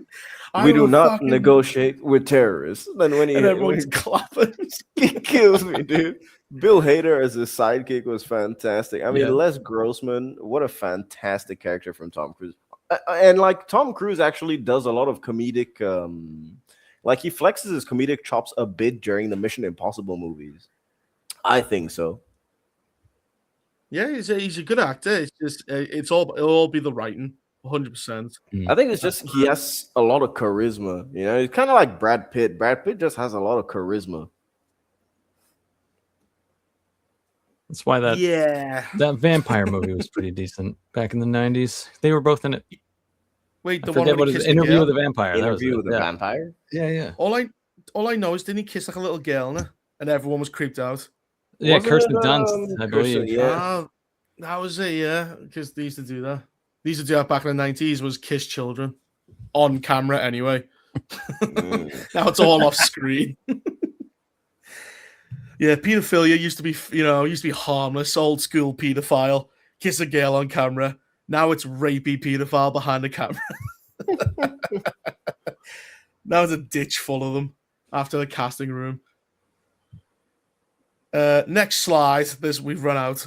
We do not negotiate with terrorists. Then when And everyone's clapping. he kills me, dude. Bill Hader as his sidekick was fantastic. I mean, Yeah. Les Grossman, what a fantastic character from Tom Cruise. And like Tom Cruise actually does a lot of comedic, like he flexes his comedic chops a bit during the Mission Impossible movies. I think so. Yeah, he's a good actor. It's just it'll all be the writing, 100%. I think it's just he has a lot of charisma. He's kind of like Brad Pitt. Brad Pitt just has a lot of charisma. That's why that vampire movie was pretty decent back in the 90s. They were both in it. Wait, I the one forget where what he is kissed it? the Interview girl? with the Vampire. That was Interview it. with the Yeah. Vampire. Yeah. All I know is didn't he kiss like a little girl in it, and everyone was creeped out. Yeah, Wasn't Kirsten it, Dunst, I Kirsten- believe. yeah. Ah, that was it. Yeah, because they used to do that. They used to do that back in the 90s. Was kiss children on camera anyway. Now it's all off screen. Yeah, pedophilia used to be harmless, old school pedophile, kiss a girl on camera. Now it's rapey pedophile behind the camera. Now it's a ditch full of them after the casting room. Next slide. We've run out.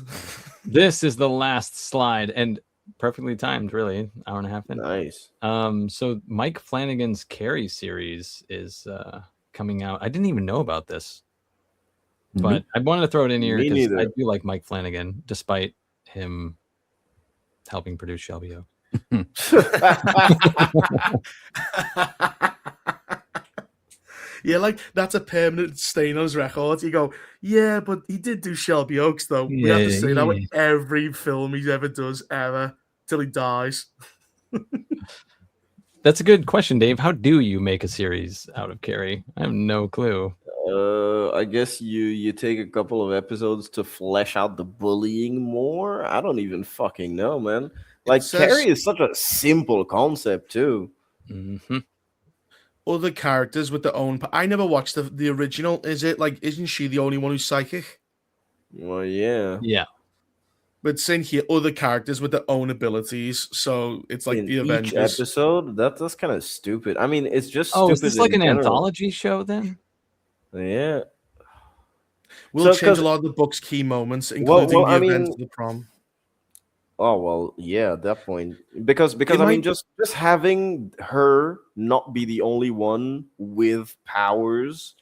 This is the last slide, and perfectly timed, really, hour and a half in. Nice. So Mike Flanagan's Carrie series is coming out. I didn't even know about this. But I wanted to throw it in here Me because neither. I do like Mike Flanagan, despite him helping produce Shelby Oak. Yeah, like that's a permanent stain on his record. You go, yeah, but he did do Shelby Oaks, though. We have to say that with every film he ever does, ever, till he dies. That's a good question, Dave. How do you make a series out of Carrie? I have no clue. I guess you take a couple of episodes to flesh out the bullying more. I don't even fucking know, man. Like Carrie is such a simple concept too. Mm-hmm. Other characters with their own. I never watched the original. Is it like? Isn't she the only one who's psychic? Well, yeah. Yeah. But saying here, other characters with their own abilities. So it's like in the each Avengers episode. That's kind of stupid. I mean, it's just Oh, stupid. is this like in an general. anthology show then? Yeah. We'll change a lot of the book's key moments, including the events of the prom. Oh well, yeah, at that point. Because I mean just having her not be the only one with powers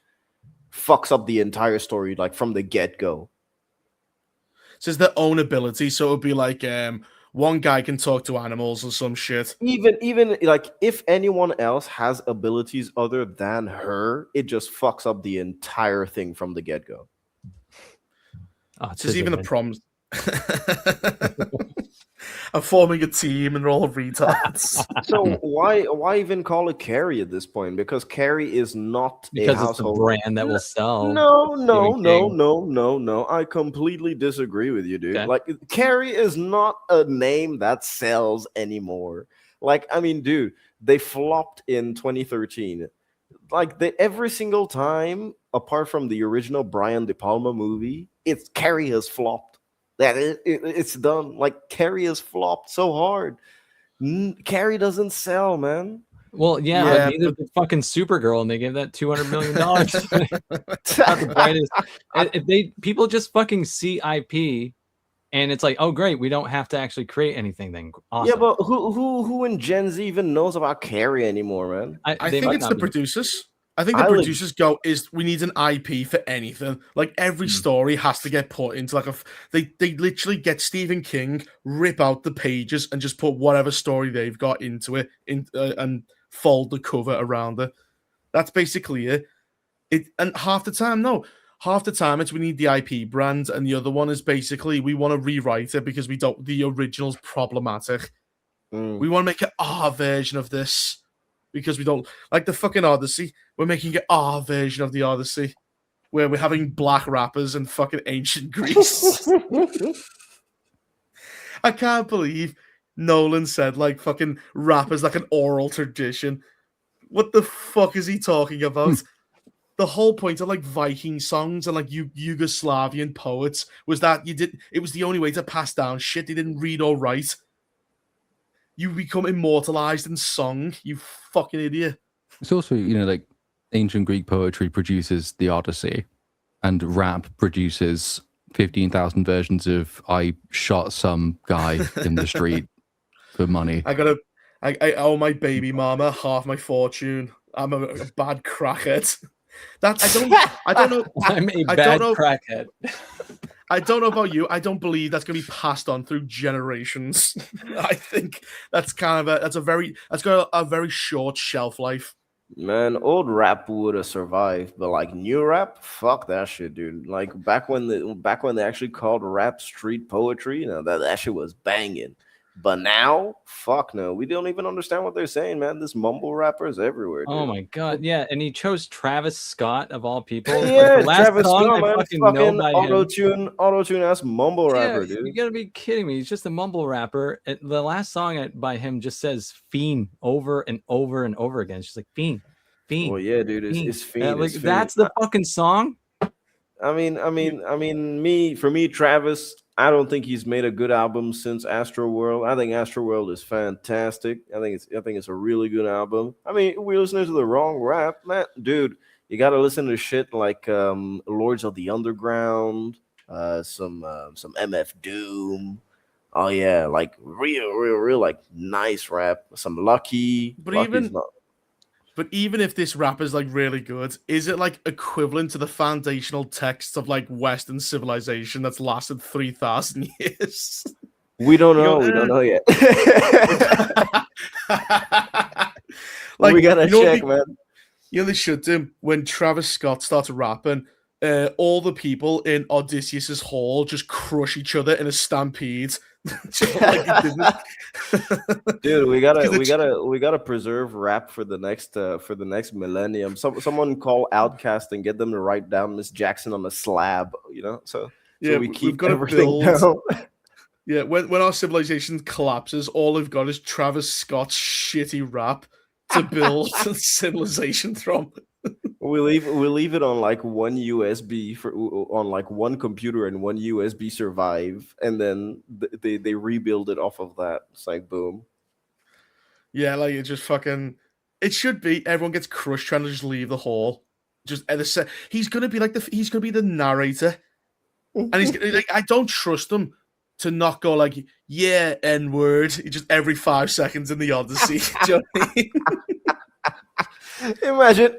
fucks up the entire story, like from the get-go. So it's their own ability, so it would be like one guy can talk to animals or some shit. Even like if anyone else has abilities other than her, it just fucks up the entire thing from the get-go. This is even the proms. I'm forming a team and they're all retards. So why even call it Carrie at this point? Because Carrie is not because a household it's a brand that will sell. No. I completely disagree with you, dude. Okay. Like Carrie is not a name that sells anymore. Like, I mean, dude, they flopped in 2013. Like every single time, apart from the original Brian De Palma movie, Carrie has flopped. That it's done. Like Carrie has flopped so hard. Carrie doesn't sell, man. Well, yeah, but neither did fucking Supergirl, and they gave that $200 million. Not the brightest. If people just fucking see IP, and it's like, oh great, we don't have to actually create anything. Then awesome. Yeah, but who in Gen Z even knows about Carrie anymore, man? I think it's the producers. I think the producers we need an IP for anything. Like every story has to get put into like they literally get Stephen King, rip out the pages and just put whatever story they've got into it and fold the cover around it. That's basically it. And half the time it's we need the IP brand, and the other one is basically we want to rewrite it because the original's problematic. We want to make our version of this. Because we don't like the fucking Odyssey. We're making it our version of the Odyssey, where we're having black rappers in fucking ancient Greece. I can't believe Nolan said like fucking rap is like an oral tradition. What the fuck is he talking about? The whole point of like Viking songs and like Yugoslavian poets was that it was the only way to pass down shit. They didn't read or write. You become immortalized in song, you fucking idiot. It's also, like ancient Greek poetry produces the Odyssey, and rap produces 15,000 versions of I shot some guy in the street for money. I owe my baby mama half my fortune. I'm a bad crackhead. I don't know. I'm a bad crackhead. I don't know about you. I don't believe that's going to be passed on through generations. I think that's got a very short shelf life. Man, old rap would have survived, but like new rap, fuck that shit, dude. Like back when they actually called rap street poetry, that shit was banging. But now, fuck no, we don't even understand what they're saying, man. This mumble rapper is everywhere, dude. Oh my god, yeah, and he chose Travis Scott of all people. Yeah, like the last Travis song Scott, I man, fucking know by auto-tune ass mumble rapper, dude. You gotta be kidding me. He's just a mumble rapper. The last song by him just says "fiend" over and over and over again. It's just like fiend. Well, yeah, dude, it's fiend. Like that's the fucking song. For me, Travis, I don't think he's made a good album since Astroworld. I think Astroworld is fantastic. I think it's a really good album. I mean, we're listening to the wrong rap, man. Dude, you gotta listen to shit like Lords of the Underground, some MF Doom. Oh yeah, like real like nice rap. Some Lucky. But Lucky's But even if this rap is like really good, is it like equivalent to the foundational texts of like Western civilization that's lasted 3,000 years? We don't You know. go, We don't know yet. Like, we gotta you know what check, they- man. You know they should do when Travis Scott starts rapping. All the people in Odysseus's hall just crush each other in a stampede. Just like they didn't. Dude, we Because gotta preserve rap for the next millennium. Someone call Outcast and get them to write down Miss Jackson on a slab, so Yeah, we we've keep gotta everything build- down. Yeah, when our civilization collapses, all we've got is Travis Scott's shitty rap to build civilization from. We leave it on like one USB on like one computer and one USB survive, and then they rebuild it off of that. It's like boom. Yeah, like it just fucking. It should be everyone gets crushed trying to just leave the hall. Just he's gonna be like he's gonna be the narrator, and he's like I don't trust him to not go like yeah N word just every 5 seconds in the Odyssey. Do you know what I mean? Imagine.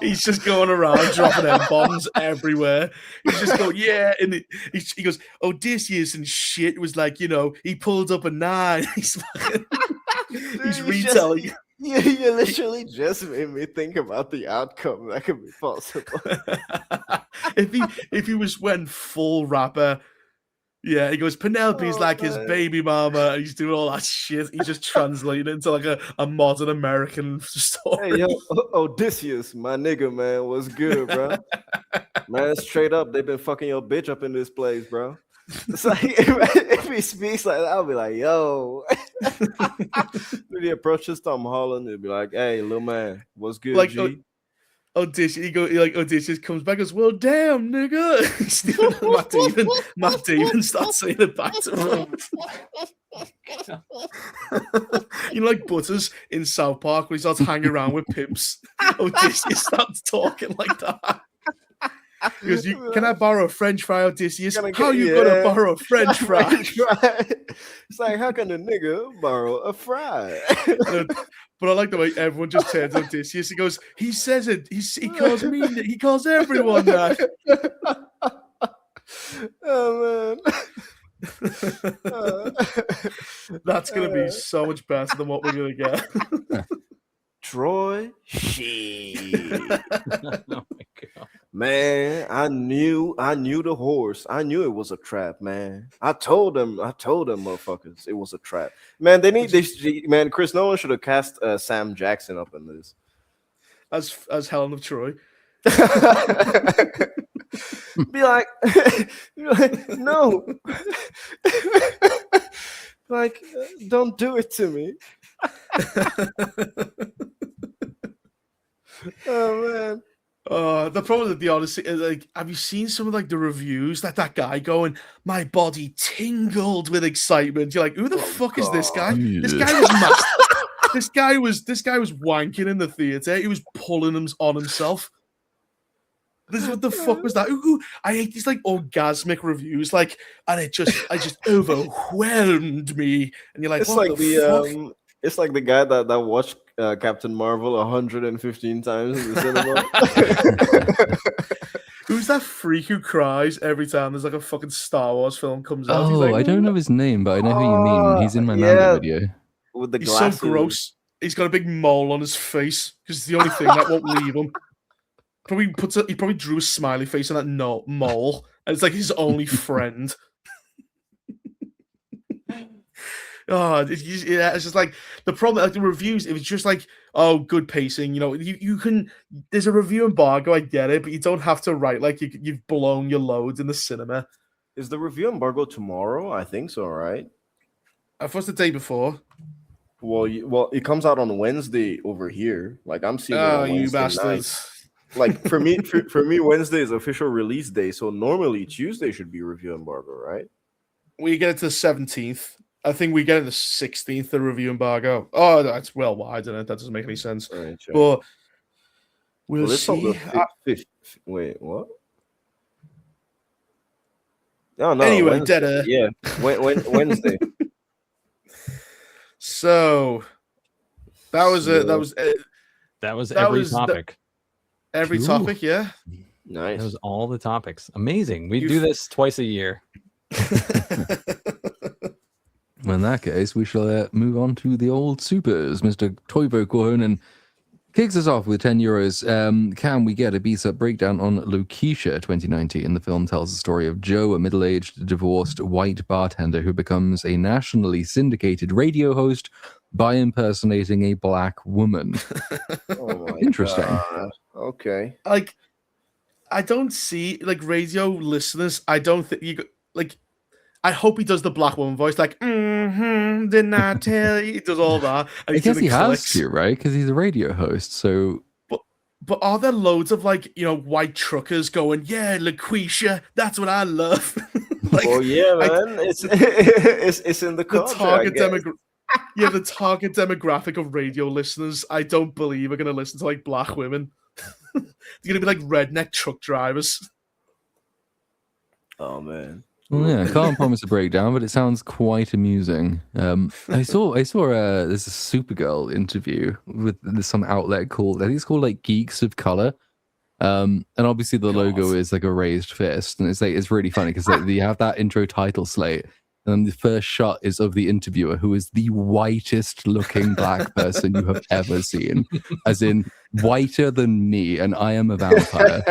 He's just going around dropping M-bombs everywhere. He's just going, yeah. And he goes, Odysseus and shit was like, he pulled up a 9. He's retelling. You literally just made me think about the outcome that could be possible. if he was went full rapper, yeah, he goes, Penelope's like his baby mama, and he's doing all that shit. He's just translating it into like a modern American story. Hey, yo, Odysseus, my nigga, man, what's good, bro? Man, straight up, they've been fucking your bitch up in this place, bro. It's like, if he speaks like that, I'll be like, yo. If he approaches Tom Holland, he'll be like, hey, little man, what's good, Like, G? Odysseus comes back and goes, well, damn, nigga. He's doing Matt Damon starts saying it back to him. Like Butters in South Park when he starts hanging around with pimps. Odysseus starts talking like that. He goes, can I borrow a French fry, Odysseus? How you gonna borrow a French fry? It's like, how can a nigga borrow a fry? But I like the way everyone just turns on Odysseus. He goes, he says it. He calls me. He calls everyone that. Oh man, That's gonna be so much better than what we're gonna get. Troy, shit. Oh my god. Man, I knew the horse. I knew it was a trap, man. I told them motherfuckers it was a trap. Man, man, Chris Nolan should have cast Sam Jackson up in this. As Helen of Troy. Be like, no. Like, don't do it to me. Oh man. The problem with the Odyssey is like, have you seen some of like the reviews that guy going, my body tingled with excitement? You're like, who the fuck is this guy? This guy was this guy was wanking in the theater. He was pulling him on himself. What the fuck was that? Ooh, I hate these like orgasmic reviews, like, and I just overwhelmed me. And you're like, it's what like the fuck? It's like the guy that watched Captain Marvel 115 times in the cinema. Who's that freak who cries every time there's like a fucking Star Wars film comes out? He's Oh, like, I don't know his name, but I know who you mean. He's in my yeah. manga video. With the he's glasses. so gross. He's got a big mole on his face because it's the only thing that won't leave him. He probably drew a smiley face on that mole, and it's like his only friend. It's just like the problem. Like the reviews, it was just like, oh, good pacing. You can. There's a review embargo. I get it, but you don't have to write like you've blown your loads in the cinema. Is the review embargo tomorrow? I think so, right? I thought it was the day before. Well, it comes out on Wednesday over here. Like I'm seeing. Oh, it on you Wednesday bastards! night. Like for me, for me, Wednesday is official release day. So normally Tuesday should be review embargo, right? We get it to the 17th. I think we get it the 16th. The review embargo. Oh, that's well wide, isn't it? That doesn't make any sense. Right, sure. But we'll it's on see. the wait, what? Oh, no. Anyway, Wednesday. Deader. Yeah, Wednesday. So That was it. That was every was topic. every Cool. topic. Yeah. nice. That was all the topics. Amazing. We do this twice a year. Well, in that case, we shall move on to the old supers. Mr. Toivo Korhonen kicks us off with €10. Can we get a BSUP breakdown on Lokeisha 2019? The film tells the story of Joe, a middle-aged, divorced white bartender who becomes a nationally syndicated radio host by impersonating a black woman. Oh my Interesting. God. Okay. Like, I don't see like radio listeners. I don't think you like. I hope he does the black woman voice, like, didn't I tell you? He does all that. And I guess he has clicks. to, right? Because he's a radio host, so... But are there loads of, like, white truckers going, yeah, Lokeisha, that's what I love? Like, Oh yeah, man. It's in the culture, target I guess. the target demographic of radio listeners, I don't believe are going to listen to, like, black women. They're going to be, like, redneck truck drivers. Oh man. Well, yeah, I can't promise a breakdown, but it sounds quite amusing. I saw there's a Supergirl interview with some outlet called, I think it's called like Geeks of Color. And obviously the logo is like a raised fist, and it's really funny because you have that intro title slate, and then the first shot is of the interviewer, who is the whitest looking black person you have ever seen, as in whiter than me, and I am a vampire.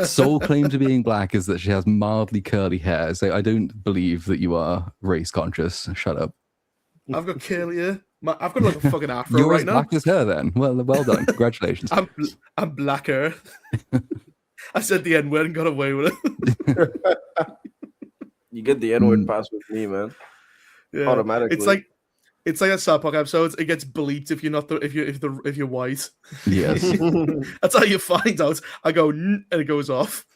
Sole claim to being black is that she has mildly curly hair, so I don't believe that you are race conscious. Shut up. I've got curly hair. I've got like a fucking afro You're right as now. black as her then. Well done. Congratulations. I'm blacker. I said the N-word and got away with it. You get the N-word pass with me, man. Yeah. Automatically. It's like a South Park episode. It gets bleeped if you're not if you're white. Yes. That's how you find out. I go and it goes off.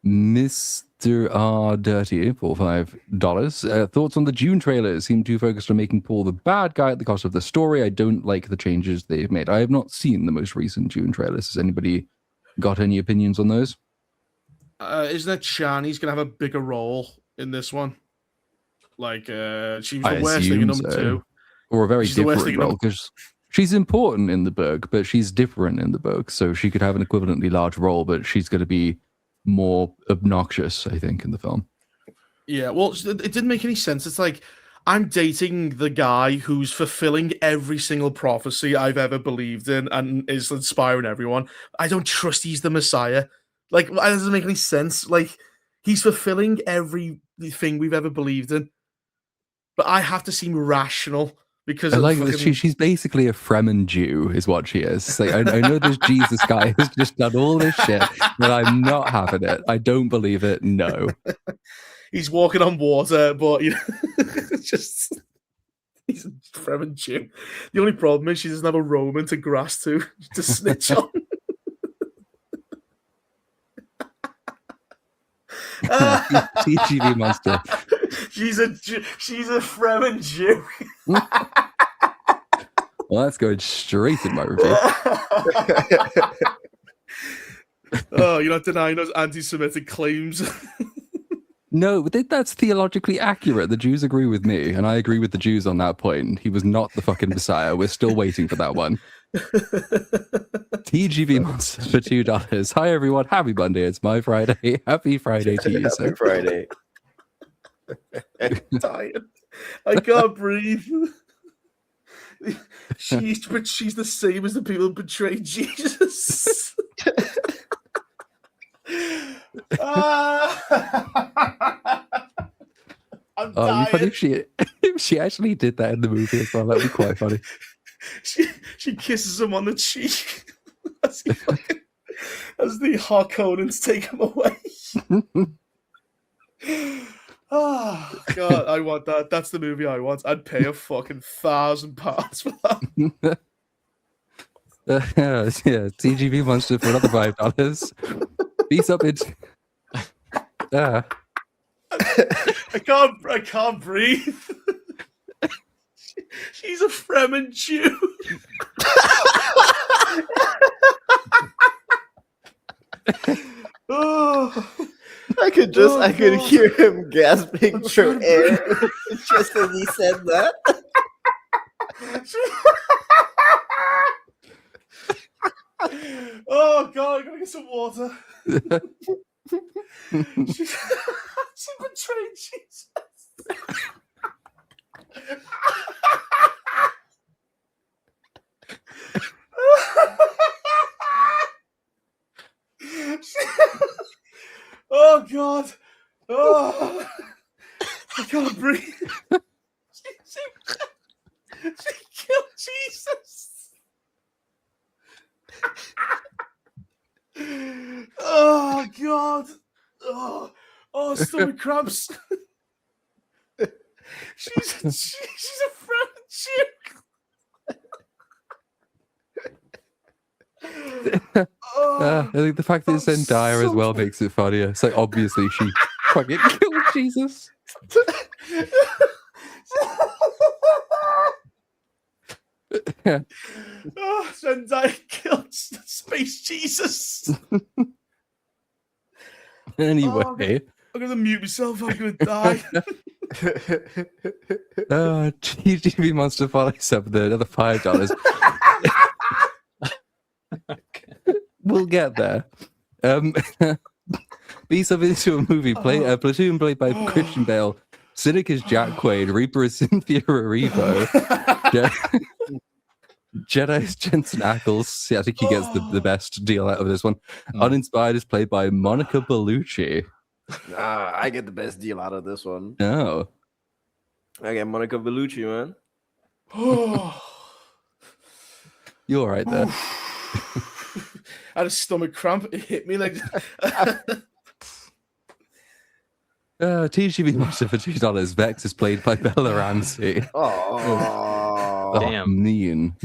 Mr. R. Dirty for $5. Thoughts on the June trailers? Seem too focused on making Paul the bad guy at the cost of the story. I don't like the changes they've made. I have not seen the most recent June trailers. Has anybody got any opinions on those? Isn't it Shani's gonna have a bigger role in this one? Like she was the worst thing in number 2. Or a very She's the worst different thing in role, because she's important in the book, but she's different in the book. So she could have an equivalently large role, but she's going to be more obnoxious, I think, in the film. Yeah, well, it didn't make any sense. It's like, I'm dating the guy who's fulfilling every single prophecy I've ever believed in and is inspiring everyone. I don't trust he's the Messiah. Like, that doesn't make any sense. Like, he's fulfilling everything we've ever believed in. But I have to seem rational because I like that she's basically a Fremen Jew, is what she is. Like, I know this Jesus guy has just done all this shit, but I'm not having it. I don't believe it. No. He's walking on water, but it's just he's a Fremen Jew. The only problem is she doesn't have a Roman to grass to snitch on. TGV monster. She's a Fremen Jew. Well, that's going straight in my review. Oh, you're not denying those anti-Semitic claims. No, but that's theologically accurate. The Jews agree with me, and I agree with the Jews on that point. He was not the fucking Messiah. We're still waiting for that one. TGV Monster for $2. Hi, everyone. Happy Monday. It's my Friday. Happy Friday to you, Happy sir. Friday. I'm tired. I can't breathe. She's the same as the people who betrayed Jesus. I'm Oh, it'd be funny tired. if she actually did that in the movie as well. That'd be quite funny. She kisses him on the cheek as the Harkonnens take him away. Oh God, I want that. That's the movie I want. I'd pay a fucking £1,000 for that. Yeah, TGV Monster for another $5. Beats up it. I can't breathe. She's a Fremen Jew. Oh, I could hear him gasping for air just as he said that. Oh god, I gotta get some water. She betrayed Jesus. Oh god. Oh, I can't breathe. She killed Jesus. Oh god. Oh, stomach cramps. She's a friend chick. I think the fact that it's Zendaya as well makes it funnier. It's like obviously she fucking killed Jesus. Oh, Zendaya killed Space Jesus. Anyway, I'm gonna mute myself. I'm gonna die. TGV Monster follows up with another $5. We'll get there. BSUP into a movie. Platoon played by Christian Bale. Cynic is Jack Quaid. Reaper is Cynthia Erivo. Jedi is Jensen Ackles. Yeah, I think he gets the best deal out of this one. Uninspired is played by Monica Bellucci. I get the best deal out of this one. Oh. I get Monica Bellucci, man. You're all right there. I had a stomach cramp. It hit me like. TGV Monster for $2. Vex is played by Bella Ramsey. Oh, damn. Mean.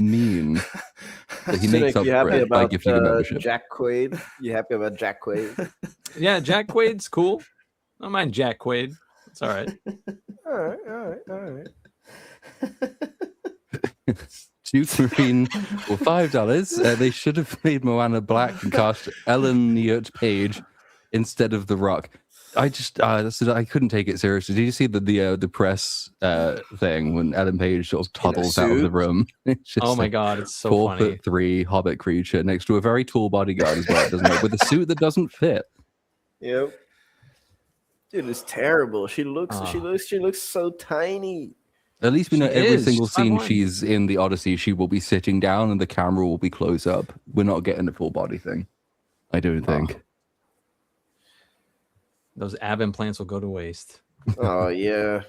But he Cynic, makes up you for happy it by about gifting a membership. Jack Quaid? You happy about Jack Quaid? Yeah, Jack Quaid's cool. I don't mind Jack Quaid. It's all right. All right. Duke Marine for $5. They should have made Moana black and cast Ellen Neot Page instead of The Rock. I couldn't take it seriously. Did you see the press thing when Ellen Page sort of toddles out of the room? It's just Oh my god, it's so 4'3" Hobbit creature next to a very tall bodyguard as well, doesn't it? With a suit that doesn't fit. Yep. Dude, it's terrible. She looks so tiny. At least we know every single She's scene 5'1". she's in the Odyssey, she will be sitting down and the camera will be close up. We're not getting a full body thing. I don't think. Those ab implants will go to waste. Oh yeah.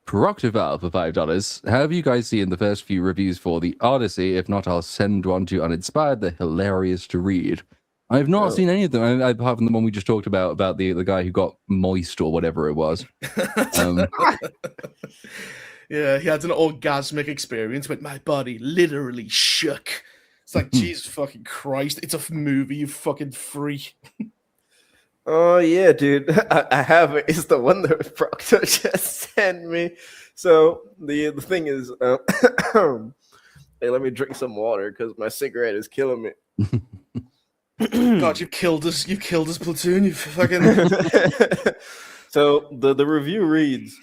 Proctival for $5. How have you guys seen the first few reviews for the Odyssey? If not, I'll send one to Uninspired. They're hilarious to read. I've not seen any of them, apart from the one we just talked about the guy who got moist or whatever it was. Yeah, he had an orgasmic experience with my body literally shook. It's like, Jesus fucking Christ, it's a movie, you fucking freak. Oh yeah, dude. I have it. It's the one that Proctor just sent me. So the thing is, hey, let me drink some water because my cigarette is killing me. God, you've killed us, Platoon. You fucking. So the review reads,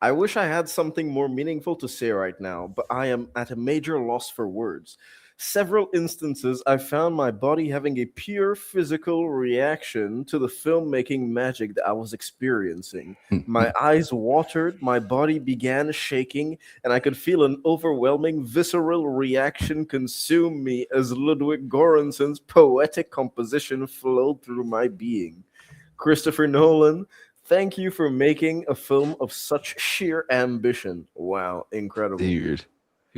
I wish I had something more meaningful to say right now, but I am at a major loss for words. Several instances I found my body having a pure physical reaction to the filmmaking magic that I was experiencing. My eyes watered, my body began shaking, and I could feel an overwhelming visceral reaction consume me as Ludwig Göransson's poetic composition flowed through my being. Christopher Nolan, thank you for making a film of such sheer ambition. Wow, incredible. Dude.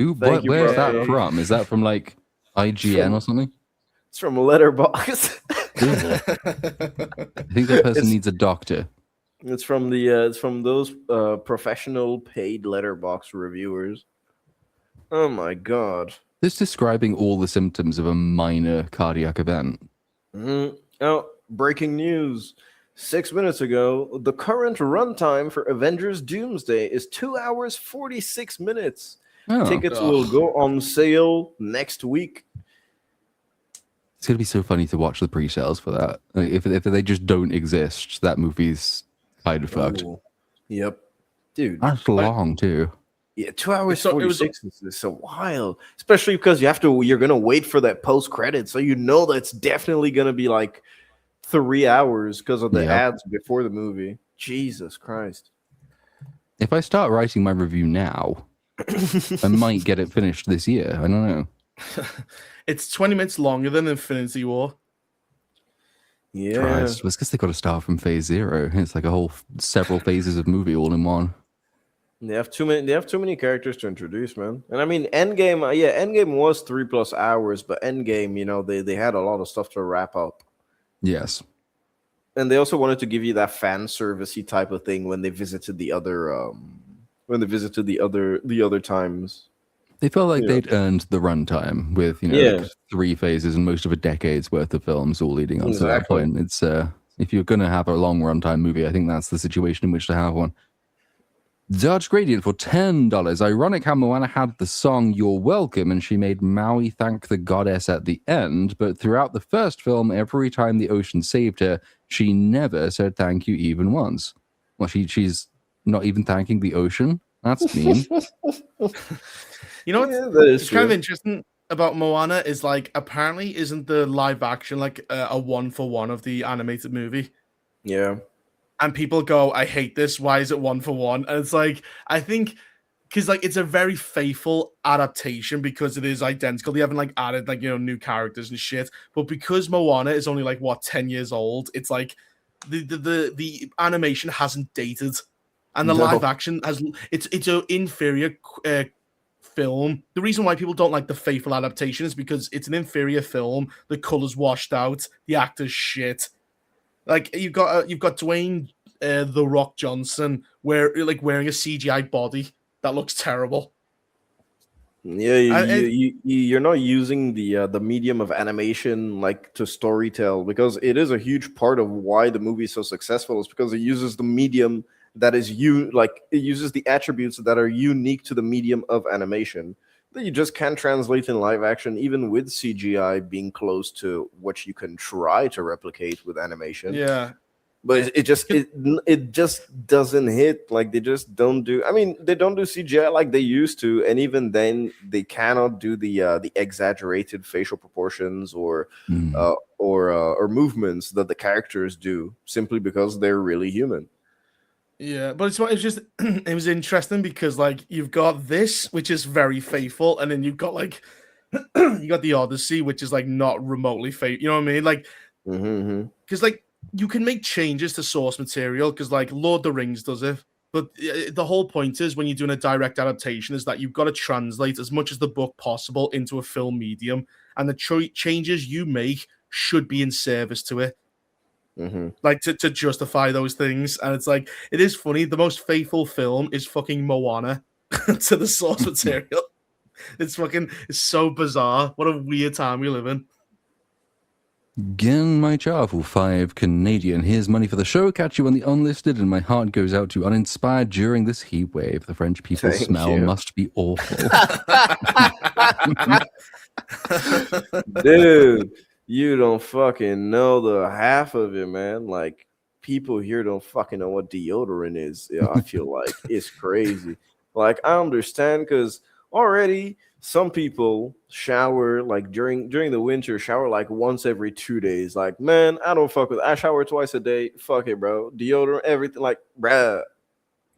Thank you, Where's bro. that from? Is that from like IGN or something? It's from Letterboxd. I think that person needs a doctor. It's from those professional paid Letterboxd reviewers. Oh my god. This describing all the symptoms of a minor cardiac event. Oh, breaking news. 6 minutes ago, the current runtime for Avengers Doomsday is 2 hours 46 minutes. Oh. Tickets will go on sale next week. It's going to be so funny to watch the pre-sales for that. Like, if they just don't exist, that movie's kind of fucked. Ooh. Yep. Dude. That's long, too. Yeah, 2 hours So- it was- 46 is so wild, especially because you're gonna wait for that post credit, so you know that's definitely gonna be like 3 hours because of the Yep. ads before the movie. Jesus Christ. If I start writing my review now, I might get it finished this year. I don't know. It's 20 minutes longer than Infinity War. Yeah. Christ, it's because they got to start from phase 0. It's like a whole several phases of movie all in one. They have too many characters to introduce, man. And I mean, Endgame, Endgame was 3+ hours, but Endgame, they had a lot of stuff to wrap up. Yes. And they also wanted to give you that fan servicey type of thing when they visited the other the other times. They felt like Yeah. they'd earned the runtime with, Yeah. like 3 phases and most of a decade's worth of films all leading up to that Exactly. point. It's if you're going to have a long runtime movie, I think that's the situation in which to have one. Dodge Gradient for $10. Ironic how Moana had the song You're Welcome and she made Maui thank the goddess at the end, but throughout the first film, every time the ocean saved her, she never said thank you even once. Well, she's not even thanking the ocean? That's mean. You know Yeah, what's that is it's kind of true. interesting about Moana is like apparently isn't the live action like a 1-for-1 of the animated movie? Yeah. And people go, I hate this. Why is it 1-for-1? And it's like, I think because like it's a very faithful adaptation because it is identical. They haven't like added like new characters and shit. But because Moana is only like 10 years old, it's like the animation hasn't dated, and the No. live action has it's an inferior film. The reason why people don't like the faithful adaptation is because it's an inferior film. The colors washed out, the actors shit. Like you've got Dwayne the Rock Johnson wearing a CGI body that looks terrible. Yeah, you're not using the medium of animation like to storytell, because it is a huge part of why the movie is so successful. Is because it uses the medium that is it uses the attributes that are unique to the medium of animation that you just can't translate in live action, even with CGI being close to what you can try to replicate with animation. Yeah. But it just doesn't hit. Like they just don't do. I mean, they don't do CGI like they used to, and even then, they cannot do the exaggerated facial proportions or movements that the characters do, simply because they're really human. Yeah, but it's just it was interesting because like you've got this, which is very faithful, and then you've got like you got the Odyssey, which is like not remotely faithful. You know what I mean? Like, because like you can make changes to source material because like Lord of the Rings does it, but the whole point is when you're doing a direct adaptation is that you've got to translate as much as the book possible into a film medium, and the changes you make should be in service to it. Like to justify those things. And it's like, it is funny. The most faithful film is fucking Moana to the source material. It's so bizarre. What a weird time we live in. Gen my char for 5 Canadian. Here's money for the show. Catch you on the unlisted, and my heart goes out to Uninspired during this heat wave. The French people's Thank smell you. must be awful. Dude, you don't fucking know the half of it, man. Like, people here don't fucking know what deodorant is. Yeah, I feel like it's crazy. Like, I understand because already some people shower like during the winter, shower like once every 2 days. Like, man, I don't fuck with. I shower twice a day. Fuck it, bro. Deodorant, everything. Like, bruh,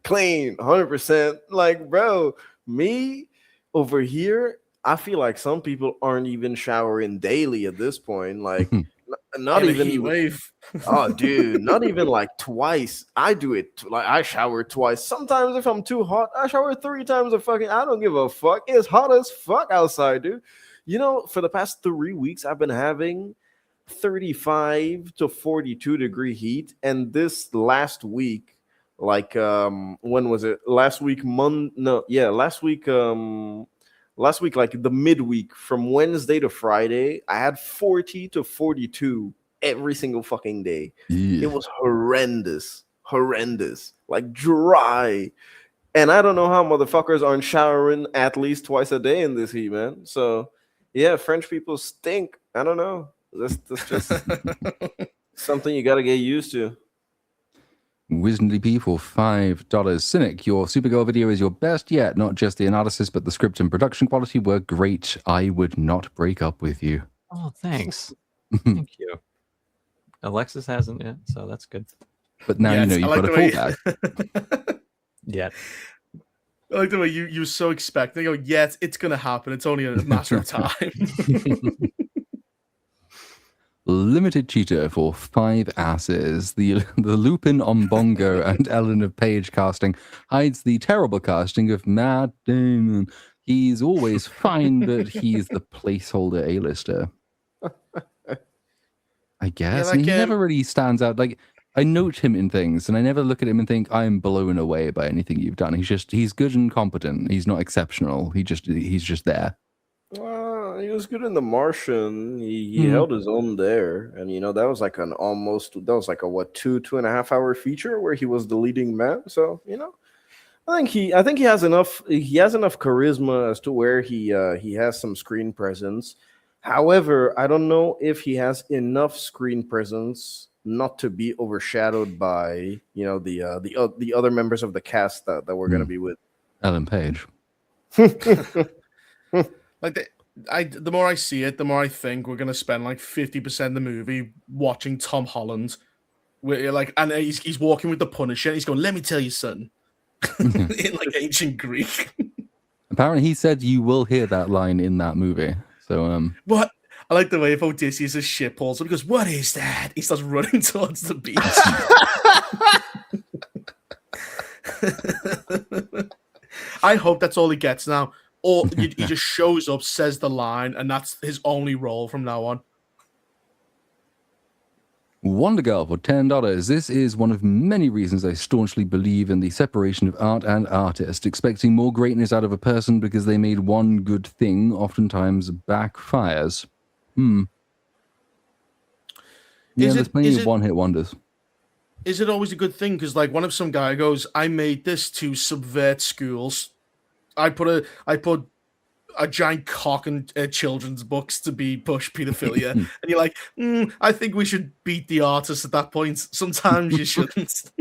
clean, 100%. Like, bro, me over here, I feel like some people aren't even showering daily at this point. Like, not In a even heat wave. Oh, dude, not even like twice. I do it like I shower twice. Sometimes if I'm too hot, I shower 3 times. I don't give a fuck. It's hot as fuck outside, dude. For the past 3 weeks, I've been having 35 to 42 degree heat, and this last week, like when was it? Last week, last week, like the midweek from Wednesday to Friday, I had 40 to 42 every single fucking day. Yeah. It was horrendous, like dry. And I don't know how motherfuckers aren't showering at least twice a day in this heat, man. So yeah, French people stink. I don't know. That's just something you got to get used to. WisdomDP for $5. Cynic, your Supergirl video is your best yet. Not just the analysis, but the script and production quality were great. I would not break up with you. Oh, thanks. Thank you. Alexis hasn't yet, so that's good. But now you know you've got a fallback. Yet. I like the way you were so expecting. Oh, yeah, it's going to happen. It's only a matter of time. Limited Cheater for 5 asses. The Lupin Ombongo and Ellen of Page casting hides the terrible casting of Matt Damon. He's always fine, but he's the placeholder A-lister. I guess. Yeah, like, he never really stands out. Like, I note him in things, and I never look at him and think, I'm blown away by anything you've done. He's good and competent. He's not exceptional. He's just there. Well, he was good in The Martian. He held his own there, and that was like a 2.5 hour feature where he was the leading man. So I think he has enough. He has enough charisma as to where he has some screen presence. However, I don't know if he has enough screen presence not to be overshadowed by the other members of the cast that we're going to be with. Ellen Page. Like the more I see it, the more I think we're gonna spend like 50% of the movie watching Tom Holland, and he's walking with the Punisher. And he's going, "Let me tell you something," in like ancient Greek. Apparently, he said you will hear that line in that movie. So, What? I like the way if Odysseus' ship pulls up, he goes, "What is that?" He starts running towards the beach. I hope that's all he gets now. Or he just shows up, says the line, and that's his only role from now on. Wonder Girl for $10. This is one of many reasons I staunchly believe in the separation of art and artist. Expecting more greatness out of a person because they made one good thing oftentimes backfires. Yeah, there's plenty of one-hit wonders. Is it always a good thing? Because like, what if some guy goes, "I made this to subvert schools. I put a giant cock in children's books to be push pedophilia," and you're like, "I think we should beat the artist at that point. Sometimes you shouldn't."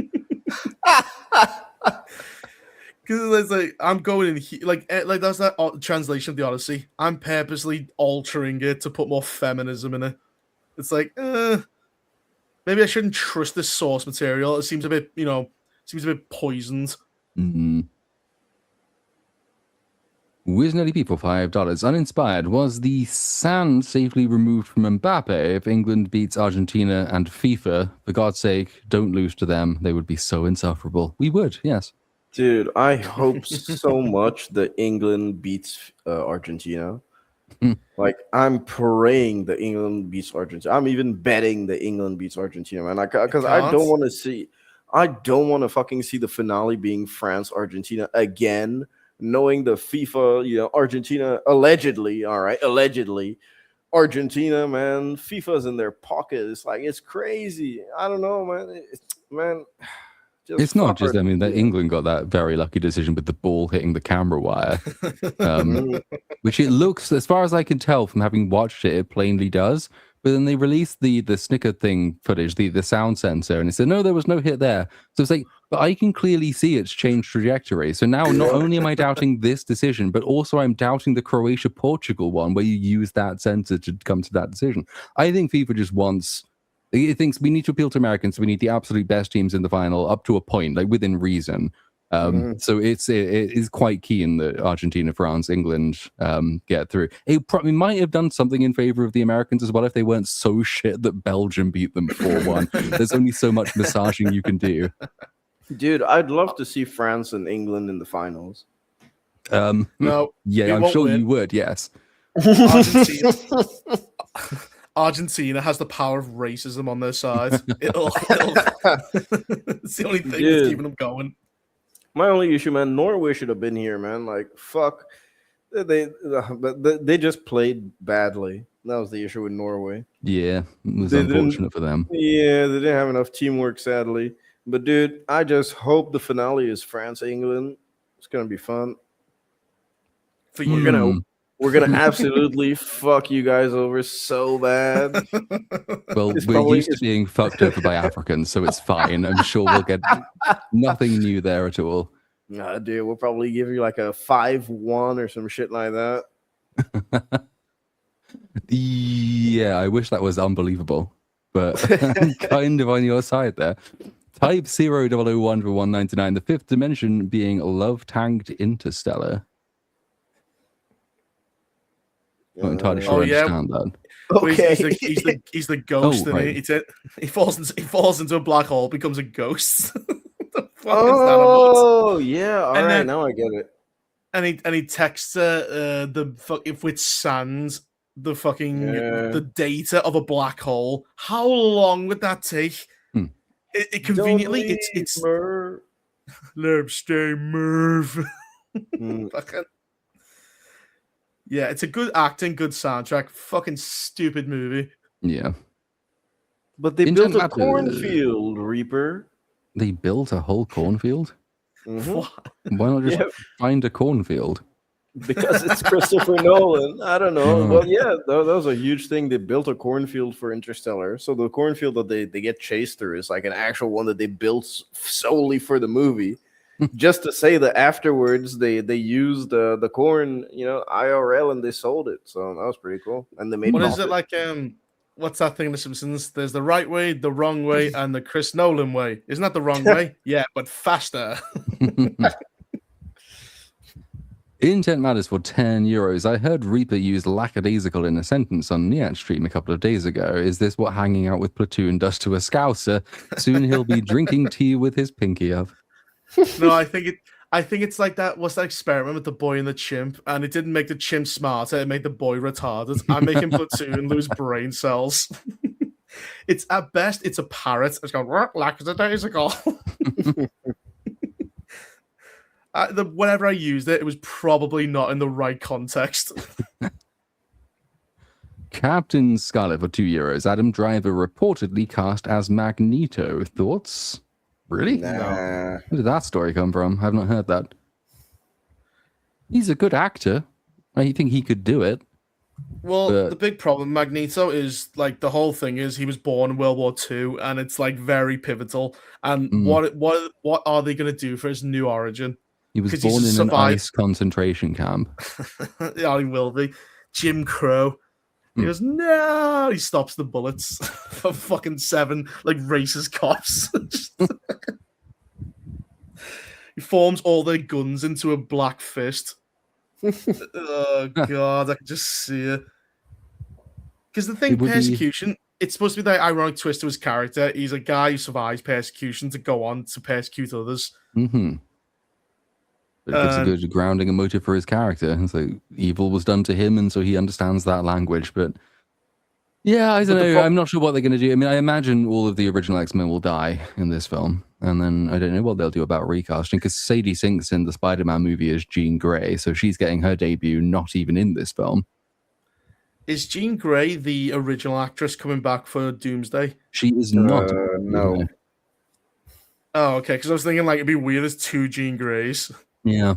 Because it's like, I'm going in like that's that translation of the Odyssey. I'm purposely altering it to put more feminism in it. It's like, maybe I shouldn't trust this source material. It seems a bit, poisoned. WizNutty People, $5. Uninspired. Was the sand safely removed from Mbappe if England beats Argentina and FIFA? For God's sake, don't lose to them. They would be so insufferable. We would, yes. Dude, I hope so much that England beats Argentina. Like, I'm praying that England beats Argentina. I'm even betting that England beats Argentina, man. Because I don't want to fucking see the finale being France-Argentina again. Knowing the FIFA, Argentina, allegedly, Argentina, man, FIFA's in their pocket. It's like, it's crazy. I don't know, man. It's not just, that England got that very lucky decision with the ball hitting the camera wire, which it looks, as far as I can tell from having watched it, it plainly does. But then they released the snicker thing footage, the sound sensor, and it said, no, there was no hit there. So it's like, but I can clearly see it's changed trajectory. So now not only am I doubting this decision, but also I'm doubting the Croatia-Portugal one where you use that sensor to come to that decision. I think FIFA just wants... It thinks we need to appeal to Americans. So we need the absolute best teams in the final up to a point, like within reason. So it is quite keen that Argentina, France, England get through. It probably might have done something in favor of the Americans as well if they weren't so shit that Belgium beat them 4-1. There's only so much massaging you can do. Dude, I'd love to see France and England in the finals. No, yeah, I'm sure you would. Yes. Argentina has the power of racism on their side. It's the only thing that's keeping them going. My only issue, man, Norway should have been here, man. Like, fuck. They just played badly. That was the issue with Norway. Yeah, it was unfortunate for them. Yeah, they didn't have enough teamwork, sadly. But, dude, I just hope the finale is France-England. It's going to be fun. For you. We're gonna absolutely fuck you guys over so bad. Well, It's we're probably- used to being fucked over by Africans, so it's fine. I'm sure we'll get nothing new there at all. Nah, dude, we'll probably give you like a 5-1 or some shit like that. Yeah, I wish that was unbelievable, but I'm kind of on your side there. Type 0001 for 199, the fifth dimension being love tanked interstellar. Not entirely sure I understand that. But Okay. he's the ghost, Oh, and right. he falls into a black hole, becomes a ghost. The fuck is that about? Oh, yeah. All And right, then- now I get it. And he texts the fuck if with sans the fucking Yeah. the data of a black hole. How long would that take? Hmm. It conveniently Don't it's leave, Mer. Lerb stay Merv. Mm. Fucking- yeah, it's a good acting, good soundtrack. Fucking stupid movie. Yeah. But they In built a Matter- cornfield, Reaper. They built a whole cornfield? Mhm. What? Why not just Yeah. find a cornfield? Because it's Christopher Nolan. I don't know. Oh. Well, yeah, that was a huge thing. They built a cornfield for Interstellar. So the cornfield that they get chased through is like an actual one that they built solely for the movie. Just to say that afterwards they used the corn, IRL, and they sold it. So that was pretty cool. And they made What is profit. it like? What's that thing in The Simpsons? There's the right way, the wrong way, and the Chris Nolan way. Isn't that the wrong way? Yeah, but faster. Intent matters for €10. I heard Reaper used lackadaisical in a sentence on Niat stream a couple of days ago. Is this what hanging out with Platoon does to a scouser? Soon he'll be drinking tea with his pinky up. No, I think it's like that. What's that experiment with the boy and the chimp? And it didn't make the chimp smarter; it made the boy retarded. I'm making Platoon lose brain cells. It's at best, it's a parrot. It's going lackadaisical. Whenever I used it, it was probably not in the right context. Captain Scarlet for €2. Adam Driver reportedly cast as Magneto. Thoughts? Really? Nah. Where did that story come from? I've not heard that. He's a good actor. I think he could do it. Well, But- the big problem, Magneto, is like the whole thing is he was born in World War II, and it's like very pivotal. And Mm. what are they going to do for his new origin? He was 'Cause he's born in an survived- ice concentration camp. Yeah, he will be. Jim Crow. He Hmm. goes, no! He stops the bullets for fucking 7 like racist cops. He forms all their guns into a black fist. Oh god, I can just see it. Because the thing, It would be- persecution, it's supposed to be the ironic twist to his character. He's a guy who survives persecution to go on to persecute others. Mm-hmm. But it gives a Um, good grounding and motive for his character. And so evil was done to him, and so he understands that language. But yeah, I don't But the know. prob- I'm not sure what they're going to do. I mean, I imagine all of the original X-Men will die in this film. And then I don't know what they'll do about recasting, because Sadie Sinks in the Spider-Man movie is Jean Grey, so she's getting her debut not even in this film. Is Jean Grey the original actress coming back for Doomsday? She is not. No. Oh, okay. Because I was thinking like it'd be weird as 2 Jean Greys. Yeah.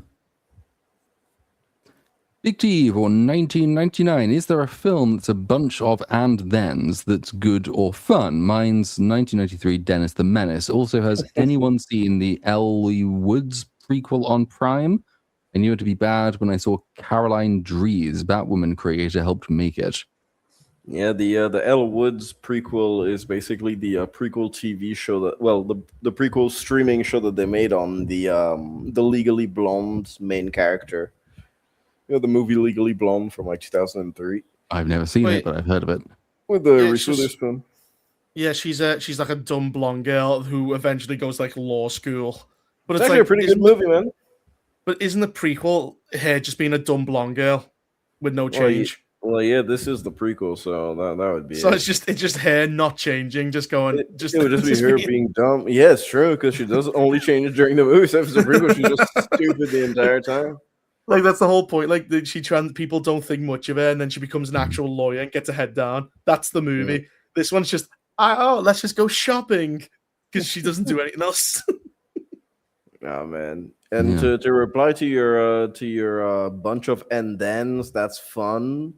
Big T for 1999. Is there a film that's a bunch of and thens that's good or fun? Mine's 1993 Dennis the Menace. Also, has anyone seen the Ellie Woods prequel on Prime? I knew it to be bad when I saw Caroline Dries, Batwoman creator, helped make it. Yeah, the Elle Woods prequel is basically the prequel TV show the prequel streaming show that they made on the Legally Blonde main character. The movie Legally Blonde from like 2003 I've never seen Wait. it, but I've heard of it. with the Yeah, Reese it's just- Witherspoon. Yeah, she's like a dumb blonde girl who eventually goes like law school. But It's actually a pretty good isn't- movie, man. But isn't the prequel her just being a dumb blonde girl with no Well, change? Well, yeah, this is the prequel, so that would be So it. it's just her not changing, just going, It just would just be her being dumb. Yeah, it's true, because she does only change during the movie. So if it's a prequel, she's just stupid the entire time. like that's the whole point. Like people don't think much of her, and then she becomes an actual lawyer and gets her head down. That's the movie. This one's just let's just go shopping because she doesn't do anything else. Oh man. And Yeah. to reply to your bunch of and thens, that's fun.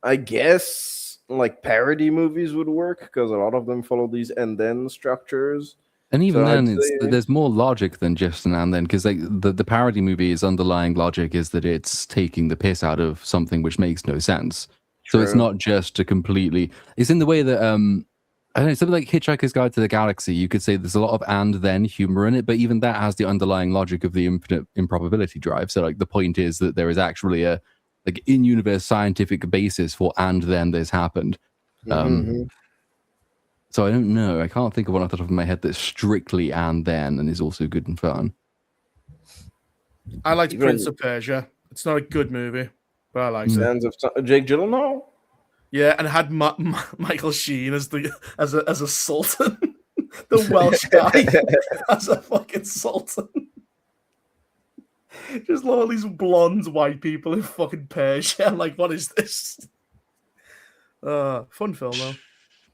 I guess like parody movies would work because a lot of them follow these and then structures. And even So I'd then, say- there's more logic than just an and then, because like the parody movie's underlying logic is that it's taking the piss out of something which makes no sense. So it's True. not just a completely. It's in the way that I don't know, something like Hitchhiker's Guide to the Galaxy. You could say there's a lot of and then humor in it, but even that has the underlying logic of the infinite improbability drive. So like the point is that there is actually a like in-universe scientific basis for and then this happened. Mhm. So I don't know. I can't think of one off the top of my head that's strictly and then and is also good and fun. I liked Even- Prince of Persia. It's not a good movie, but I liked it. Sands of Jake Gyllenhaal. Yeah, and it had Michael Sheen as a sultan, the Welsh guy as a fucking sultan. Just all these blonde white people in fucking Persia. I'm like, what is this? Fun film though.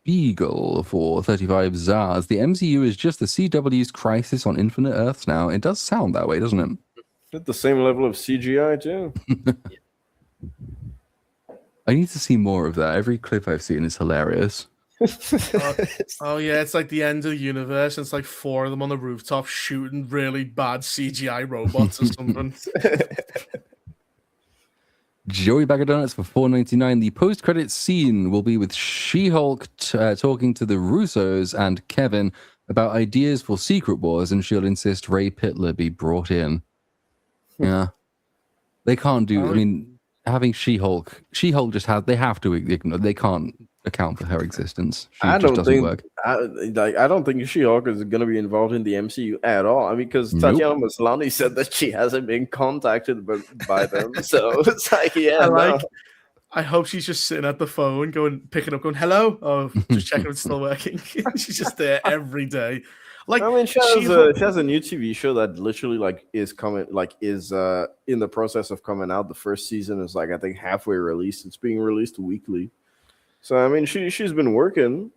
Beagle for 35 Zars. The MCU is just the CW's Crisis on Infinite Earths now. It does sound that way, doesn't it? At the same level of CGI too. I need to see more of that. Every clip I've seen is hilarious. Oh yeah, it's like the end of the universe. And it's like 4 of them on the rooftop shooting really bad CGI robots or something. Joey Bag of Donuts for $4.99. The post-credits scene will be with She-Hulk talking to the Russos and Kevin about ideas for Secret Wars, and she'll insist Ray Pittler be brought in. Yeah. They can't do... I mean, having She-Hulk just has... They have to ignore... They can't account for her existence. She I just don't doesn't think work. I don't think She-Hulk is going to be involved in the MCU at all. I mean, because Nope. Tatiana Maslany said that she hasn't been contacted by them, so it's like, yeah, I hope she's just sitting at the phone, picking up, going, "Hello." Oh, just checking if it's still working. She's just there every day. Like, I mean, she has a new TV show that literally is in the process of coming out. The first season is I think halfway released. It's being released weekly. So I mean, she's been working.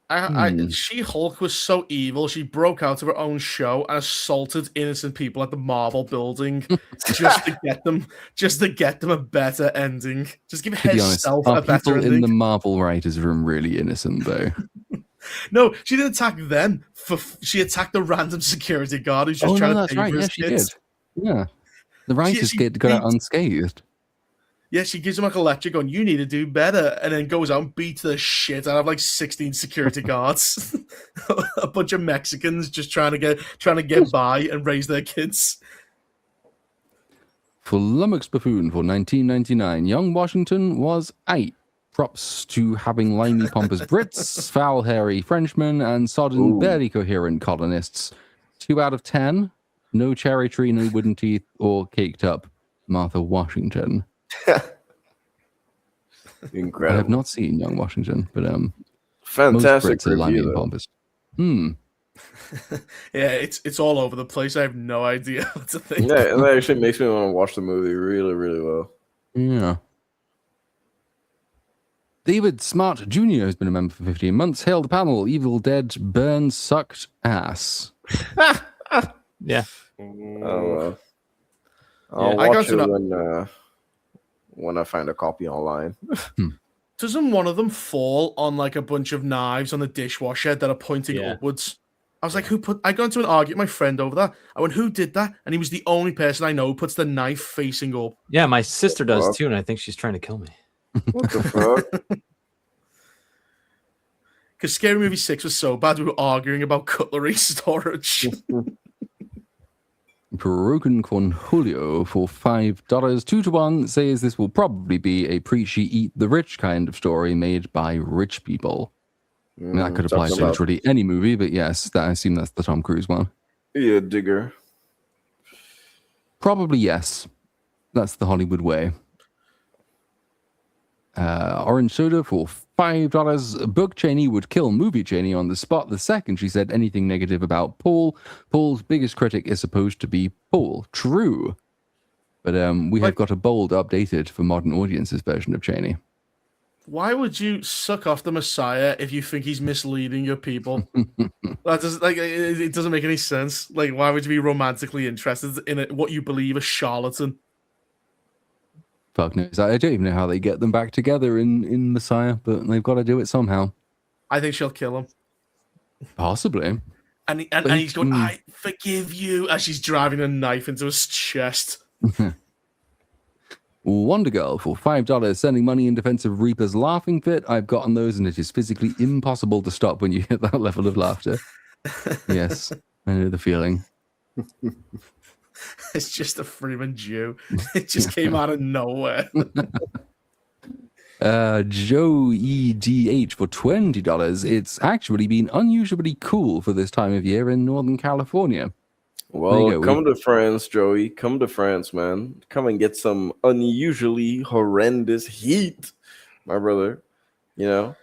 She-Hulk was so evil. She broke out of her own show and assaulted innocent people at the Marvel building just to get them a better ending. Just give To be honest, herself are a better people ending. in the Marvel writers' room really innocent, though? No, she didn't attack them. She attacked the random security guard who's just trying to that's pay right. for Yeah, his she kids. did. Yeah. The writers got out unscathed. Yeah, she gives him like a lecture going, "You need to do better," and then goes out and beats the shit out of like 16 security guards. A bunch of Mexicans just trying to get by and raise their kids. For Lummox Buffoon for $19.99, Young Washington was 8. Props to having limey pompous Brits, foul hairy Frenchmen, and sodden barely coherent colonists. 2 out of 10. No cherry tree, no wooden teeth, or caked up Martha Washington. Incredible. I have not seen Young Washington, but Fantastic most Brits are limey review, and though. pompous. Yeah, it's all over the place. I have no idea what to think. Yeah, and that actually makes me want to watch the movie really, really well. Yeah. David Smart Jr. has been a member for 15 months. Hail the panel. Evil Dead burn sucked ass. Yeah. I'll I got watch to it when I find a copy online. Doesn't one of them fall on like a bunch of knives on the dishwasher that are pointing Yeah. upwards? I was like, I got into an argument with my friend over that. I went, who did that? And he was the only person I know who puts the knife facing up. Yeah, my sister does Fuck. too, and I think she's trying to kill me. What the fuck? Because Scary Movie 6 was so bad, we were arguing about cutlery storage. Broken Cornholio for $5. 2-1 says this will probably be a preachy eat the rich kind of story made by rich people. I mean, that could apply talking to about- literally any movie, but yes, I assume that's the Tom Cruise one. Yeah, digger. Probably yes. That's the Hollywood way. Orange soda for $5. Book Cheney would kill movie Cheney on the spot the second she said anything negative about Paul. Paul's biggest critic is supposed to be Paul. True. But we have got a bold updated for modern audiences version of Cheney. Why would you suck off the Messiah if you think he's misleading your people? That doesn't it doesn't make any sense. Like, why would you be romantically interested in what you believe a charlatan? Fuck knows. I don't even know how they get them back together in Messiah, but they've got to do it somehow. I think she'll kill him. Possibly. And he's going, I forgive you, as she's driving a knife into his chest. Wonder Girl for $5, sending money in defense of Reaper's laughing fit. I've gotten those, and it is physically impossible to stop when you hit that level of laughter. Yes, I know the feeling. It's just a Freeman Jew. It just came out of nowhere. Joe EDH for $20. It's actually been unusually cool for this time of year in Northern California. Well, come to France, Joey. Come to France, man. Come and get some unusually horrendous heat, my brother. You know?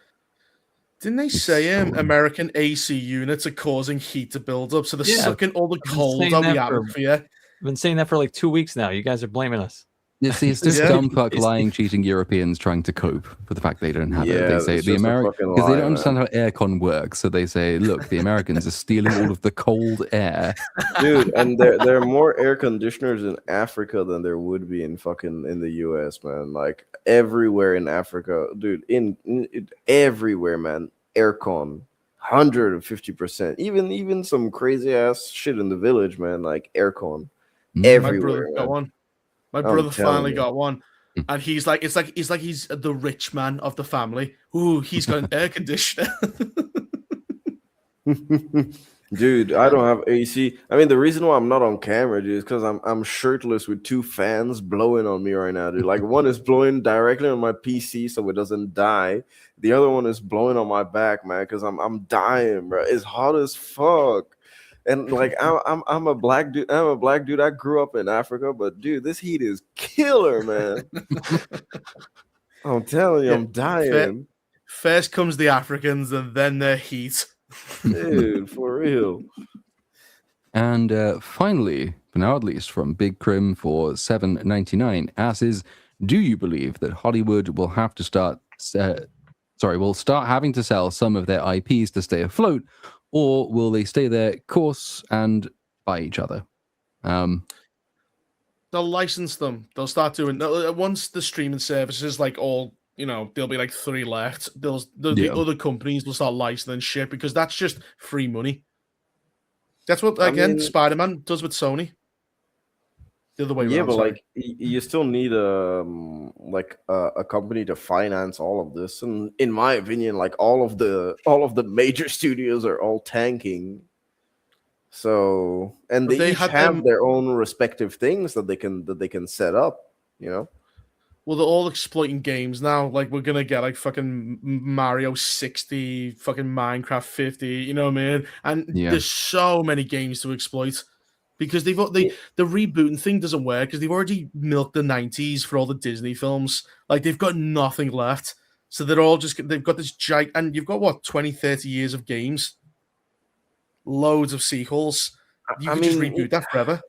Didn't they say American AC units are causing heat to build up, so they're sucking all the cold out of the atmosphere? I've been saying that for like 2 weeks now. You guys are blaming us. It's just dumb fuck lying, cheating Europeans trying to cope for the fact they don't have it. They say the Americans, because they don't understand how aircon works, so they say, look, the Americans are stealing all of the cold air. Dude, and there are more air conditioners in Africa than there would be in the US, man. Like everywhere in Africa, dude, in everywhere, man. Aircon, 150%. Even some crazy ass shit in the village, man. Like aircon, everywhere. My brother finally got one, and he's like, it's like he's the rich man of the family. Ooh, he's got an air conditioner. Dude, I don't have AC. I mean, the reason why I'm not on camera, dude, is because I'm shirtless with 2 fans blowing on me right now, dude. Like one is blowing directly on my PC so it doesn't die. The other one is blowing on my back, man, because I'm dying, bro. It's hot as fuck. And like I'm a black dude. I grew up in Africa, but dude, this heat is killer, man. I'm telling you, I'm dying. First comes the Africans, and then their heat. Dude, for real. And finally, for now at least, from Big Crim for $7.99, asks, do you believe that Hollywood will have to start having to sell some of their IPs to stay afloat, or will they stay their course and buy each other? They'll license them. They'll start doing once the streaming services like all. There'll be like 3 left. The other companies will start licensing shit because that's just free money. That's what Spider-Man does with Sony. The other way around. Yeah, but like you still need a company to finance all of this. And in my opinion, like all of the major studios are all tanking. So they each have their own respective things that they can set up, Well, they're all exploiting games now. Like, we're going to get, like, fucking Mario 60, fucking Minecraft 50, you know what I mean? And there's so many games to exploit because the rebooting thing doesn't work because they've already milked the 90s for all the Disney films. Like, they've got nothing left. So they've got this giant, and you've got, 20, 30 years of games? Loads of sequels. You can just reboot that forever.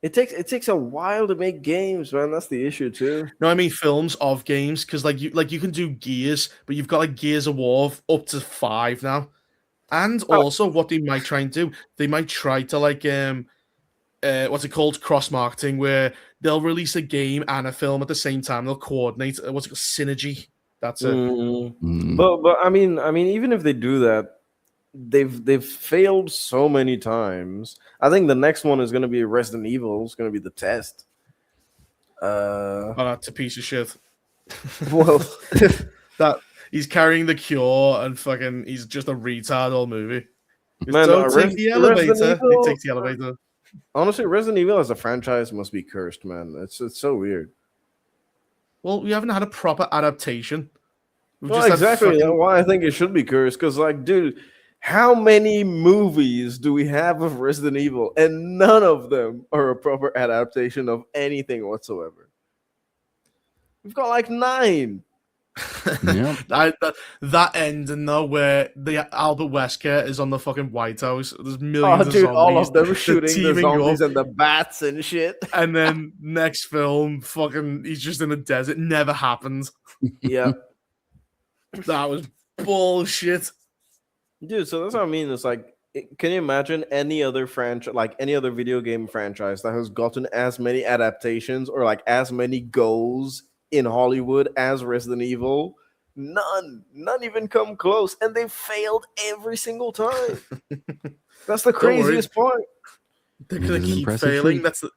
It takes a while to make games, man. That's the issue too. No, I mean films of games because you can do Gears, but you've got like Gears of War up to 5 now, and also what they might try and do, they might try to what's it called, cross marketing, where they'll release a game and a film at the same time. They'll coordinate. What's it called? Synergy. That's it. But I mean, even if they do that. They've failed so many times. I think the next one is going to be Resident Evil. It's going to be the test. That's a piece of shit. Well, that he's carrying the cure and fucking he's just a retard all movie. Man, don't take the elevator. He takes the elevator. Honestly, Resident Evil as a franchise must be cursed, man. It's so weird. Well, we haven't had a proper adaptation. Well, exactly. That's why I think it should be cursed. Because, like, dude. How many movies do we have of Resident Evil? And none of them are a proper adaptation of anything whatsoever. We've got like 9. Yeah. that ending though, where the Albert Wesker is on the fucking White House. There's millions of zombies. All of them shooting the zombies and the bats and shit. And then next film, fucking, he's just in a desert. Never happened. Yeah. That was bullshit. Dude, so that's what I mean. It's like, can you imagine any other franchise, like any other video game franchise that has gotten as many adaptations or like as many goals in Hollywood as Resident Evil? None even come close, and they failed every single time. That's the Don't worry. craziest part. They're It gonna is an keep impressive failing. feat.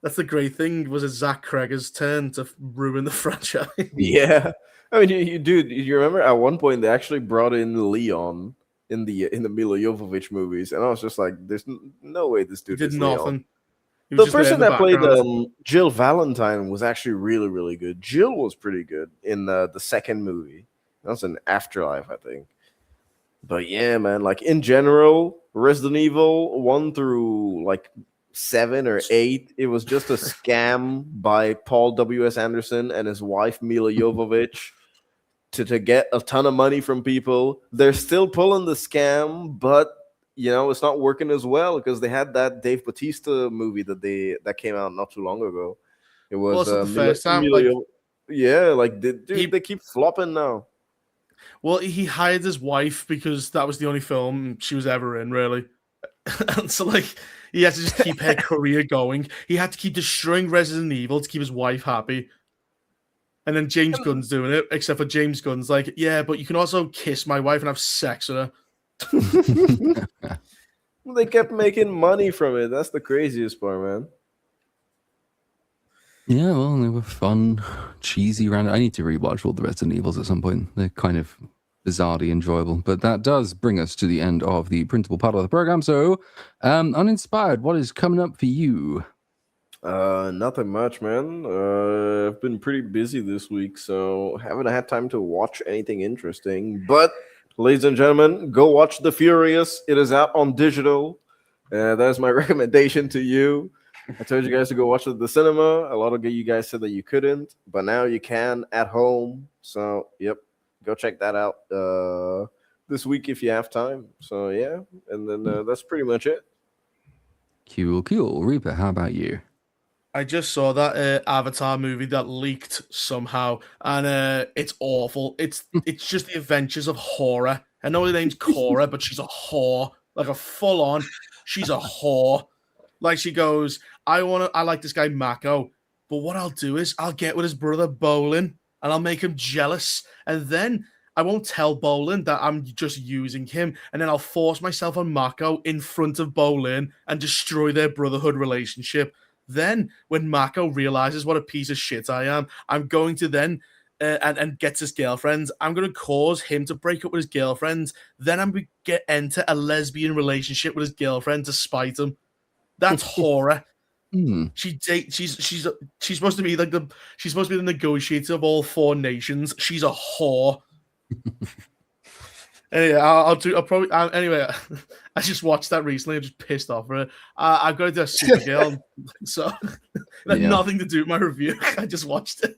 That's the great thing. Was it Zach Kreger's turn to ruin the franchise? Yeah, I mean, dude, you remember at one point they actually brought in Leon in the Mila Jovovich movies, and I was just like, "There's no way this He dude did is Leon." nothing. He The was just there in person the that played background. Jill Valentine was actually really, really good. Jill was pretty good in the second movie. That was an Afterlife, I think. But yeah, man, like in general, Resident Evil 1 through like 7 or 8, it was just a scam by Paul W.S. Anderson and his wife Mila Jovovich to get a ton of money from people. They're still pulling the scam, but it's not working as well because they had that Dave Bautista movie that came out not too long ago. It Well, was it's not the first time. Like, yeah, like dude, He- they keep flopping now. well, he hired his wife because that was the only film she was ever in, really. And so, like, he had to just keep her career going. He had to keep destroying Resident Evil to keep his wife happy. And then James Gunn's doing it, except for James Gunn's like, yeah, but you can also kiss my wife and have sex with her. They kept making money from it. That's the craziest part, man. Yeah, well, they were fun, cheesy random. I need to rewatch all the Resident Evils at some point. They're kind of bizarrely enjoyable. But that does bring us to the end of the principal part of the program. So, Uninspired, what is coming up for you? Nothing much, man. I've been pretty busy this week, so haven't had time to watch anything interesting. But, ladies and gentlemen, go watch The Furious. It is out on digital. That is my recommendation to you. I told you guys to go watch it at the cinema. A lot of you guys said that you couldn't, but now you can at home. So, yep, go check that out this week if you have time. So, yeah, and then that's pretty much it. Cool. Reaper, how about you? I just saw that Avatar movie that leaked somehow, and it's awful. It's just the adventures of horror. I know her name's Cora, but she's a whore, like a full on. She's a whore. Like she goes, I like this guy Mako, but what I'll do is I'll get with his brother Bolin and I'll make him jealous, and then I won't tell Bolin that I'm just using him, and then I'll force myself on Mako in front of Bolin and destroy their brotherhood relationship. Then, when Mako realizes what a piece of shit I am, I'm going to then and gets his girlfriend. I'm going to cause him to break up with his girlfriend. Then I'm going to enter a lesbian relationship with his girlfriend to spite him. That's horror. She's supposed to be like she's supposed to be the negotiator of all 4 nations. She's a whore. Anyway, anyway, I just watched that recently. I'm just pissed off for it. I've got to do a Supergirl, so that had nothing to do with my review. I just watched it.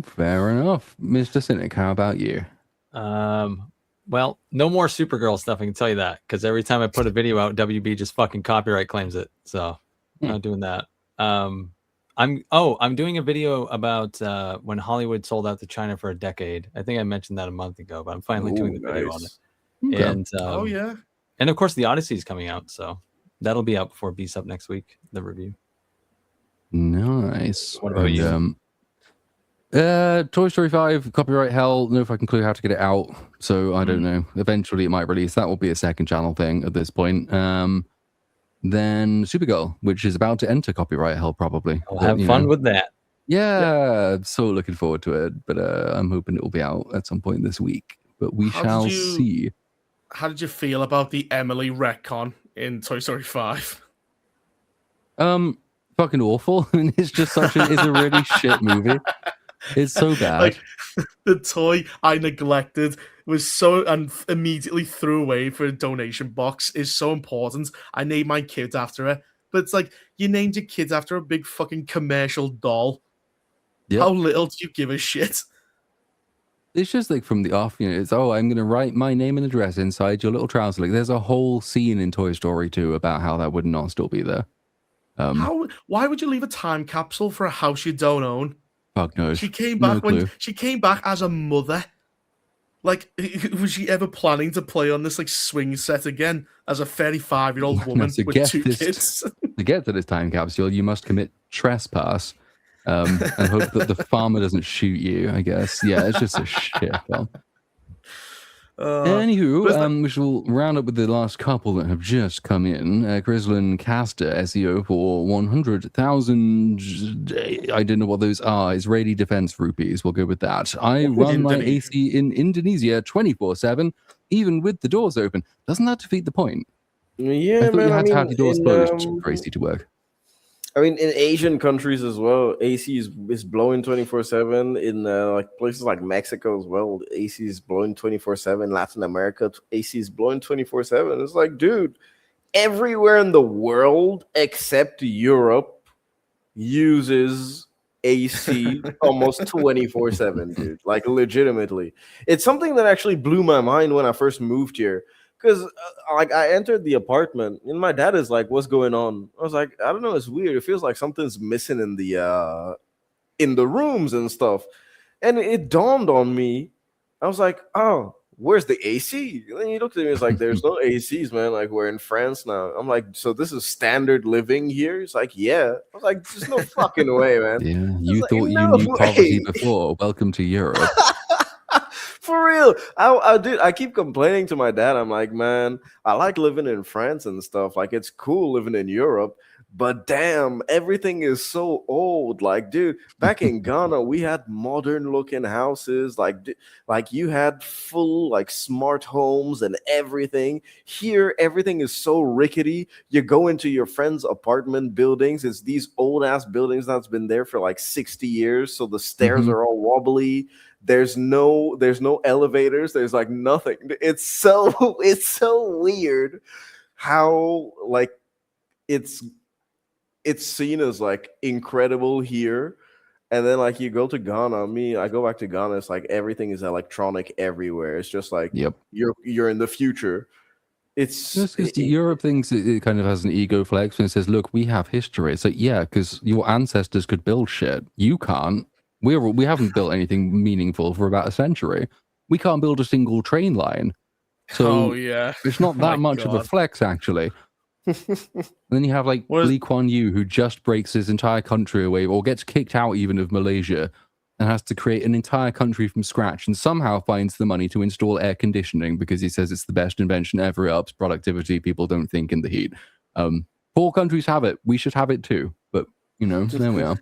Fair enough. Mr. Cynic, how about you? Well, no more Supergirl stuff, I can tell you that, because every time I put a video out, WB just fucking copyright claims it. So I'm not doing that. I'm doing a video about when Hollywood sold out to China for a decade. I think I mentioned that a month ago, but I'm finally doing the video on it. Okay. And yeah. And of course the Odyssey is coming out, so that'll be out before BSUP next week, the review. Nice. What about you? Toy Story 5, copyright hell, no fucking clue how to get it out. So I don't know. Eventually it might release. That will be a second channel thing at this point. Then Supergirl, which is about to enter copyright hell probably. I'll have fun with that. Yeah, so looking forward to it. But I'm hoping it will be out at some point this week. But we shall see. How did you feel about the Emily retcon in Toy Story 5? Fucking awful. I mean, it's just it's a really shit movie. It's so bad. Like, the toy I neglected was so and immediately threw away for a donation box is so important. I named my kids after her, but it's like you named your kids after a big fucking commercial doll. Yep. How little do you give a shit? It's just like from the off, it's I'm gonna write my name and address inside your little trouser. Like there's a whole scene in Toy Story 2 about how that would not still be there. Why would you leave a time capsule for a house you don't own? Fuck knows. She came back she came back as a mother. Like, was she ever planning to play on this like swing set again as a 35-year-old woman to with get 2 this- kids? To get to this time capsule, you must commit trespass and hope that the farmer doesn't shoot you, I guess. Yeah, it's just a shit film. But Anywho, we shall round up with the last couple that have just come in. Crislin Caster, SEO for 100,000. I don't know what those are. Israeli defense rupees. We'll go with that. I run my AC in Indonesia 24/7, even with the doors open. Doesn't that defeat the point? Yeah, I thought man. you had to have your doors closed in, for AC to work. I mean, in Asian countries as well, AC is blowing 24/7. In like places like Mexico as well, AC is blowing 24/7. Latin America, AC is blowing 24/7. It's like, dude, everywhere in the world except Europe uses AC almost 24/7, dude. Like, legitimately, it's something that actually blew my mind when I first moved here. Because like I entered the apartment and my dad is like, "What's going on?" I was like, "I don't know. It's weird. It feels like something's missing in the rooms and stuff." And it dawned on me. I was like, "Oh, where's the AC?" And then he looked at me. It's like, "There's no ACs, man. Like, we're in France now." I'm like, "So this is standard living here?" He's like, "Yeah." I was like, "There's no fucking way, man." Yeah, you like, thought you no knew poverty way. before. Welcome to Europe. For real, I keep complaining to my dad. I'm like, man, I like living in France and stuff. Like, it's cool living in Europe, but damn, everything is so old. Like, dude, back in Ghana, we had modern looking houses. Like you had full like smart homes and everything. Here, everything is so rickety. You go into your friend's apartment buildings. It's these old ass buildings that's been there for like 60 years. So the stairs are all wobbly. There's no elevators. There's like nothing. It's so weird how like it's seen as like incredible here, and then like you go to Ghana. I go back to Ghana. It's like everything is electronic everywhere. It's just like, Yep. you're in the future. It's just because Europe thinks it kind of has an ego flex when it says, "Look, we have history." It's like, yeah, because your ancestors could build shit. You can't. We haven't built anything meaningful for about a century. We can't build a single train line. So yeah, it's not that much of a flex, actually. Then you have like Lee Kuan Yew, who just breaks his entire country away, or gets kicked out even of Malaysia, and has to create an entire country from scratch, and somehow finds the money to install air conditioning because he says it's the best invention ever. It ups productivity. People don't think in the heat. Poor countries have it. We should have it too. But there we are.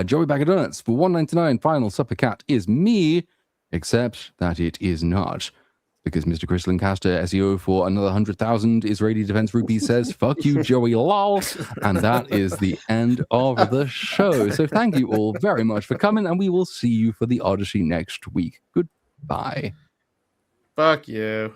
Joey Bag of Donuts for $1.99. Final supper cat is me, except that it is not. Because Mr. Chris Lancaster, SEO for another 100,000 Israeli defense rupees, says, "Fuck you, Joey, lol." And that is the end of the show. So thank you all very much for coming, and we will see you for the Odyssey next week. Goodbye. Fuck you.